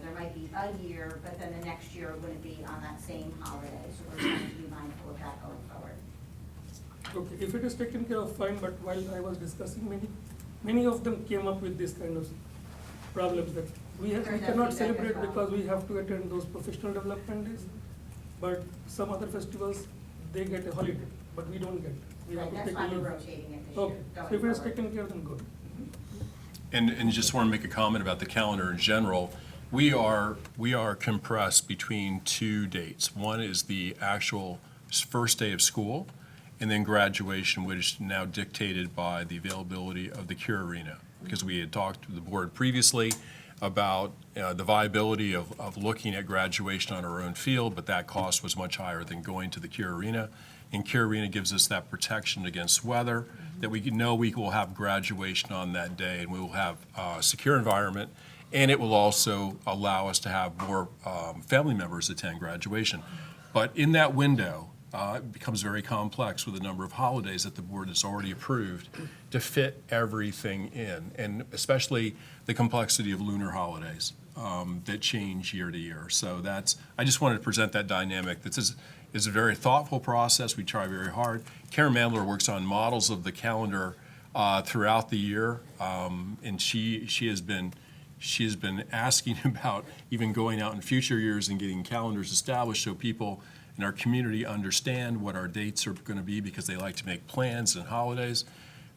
there might be a year, but then the next year wouldn't be on that same holiday. So we're trying to be mindful of that going forward. Okay, if it is taken care of, fine, but while I was discussing, many of them came up with this kind of problems that we cannot celebrate because we have to attend those professional development days, but some other festivals, they get a holiday, but we don't get. We have to That's take why a we're leave. rotating it this Okay, year. so if it is taken care of, then good. And just want to make a comment about the calendar in general. We are compressed between two dates. One is the actual first day of school, and then graduation, which is now dictated by the availability of the Cure Arena. Because we had talked to the board previously about the viability of looking at graduation on our own field, but that cost was much higher than going to the Cure Arena. And Cure Arena gives us that protection against weather, that we know we will have graduation on that day, and we will have a secure environment, and it will also allow us to have more family members attend graduation. But in that window, it becomes very complex with the number of holidays that the board has already approved to fit everything in, and especially the complexity of lunar holidays that change year to year. So I just wanted to present that dynamic. This is a very thoughtful process. We try very hard. Karen Mandler works on models of the calendar throughout the year, and she has been asking about even going out in future years and getting calendars established so people in our community understand what our dates are going to be because they like to make plans and holidays.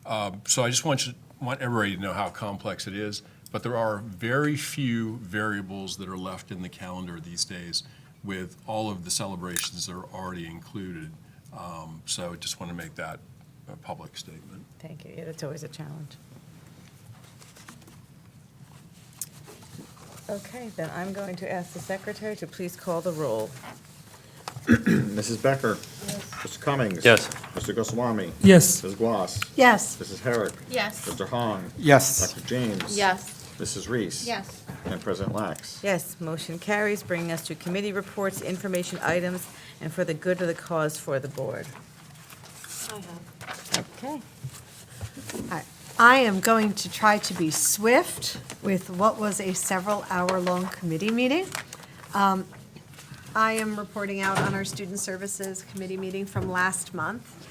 So I just want everybody to know how complex it is, but there are very few variables that are left in the calendar these days with all of the celebrations that are already included. So I just want to make that a public statement. Thank you. Yeah, that's always a challenge. Okay, then I'm going to ask the secretary to please call the roll. Mrs. Becker? Yes. Mr. Cummings? Yes. Mr. Goswami? Yes. Mrs. Gloss? Yes. Mrs. Herrick? Yes. Mr. Hahn? Yes. Dr. James? Yes. Mrs. Reese. Yes. And President Lax. Yes, motion carries, bringing us to committee reports, information items, and for the good of the cause for the board. Okay. I am going to try to be swift with what was a several-hour-long committee meeting. I am reporting out on our Student Services Committee meeting from last month.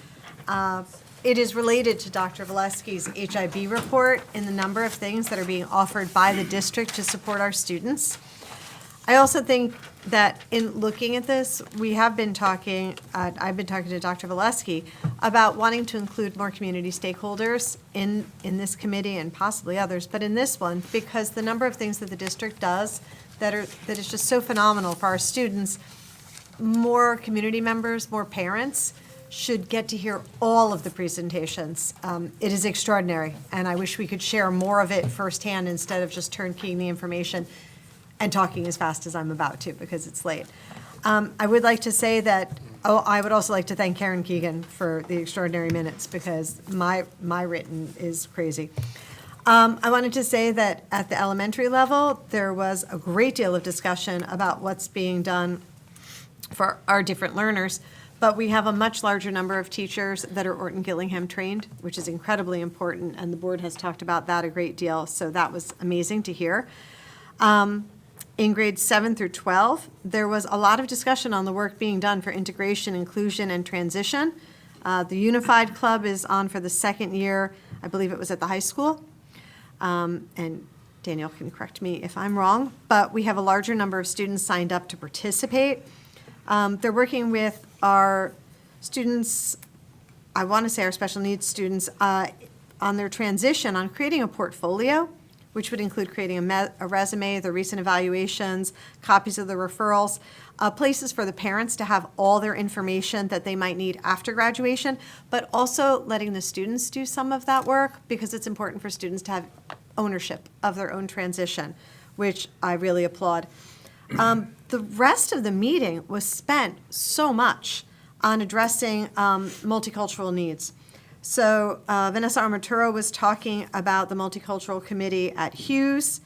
It is related to Dr. Valesky's HIB report in the number of things that are being offered by the district to support our students. I also think that in looking at this, we have been talking, I've been talking to Dr. Valesky about wanting to include more community stakeholders in this committee and possibly others, but in this one, because the number of things that the district does that is just so phenomenal for our students, more community members, more parents should get to hear all of the presentations. It is extraordinary, and I wish we could share more of it firsthand instead of just turnkeying the information and talking as fast as I'm about to because it's late. I would like to say that, I would also like to thank Karen Keegan for the extraordinary minutes because my written is crazy. I wanted to say that at the elementary level, there was a great deal of discussion about what's being done for our different learners, but we have a much larger number of teachers that are Orton Gillingham trained, which is incredibly important, and the board has talked about that a great deal, so that was amazing to hear. In grades 7 through 12, there was a lot of discussion on the work being done for integration, inclusion, and transition. The Unified Club is on for the second year. I believe it was at the high school. And Daniel can correct me if I'm wrong, but we have a larger number of students signed up to participate. They're working with our students, I want to say our special needs students, on their transition, on creating a portfolio, which would include creating a resume, the recent evaluations, copies of the referrals, places for the parents to have all their information that they might need after graduation, but also letting the students do some of that work because it's important for students to have ownership of their own transition, which I really applaud. The rest of the meeting was spent so much on addressing multicultural needs. So Vanessa Armaturo was talking about the Multicultural Committee at Hughes,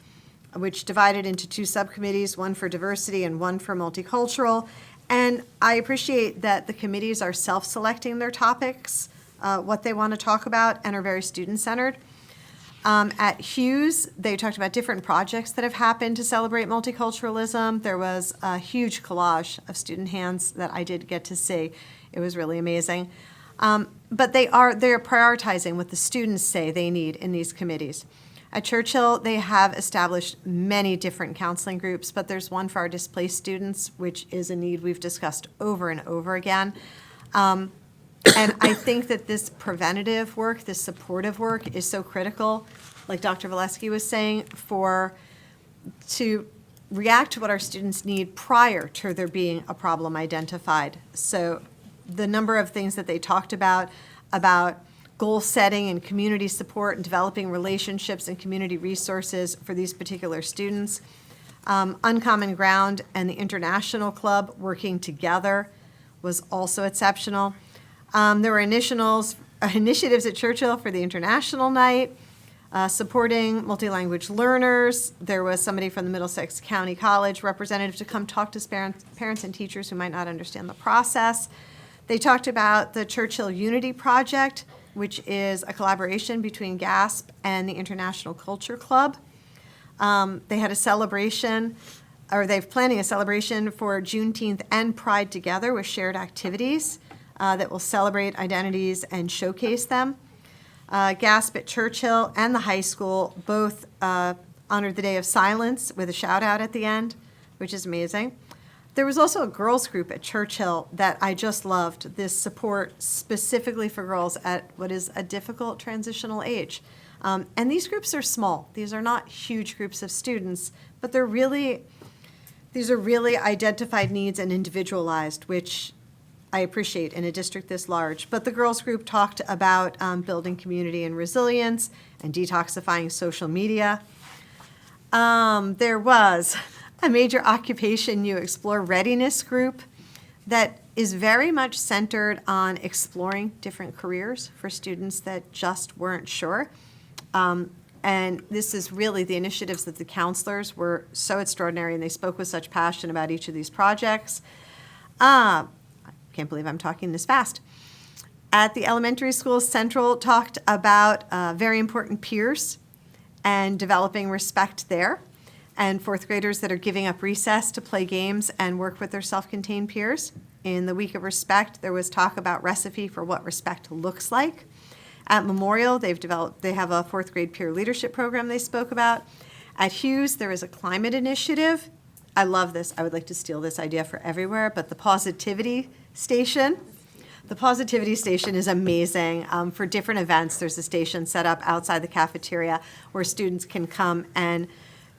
which divided into two subcommittees, one for diversity and one for multicultural. And I appreciate that the committees are self-selecting their topics, what they want to talk about, and are very student-centered. At Hughes, they talked about different projects that have happened to celebrate multiculturalism. There was a huge collage of student hands that I did get to see. It was really amazing. But they are prioritizing what the students say they need in these committees. At Churchill, they have established many different counseling groups, but there's one for our displaced students, which is a need we've discussed over and over again. And I think that this preventative work, this supportive work is so critical, like Dr. Valesky was saying, to react to what our students need prior to there being a problem identified. So the number of things that they talked about goal setting and community support and developing relationships and community resources for these particular students. Uncommon Ground and the International Club working together was also exceptional. There were initiatives at Churchill for the International Night, supporting multi-language learners. There was somebody from the Middlesex County College representative to come talk to parents and teachers who might not understand the process. They talked about the Churchill Unity Project, which is a collaboration between GASP and the International Culture Club. They had a celebration, or they're planning a celebration for Juneteenth and Pride together with shared activities that will celebrate identities and showcase them. GASP at Churchill and the high school both honored the Day of Silence with a shout out at the end, which is amazing. There was also a girls group at Churchill that I just loved, this support specifically for girls at what is a difficult transitional age. And these groups are small. These are not huge groups of students, but these are really identified needs and individualized, which I appreciate in a district this large. But the girls group talked about building community and resilience and detoxifying social media. There was a major occupation you explore readiness group that is very much centered on exploring different careers for students that just weren't sure. And this is really the initiatives that the counselors were so extraordinary, and they spoke with such passion about each of these projects. I can't believe I'm talking this fast. At the elementary school, Central talked about very important peers and developing respect there, and fourth graders that are giving up recess to play games and work with their self-contained peers. In the Week of Respect, there was talk about recipe for what respect looks like. At Memorial, they have a fourth grade peer leadership program they spoke about. At Hughes, there is a climate initiative. I love this. I would like to steal this idea for everywhere, but the Positivity Station. The Positivity Station is amazing. For different events, there's a station set up outside the cafeteria where students can come and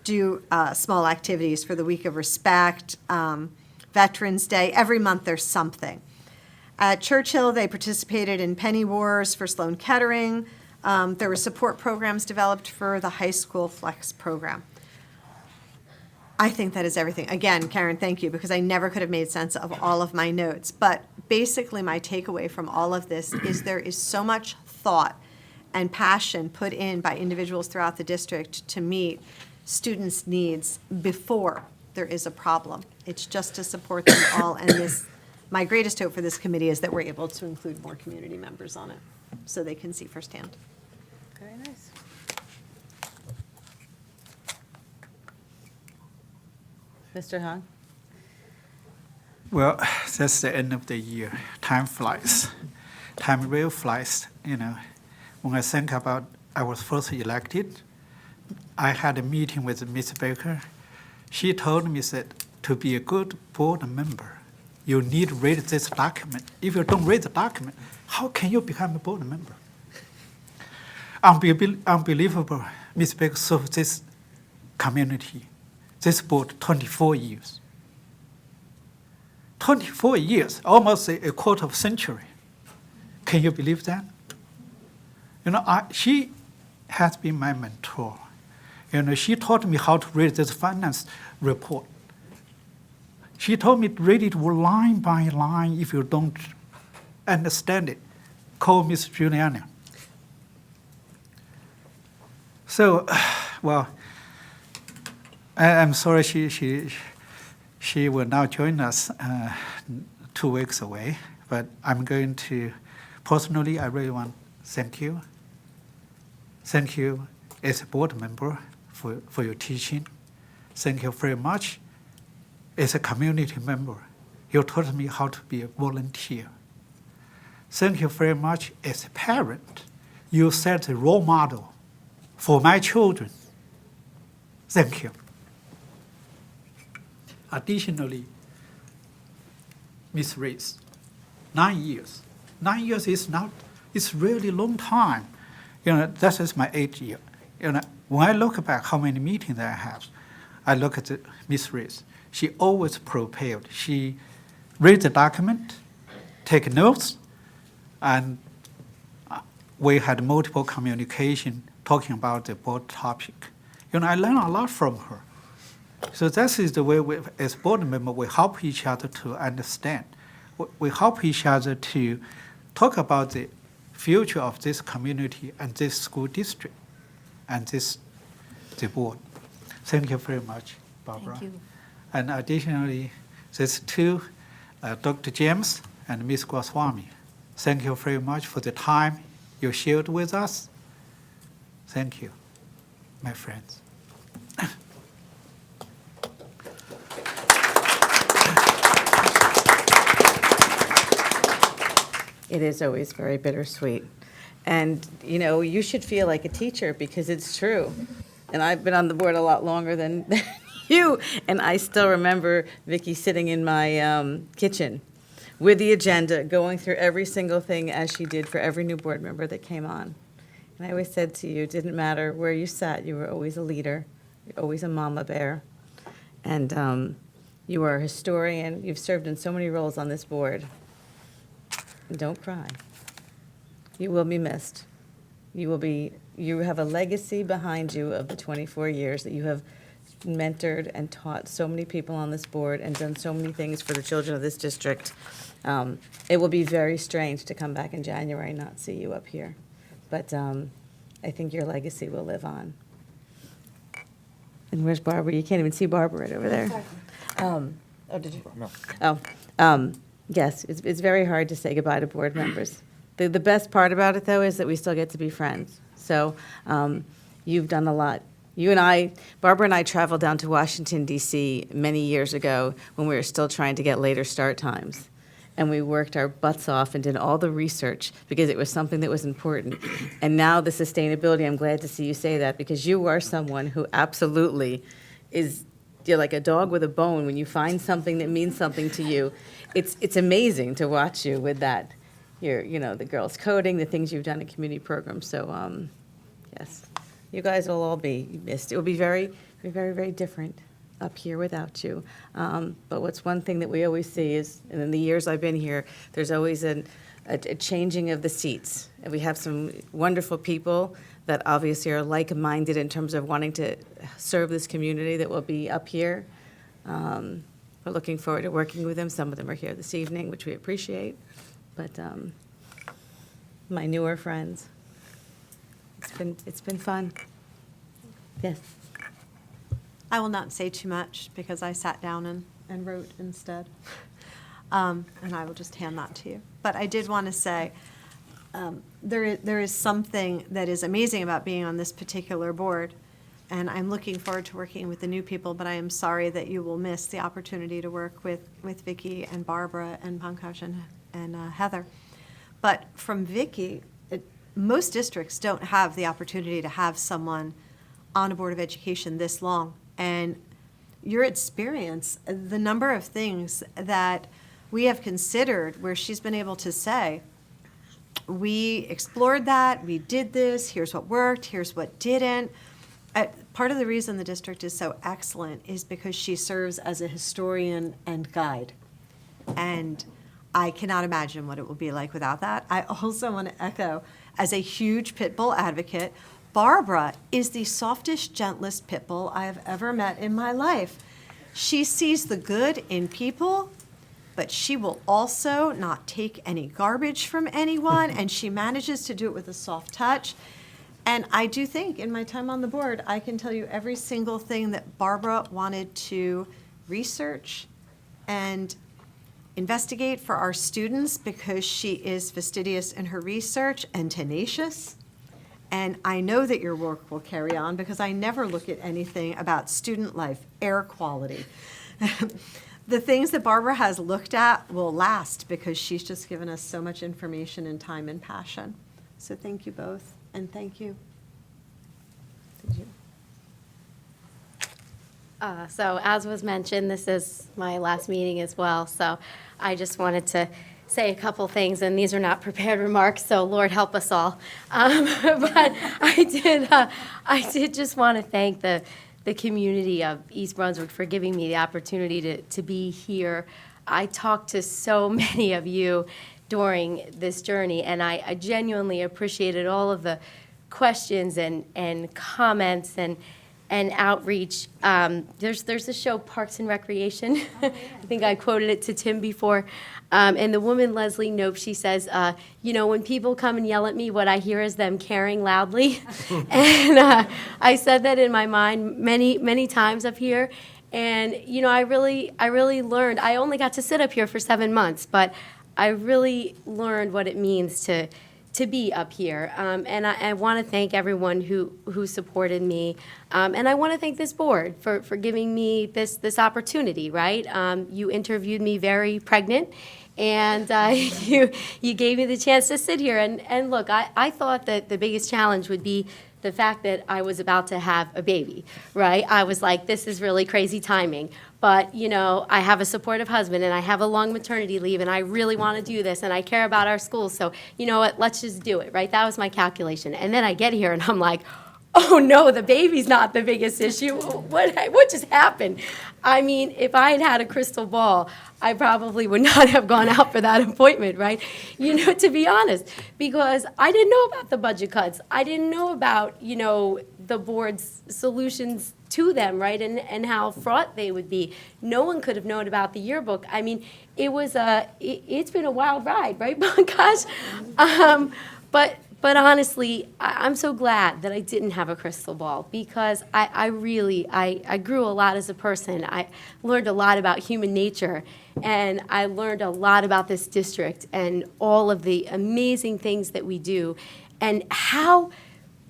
do small activities for the Week of Respect, Veterans Day. Every month there's something. At Churchill, they participated in Penny Wars for Sloan Kettering. There were support programs developed for the high school flex program. I think that is everything. Again, Karen, thank you, because I never could have made sense of all of my notes. But basically, my takeaway from all of this is there is so much thought and passion put in by individuals throughout the district to meet students' needs before there is a problem. It's just to support them all, and this, my greatest hope for this committee is that we're able to include more community members on it so they can see firsthand. Very nice. Mr. Hahn? Well, that's the end of the year. Time flies. Time really flies, you know. When I think about I was first elected, I had a meeting with Ms. Baker. She told me that to be a good board member, you need to read this document. If you don't read the document, how can you become a board member? Unbelievable. Ms. Baker served this community, this board, 24 years. 24 years, almost a quarter of a century. Can you believe that? You know, she has been my mentor. You know, she taught me how to read this finance report. She told me to read it line by line. If you don't understand it, call Miss Juliana. So, well, I'm sorry she will now join us 2 weeks away, but I'm going to, personally, I really want to thank you. Thank you as a board member for your teaching. Thank you very much as a community member. You taught me how to be a volunteer. Thank you very much as a parent. You set a role model for my children. Thank you. Additionally, Ms. Rees, 9 years. 9 years is not, it's really long time. You know, that is my 8th year. You know, when I look back how many meetings I have, I look at Ms. Rees. She always prepared. She read the document, take notes, and we had multiple communication talking about the board topic. You know, I learned a lot from her. So that is the way we, as board members, we help each other to understand. We help each other to talk about the future of this community and this school district and the board. Thank you very much, Barbara. Thank you. And additionally, there's two, Dr. James and Ms. Goswami. Thank you very much for the time you shared with us. Thank you, my friends. It is always very bittersweet. And, you know, you should feel like a teacher because it's true. And I've been on the board a lot longer than you. And I still remember Vicki sitting in my kitchen with the agenda, going through every single thing as she did for every new board member that came on. And I always said to you, it didn't matter where you sat, you were always a leader. You're always a mama bear. And you are a historian. You've served in so many roles on this board. Don't cry. You will be missed. You have a legacy behind you of the 24 years that you have mentored and taught so many people on this board and done so many things for the children of this district. It will be very strange to come back in January and not see you up here. But I think your legacy will live on. And where's Barbara? You can't even see Barbara right over there. Oh, did you? No. Yes, it's very hard to say goodbye to board members. The best part about it, though, is that we still get to be friends. So you've done a lot. You and I, Barbara and I traveled down to Washington, D.C. many years ago when we were still trying to get later start times. And we worked our butts off and did all the research because it was something that was important. And now the sustainability, I'm glad to see you say that, because you are someone who absolutely is, you're like a dog with a bone. When you find something that means something to you, it's amazing to watch you with that. The girls coding, the things you've done in community programs. So, yes, you guys will all be missed. It will be very, very, very different up here without you. But what's one thing that we always see is, and in the years I've been here, there's always a changing of the seats. And we have some wonderful people that obviously are like-minded in terms of wanting to serve this community that will be up here. We're looking forward to working with them. Some of them are here this evening, which we appreciate. But my newer friends, it's been fun. Yes. I will not say too much because I sat down and wrote instead. And I will just hand that to you. But I did want to say there is something that is amazing about being on this particular board. And I'm looking forward to working with the new people, but I am sorry that you will miss the opportunity to work with Vicki and Barbara and Pankaj and Heather. But from Vicki, most districts don't have the opportunity to have someone on a Board of Education this long. And your experience, the number of things that we have considered where she's been able to say, we explored that, we did this, here's what worked, here's what didn't. Part of the reason the district is so excellent is because she serves as a historian and guide. And I cannot imagine what it will be like without that. I also want to echo, as a huge pit bull advocate, Barbara is the softest, gentlest pit bull I have ever met in my life. She sees the good in people, but she will also not take any garbage from anyone, and she manages to do it with a soft touch. And I do think, in my time on the board, I can tell you every single thing that Barbara wanted to research and investigate for our students, because she is fastidious in her research and tenacious. And I know that your work will carry on because I never look at anything about student life, air quality. The things that Barbara has looked at will last because she's just given us so much information and time and passion. So thank you both, and thank you. So as was mentioned, this is my last meeting as well, so I just wanted to say a couple things, and these are not prepared remarks, so Lord help us all. But I did just want to thank the community of East Brunswick for giving me the opportunity to be here. I talked to so many of you during this journey, and I genuinely appreciated all of the questions and comments and outreach. There's a show, Parks and Recreation. I think I quoted it to Tim before. And the woman, Leslie Knope, she says, when people come and yell at me, what I hear is them caring loudly. And I said that in my mind many, many times up here. And, I really learned. I only got to sit up here for 7 months, but I really learned what it means to be up here. And I want to thank everyone who supported me. And I want to thank this board for giving me this opportunity, right? You interviewed me very pregnant, and you gave me the chance to sit here. And look, I thought that the biggest challenge would be the fact that I was about to have a baby, right? I was like, this is really crazy timing. But, I have a supportive husband, and I have a long maternity leave, and I really want to do this, and I care about our schools. So, you know what, let's just do it, right? That was my calculation. And then I get here, and I'm like, oh, no, the baby's not the biggest issue. What just happened? I mean, if I had had a crystal ball, I probably would not have gone out for that appointment, right? To be honest, because I didn't know about the budget cuts. I didn't know about, the board's solutions to them, right, and how fraught they would be. No one could have known about the yearbook. I mean, it's been a wild ride, right, Pankaj? But honestly, I'm so glad that I didn't have a crystal ball because I really grew a lot as a person. I learned a lot about human nature, and I learned a lot about this district and all of the amazing things that we do and how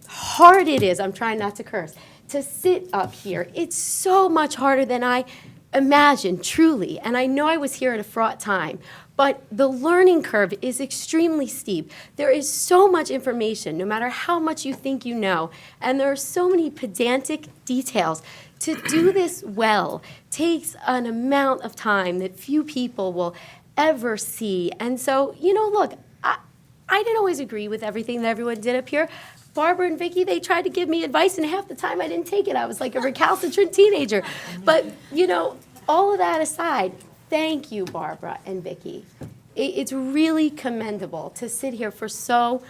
hard it is, I'm trying not to curse, to sit up here. It's so much harder than I imagined, truly. And I know I was here at a fraught time, but the learning curve is extremely steep. There is so much information, no matter how much you think you know, and there are so many pedantic details. To do this well takes an amount of time that few people will ever see. And so, look, I didn't always agree with everything that everyone did up here. Barbara and Vicki, they tried to give me advice, and half the time I didn't take it. I was like a recalcitrant teenager. But, all of that aside, thank you, Barbara and Vicki. It's really commendable to sit here for so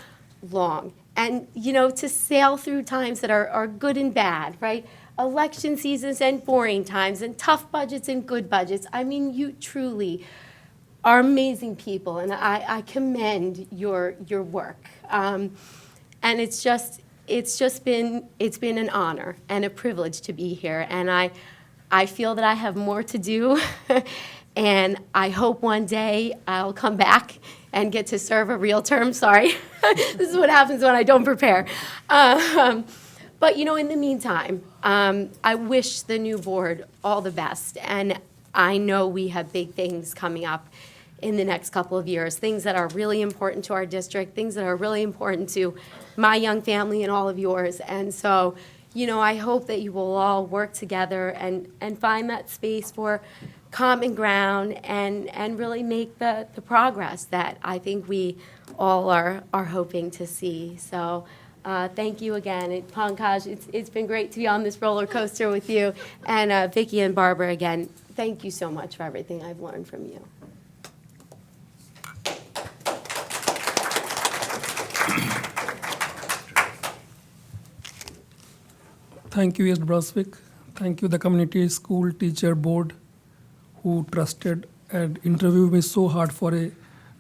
long and, to sail through times that are good and bad, right? Election seasons and boring times and tough budgets and good budgets. I mean, you truly are amazing people, and I commend your work. And it's been an honor and a privilege to be here. And I feel that I have more to do. And I hope one day I'll come back and get to serve a real term. Sorry. This is what happens when I don't prepare. But, in the meantime, I wish the new board all the best. And I know we have big things coming up in the next couple of years, things that are really important to our district, things that are really important to my young family and all of yours. And so, I hope that you will all work together and find that space for common ground and really make the progress that I think we all are hoping to see. So thank you again. And Pankaj, it's been great to be on this roller coaster with you. And Vicki and Barbara, again, thank you so much for everything I've learned from you. Thank you, East Brunswick. Thank you, the community school teacher board who trusted and interviewed me so hard for a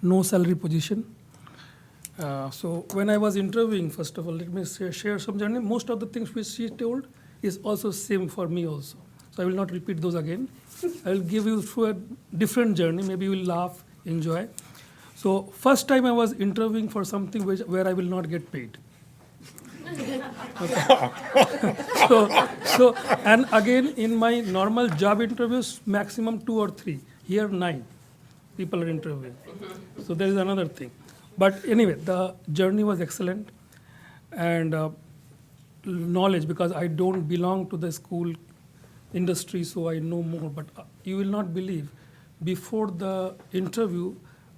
no salary position. So when I was interviewing, first of all, let me share some journey. Most of the things which she told is also same for me also. So I will not repeat those again. I will give you through a different journey. Maybe you will laugh, enjoy. So first time I was interviewing for something where I will not get paid. So and again in my normal job interviews, maximum 2 or 3. Here 9 people are interviewing. So there is another thing. But anyway, the journey was excellent, and knowledge, because I don't belong to the school industry, so I know more. But you will not believe, before the interview,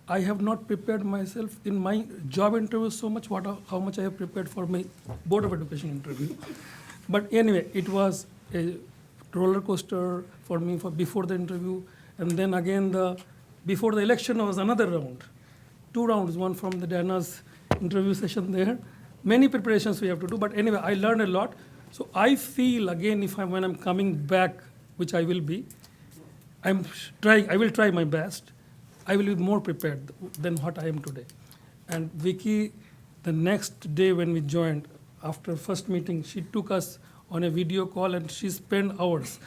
I have not prepared myself in my job interview so much how much I have prepared for my Board of Education interview. But anyway, it was a roller coaster for me before the interview, and then again before the election was another round, 2 rounds, one from the Dana's interview session there. Many preparations we have to do, but anyway, I learned a lot. So I feel again when I'm coming back, which I will be, I will try my best. I will be more prepared than what I am today. And Vicki, the next day when we joined, after first meeting, she took us on a video call and she spent hours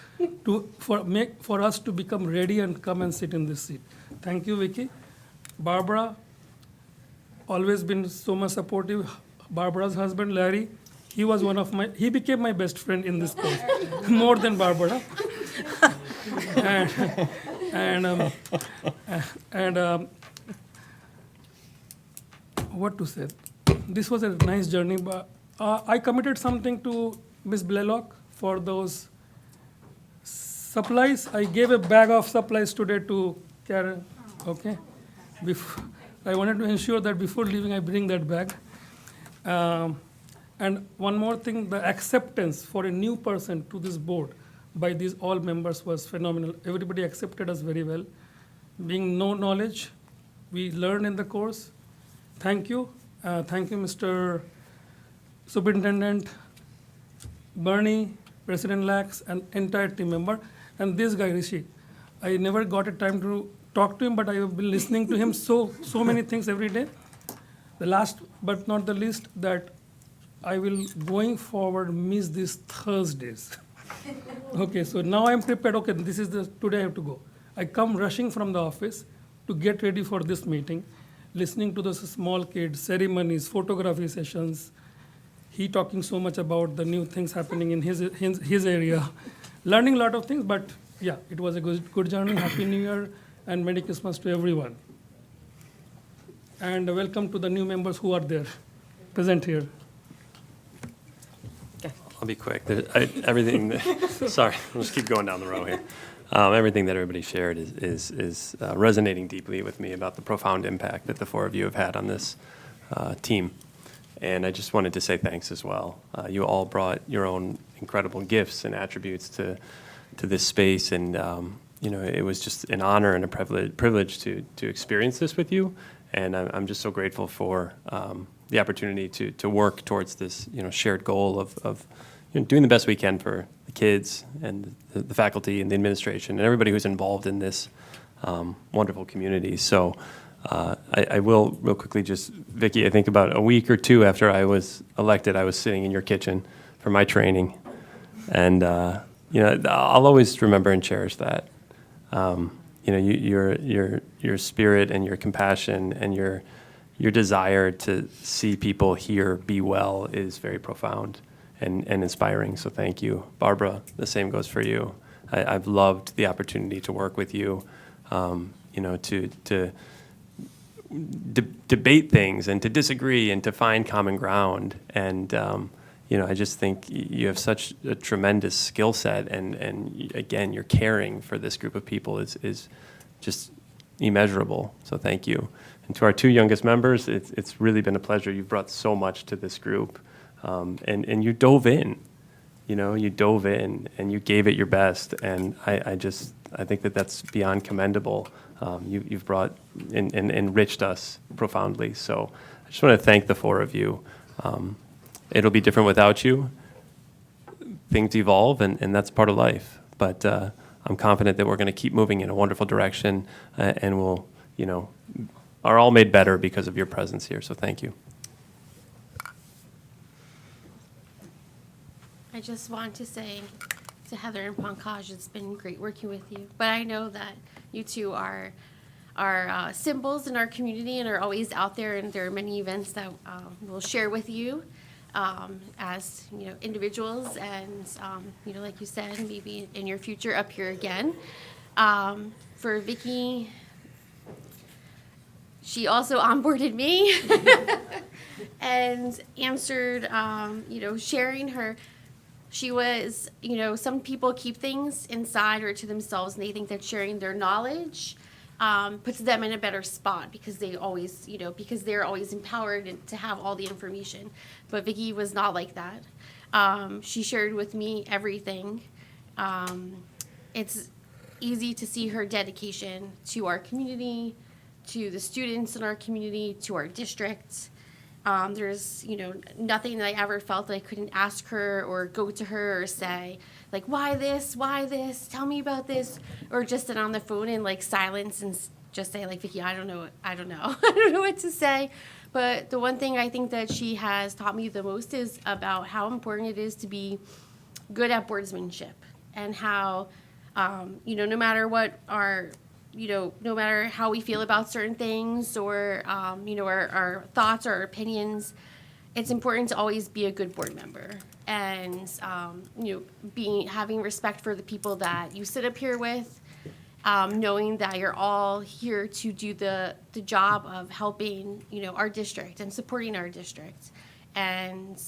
for us to become ready and come and sit in this seat. Thank you, Vicki. Barbara, always been so much supportive. Barbara's husband, Larry, he became my best friend in this course, more than Barbara. And what to say? This was a nice journey, but I committed something to Miss Blaylock for those supplies. I gave a bag of supplies today to Karen. Okay, I wanted to ensure that before leaving, I bring that bag. And one more thing, the acceptance for a new person to this board by these all members was phenomenal. Everybody accepted us very well. Being no knowledge, we learned in the course. Thank you. Thank you, Mr. Superintendent, Bernie, President Lax, and entire team member. And this guy, Rishi, I never got a time to talk to him, but I have been listening to him so many things every day. The last but not the least, that I will going forward miss these Thursdays. Okay, so now I'm prepared. Okay, this is the today I have to go. I come rushing from the office to get ready for this meeting, listening to those small kids, ceremonies, photography sessions. He talking so much about the new things happening in his area, learning a lot of things. But yeah, it was a good journey. Happy New Year and Merry Christmas to everyone. And welcome to the new members who are there, present here. I'll be quick. Everything, sorry, I'll just keep going down the row here. Everything that everybody shared is resonating deeply with me about the profound impact that the four of you have had on this team. And I just wanted to say thanks as well. You all brought your own incredible gifts and attributes to this space, and it was just an honor and a privilege to experience this with you. And I'm just so grateful for the opportunity to work towards this shared goal of doing the best we can for the kids and the faculty and the administration and everybody who's involved in this wonderful community. So I will real quickly just, Vicki, I think about a week or two after I was elected, I was sitting in your kitchen for my training. And, I'll always remember and cherish that. Your spirit and your compassion and your desire to see people here be well is very profound and inspiring. So thank you. Barbara, the same goes for you. I've loved the opportunity to work with you, to debate things and to disagree and to find common ground. And, I just think you have such a tremendous skill set. And again, your caring for this group of people is just immeasurable. So thank you. And to our two youngest members, it's really been a pleasure. You've brought so much to this group. And you dove in, you dove in and you gave it your best. And I think that's beyond commendable. You've brought and enriched us profoundly. So I just want to thank the four of you. It'll be different without you. Things evolve, and that's part of life. But I'm confident that we're going to keep moving in a wonderful direction, and we'll, are all made better because of your presence here. So thank you. I just want to say to Heather and Pankaj, it's been great working with you. But I know that you two are symbols in our community and are always out there, and there are many events that we'll share with you as individuals, and like you said, maybe in your future up here again. For Vicki, she also onboarded me and answered, sharing her. She was, some people keep things inside or to themselves, and they think that sharing their knowledge puts them in a better spot because they always, because they're always empowered to have all the information. But Vicki was not like that. She shared with me everything. It's easy to see her dedication to our community, to the students in our community, to our district. There's, nothing that I ever felt that I couldn't ask her or go to her or say, like, why this, tell me about this, or just sit on the phone in silence and just say, Vicki, I don't know, I don't know what to say. But the one thing I think that she has taught me the most is about how important it is to be good at boardsmanship, and how, no matter what our, no matter how we feel about certain things or, our thoughts or our opinions, it's important to always be a good board member, and, having respect for the people that you sit up here with, knowing that you're all here to do the job of helping, our district and supporting our district. And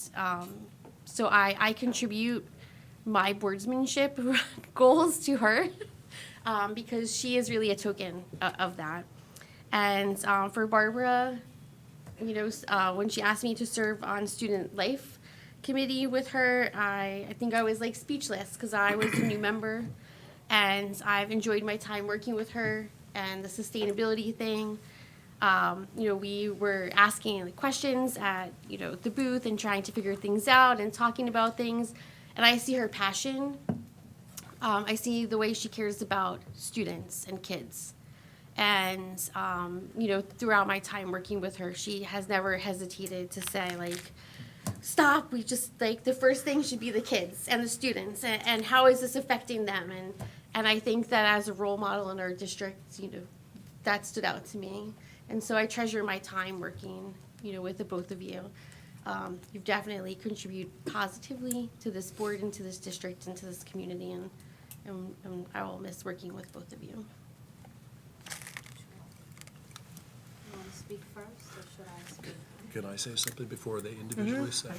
so I contribute my boardsmanship goals to her. Because she is really a token of that. And for Barbara, when she asked me to serve on student life committee with her, I think I was speechless because I was a new member, and I've enjoyed my time working with her and the sustainability thing. We were asking questions at, the booth and trying to figure things out and talking about things, and I see her passion. I see the way she cares about students and kids. And, throughout my time working with her, she has never hesitated to say, like, stop, we just, like, the first thing should be the kids and the students, and how is this affecting them? And I think that as a role model in our district, that stood out to me. And so I treasure my time working, with the both of you. You've definitely contributed positively to this board and to this district and to this community, and I will miss working with both of you. You want to speak first, or should I speak? Can I say something before they individually say?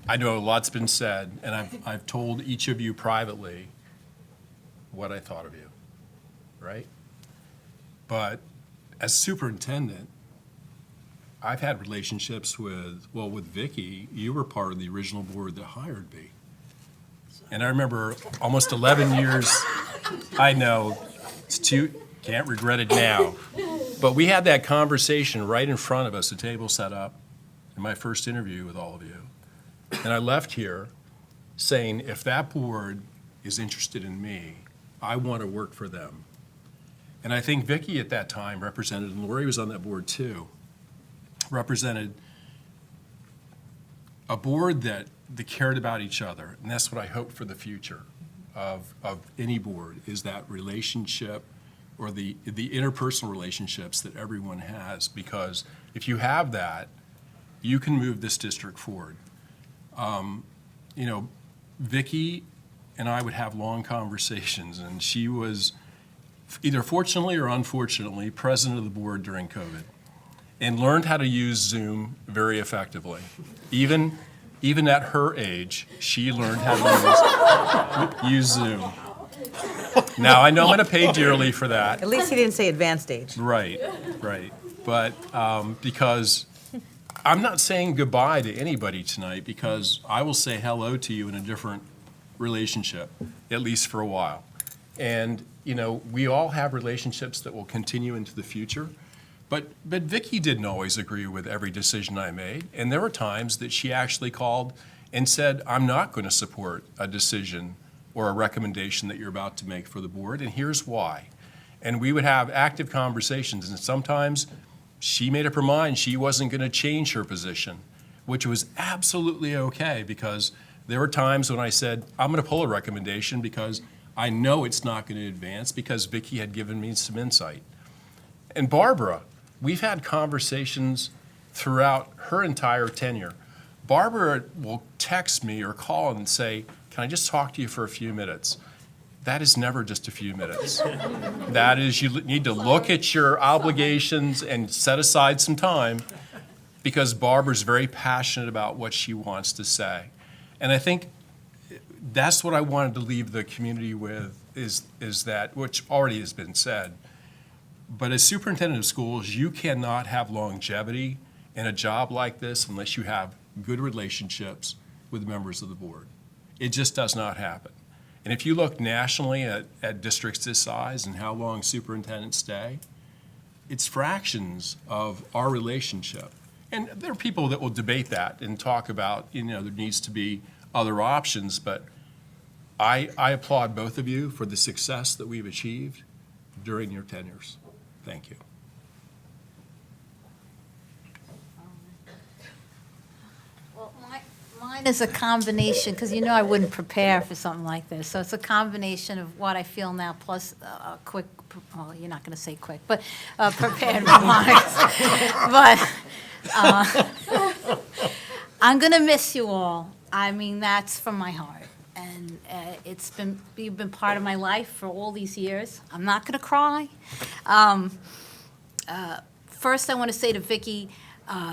I know a lot's been said, and I've told each of you privately what I thought of you, right? But as superintendent, I've had relationships with Vicki. You were part of the original board that hired me. And I remember almost 11 years, I know, can't regret it now. But we had that conversation right in front of us, a table set up, in my first interview with all of you. And I left here saying, if that board is interested in me, I want to work for them. And I think Vicki at that time represented, and Lori was on that board too, represented a board that cared about each other. And that's what I hope for the future of any board, is that relationship, or the interpersonal relationships that everyone has. Because if you have that, you can move this district forward. Vicki and I would have long conversations, and she was, either fortunately or unfortunately, president of the board during COVID, and learned how to use Zoom very effectively. Even at her age, she learned how to use Zoom. Now, I know I'm going to pay dearly for that. At least he didn't say advanced age. Right. But because I'm not saying goodbye to anybody tonight, because I will say hello to you in a different relationship, at least for a while. And, we all have relationships that will continue into the future. But Vicki didn't always agree with every decision I made. And there were times that she actually called and said, I'm not going to support a decision or a recommendation that you're about to make for the board, and here's why. And we would have active conversations, and sometimes she made up her mind she wasn't going to change her position, which was absolutely okay, because there were times when I said, I'm going to pull a recommendation because I know it's not going to advance, because Vicki had given me some insight. And Barbara, we've had conversations throughout her entire tenure. Barbara will text me or call and say, can I just talk to you for a few minutes? That is never just a few minutes. That is, you need to look at your obligations and set aside some time, because Barbara's very passionate about what she wants to say. And I think that's what I wanted to leave the community with, is that, which already has been said. But as superintendent of schools, you cannot have longevity in a job like this unless you have good relationships with members of the board. It just does not happen. And if you look nationally at districts this size and how long superintendents stay, it's fractions of our relationship. And there are people that will debate that and talk about, there needs to be other options, but I applaud both of you for the success that we've achieved during your tenures. Thank you. Well, mine is a combination, because I wouldn't prepare for something like this. So it's a combination of what I feel now, plus a quick, well, you're not going to say quick, but prepared remarks. But I'm going to miss you all. I mean, that's from my heart. And you've been part of my life for all these years. I'm not going to cry. First, I want to say to Vicki,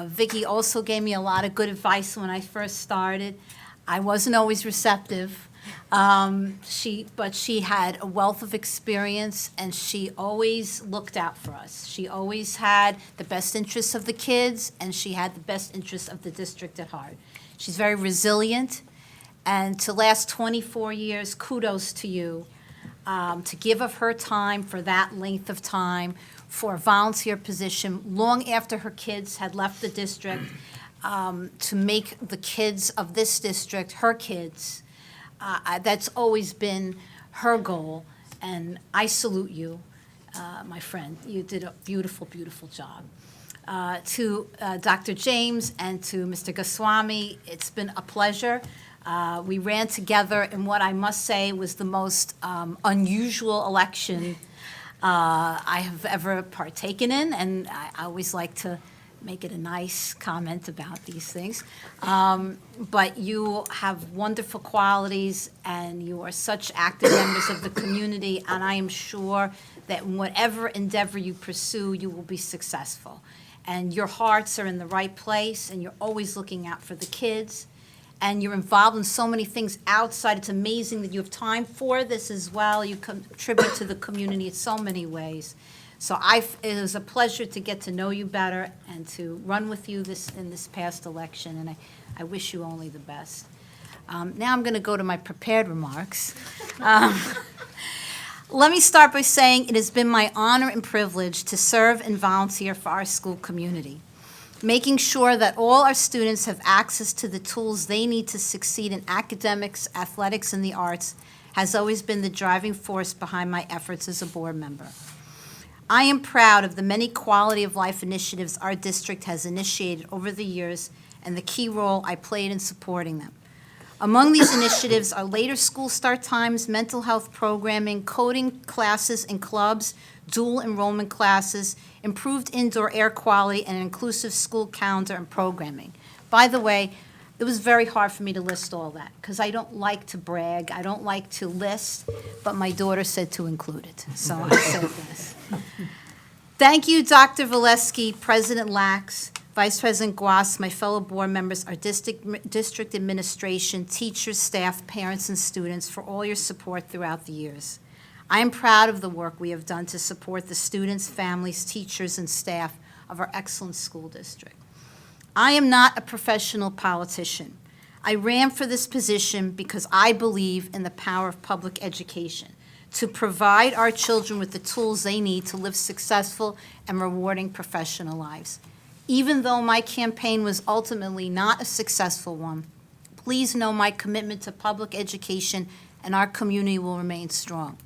Vicki also gave me a lot of good advice when I first started. I wasn't always receptive, but she had a wealth of experience, and she always looked out for us. She always had the best interests of the kids, and she had the best interests of the district at heart. She's very resilient, and to last 24 years, kudos to you, to give of her time for that length of time, for a volunteer position long after her kids had left the district, to make the kids of this district her kids. That's always been her goal, and I salute you. my friend. You did a beautiful, beautiful job. To Dr. James and to Mr. Goswami, it's been a pleasure. We ran together in what I must say was the most unusual election I have ever partaken in, and I always like to make it a nice comment about these things. But you have wonderful qualities, and you are such active members of the community, and I am sure that in whatever endeavor you pursue, you will be successful. And your hearts are in the right place, and you're always looking out for the kids, and you're involved in so many things outside. It's amazing that you have time for this as well. You contribute to the community in so many ways. So it was a pleasure to get to know you better and to run with you in this past election, and I wish you only the best. Now I'm going to go to my prepared remarks. Let me start by saying it has been my honor and privilege to serve and volunteer for our school community. Making sure that all our students have access to the tools they need to succeed in academics, athletics, and the arts has always been the driving force behind my efforts as a board member. I am proud of the many quality of life initiatives our district has initiated over the years and the key role I played in supporting them. Among these initiatives are later school start times, mental health programming, coding classes and clubs, dual enrollment classes, improved indoor air quality, and an inclusive school calendar and programming. By the way, it was very hard for me to list all that because I don't like to brag, I don't like to list, but my daughter said to include it, so I said this. Thank you, Dr. Valesky, President Lax, Vice President Guas, my fellow board members, our district administration, teachers, staff, parents, and students for all your support throughout the years. I am proud of the work we have done to support the students, families, teachers, and staff of our excellent school district. I am not a professional politician. I ran for this position because I believe in the power of public education to provide our children with the tools they need to live successful and rewarding professional lives. Even though my campaign was ultimately not a successful one, please know my commitment to public education and our community will remain strong.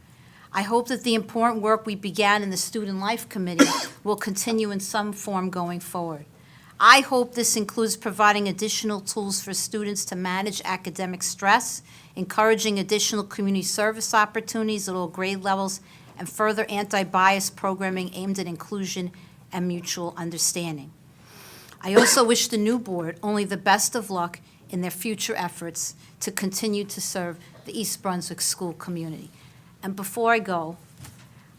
I hope that the important work we began in the Student Life Committee will continue in some form going forward. I hope this includes providing additional tools for students to manage academic stress, encouraging additional community service opportunities at all grade levels, and further anti-bias programming aimed at inclusion and mutual understanding. I also wish the new board only the best of luck in their future efforts to continue to serve the East Brunswick school community. And before I go,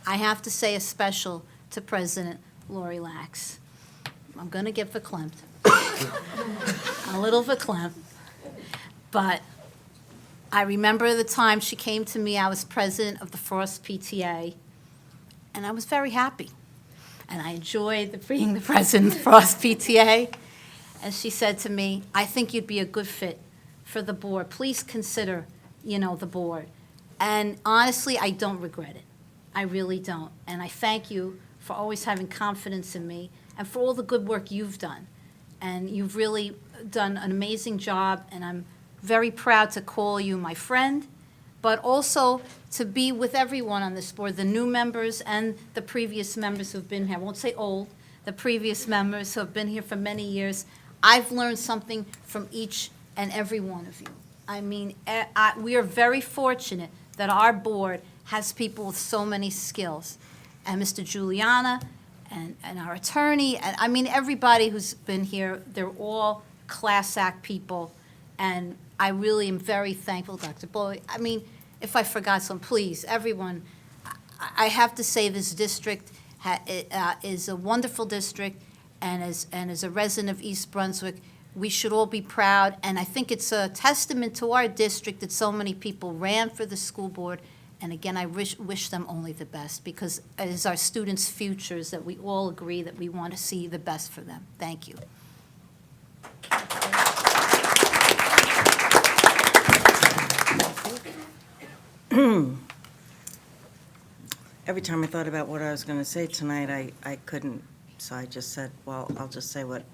I have to say a special to President Lori Lax. I'm going to get verklempt, a little verklempt, but I remember the time she came to me. I was president of the Frost PTA, and I was very happy. And I enjoyed being the president of the Frost PTA. And she said to me, I think you'd be a good fit for the board. Please consider, the board. And honestly, I don't regret it. I really don't. And I thank you for always having confidence in me and for all the good work you've done. And you've really done an amazing job, and I'm very proud to call you my friend, but also to be with everyone on this board, the new members and the previous members who've been here. I won't say old, the previous members who have been here for many years. I've learned something from each and every one of you. I mean, we are very fortunate that our board has people with so many skills. And Mr. Juliana and our attorney, and I mean, everybody who's been here, they're all class act people. And I really am very thankful, Dr. Bowie. I mean, if I forgot some, please, everyone, I have to say this district is a wonderful district, and as a resident of East Brunswick, we should all be proud. And I think it's a testament to our district that so many people ran for the school board. And again, I wish them only the best, because it is our students' futures that we all agree that we want to see the best for them. Thank you. Every time I thought about what I was going to say tonight, I couldn't, so I just said, well, I'll just say what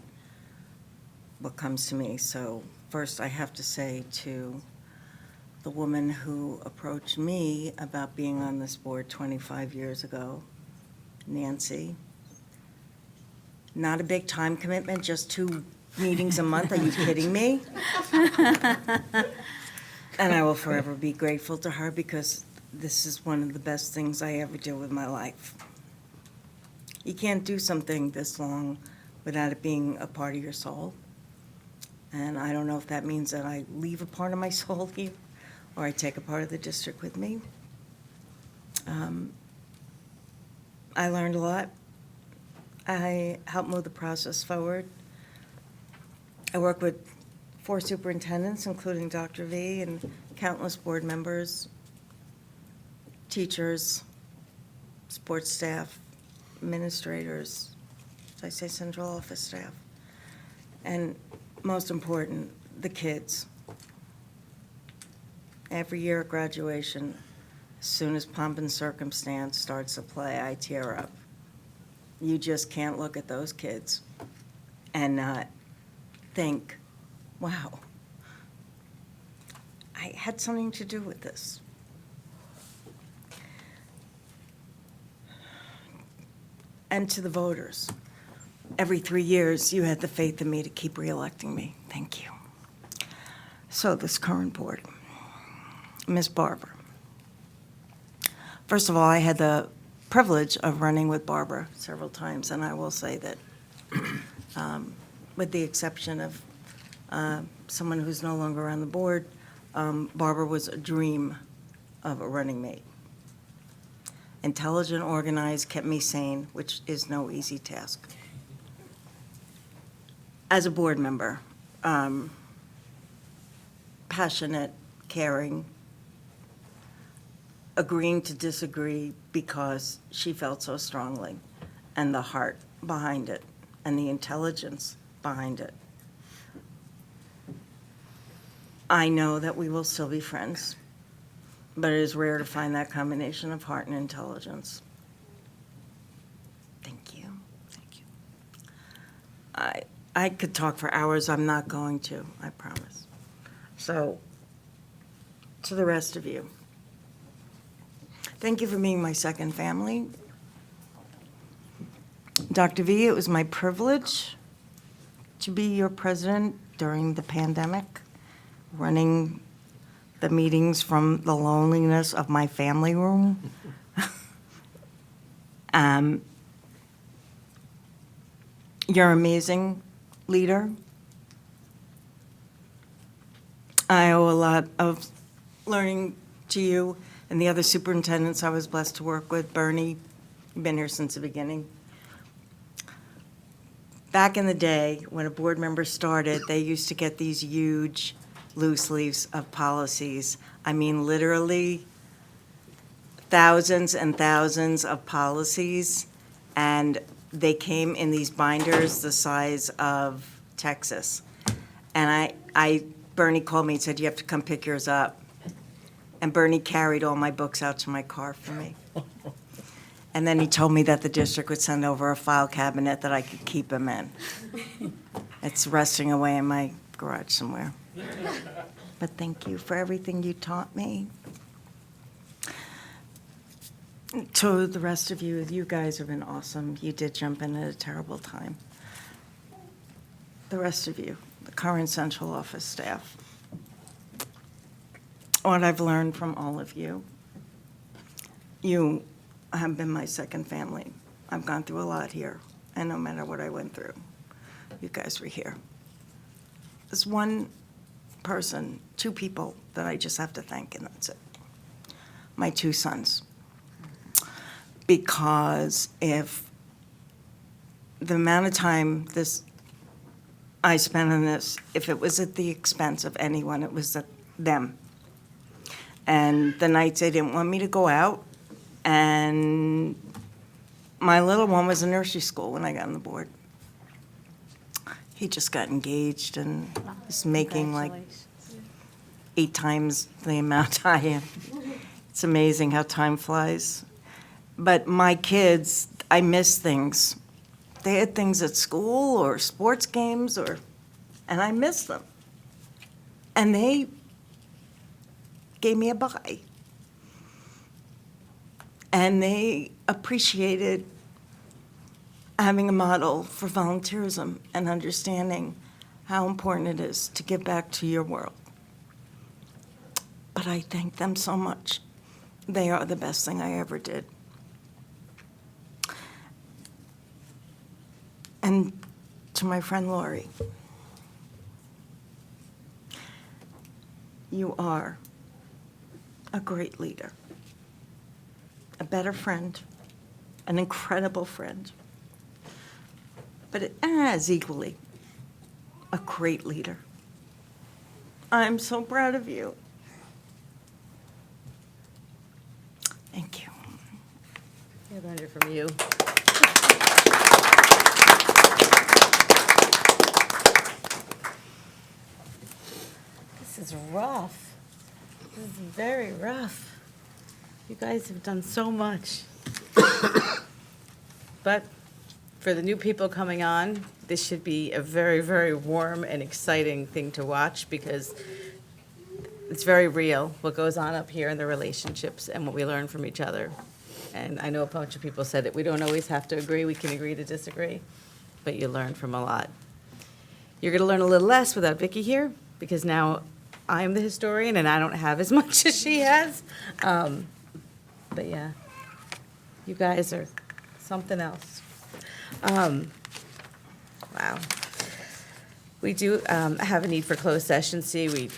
comes to me. So first, I have to say to the woman who approached me about being on this board 25 years ago, Nancy. Not a big time commitment, just 2 meetings a month. Are you kidding me? And I will forever be grateful to her because this is one of the best things I ever did with my life. You can't do something this long without it being a part of your soul. And I don't know if that means that I leave a part of my soul here or I take a part of the district with me. I learned a lot. I helped move the process forward. I work with 4 superintendents, including Dr. V, and countless board members, teachers, sports staff, administrators, did I say central office staff? And most important, the kids. Every year at graduation, as soon as Pomp and Circumstance starts to play, I tear up. You just can't look at those kids and not think, wow, I had something to do with this. And to the voters, every 3 years, you had the faith in me to keep reelecting me. Thank you. So this current board, Ms. Barber. First of all, I had the privilege of running with Barbara several times, and I will say that with the exception of someone who's no longer on the board, Barbara was a dream of a running mate. Intelligent, organized, kept me sane, which is no easy task. As a board member, passionate, caring, agreeing to disagree because she felt so strongly, and the heart behind it, and the intelligence behind it. I know that we will still be friends, but it is rare to find that combination of heart and intelligence. Thank you. Thank you. I could talk for hours. I'm not going to, I promise. So, to the rest of you, thank you for being my second family. Dr. V, it was my privilege to be your president during the pandemic, running the meetings from the loneliness of my family room. You're an amazing leader. I owe a lot of learning to you and the other superintendents I was blessed to work with. Bernie, you've been here since the beginning. Back in the day, when a board member started, they used to get these huge loose leaves of policies. I mean, literally thousands and thousands of policies, and they came in these binders the size of Texas. And Bernie called me and said, you have to come pick yours up. And Bernie carried all my books out to my car for me. And then he told me that the district would send over a file cabinet that I could keep them in. It's resting away in my garage somewhere. But thank you for everything you taught me. To the rest of you, you guys have been awesome. You did jump in at a terrible time. The rest of you, the current central office staff, what I've learned from all of you, you have been my second family. I've gone through a lot here, and no matter what I went through, you guys were here. There's one person, 2 people that I just have to thank, and that's it. My 2 sons. Because if the amount of time I spent on this, if it was at the expense of anyone, it was them. And the nights they didn't want me to go out, and my little one was in nursery school when I got on the board. He just got engaged and is making like 8 times the amount I am. It's amazing how time flies. But my kids, I miss things. They had things at school or sports games, and I miss them. And they gave me a bye. And they appreciated having a model for volunteerism and understanding how important it is to give back to your world. But I thank them so much. They are the best thing I ever did. And to my friend Lori, you are a great leader, a better friend, an incredible friend, but as equally a great leader. I'm so proud of you. Thank you. I learned it from you. This is rough. This is very rough. You guys have done so much. But for the new people coming on, this should be a very, very warm and exciting thing to watch because it's very real what goes on up here in the relationships and what we learn from each other. And I know a bunch of people said it. We don't always have to agree. We can agree to disagree, but you learn from a lot. You're going to learn a little less without Vicki here because now I'm the historian and I don't have as much as she has. But yeah, you guys are something else. Wow. We do have a need for closed session. See, we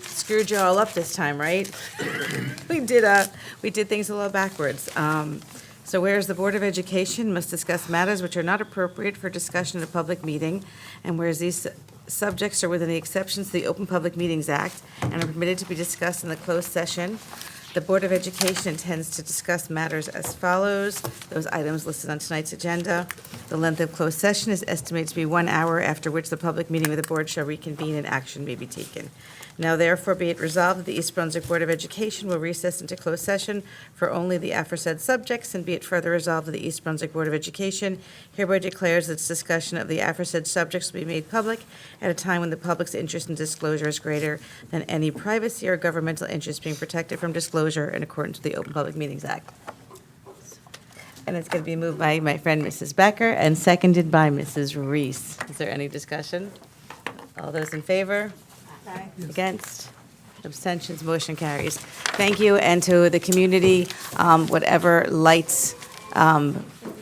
screwed you all up this time, right? We did things a little backwards. So whereas the Board of Education must discuss matters which are not appropriate for discussion in a public meeting, and whereas these subjects are within the exceptions to the Open Public Meetings Act and are permitted to be discussed in the closed session, the Board of Education intends to discuss matters as follows. Those items listed on tonight's agenda. The length of closed session is estimated to be 1 hour, after which the public meeting of the board shall reconvene and action may be taken. Now therefore be it resolved that the East Brunswick Board of Education will recess into closed session for only the aforesaid subjects, and be it further resolved that the East Brunswick Board of Education hereby declares that its discussion of the aforesaid subjects will be made public at a time when the public's interest in disclosure is greater than any privacy or governmental interest being protected from disclosure in accordance with the Open Public Meetings Act. And it's going to be moved by my friend Mrs. Becker and seconded by Mrs. Reese. Is there any discussion? All those in favor? Aye. Against? Abstentions? Motion carries. Thank you, and to the community, whatever lights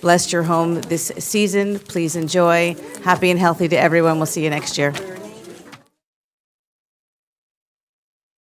blessed your home this season, please enjoy. Happy and healthy to everyone. We'll see you next year.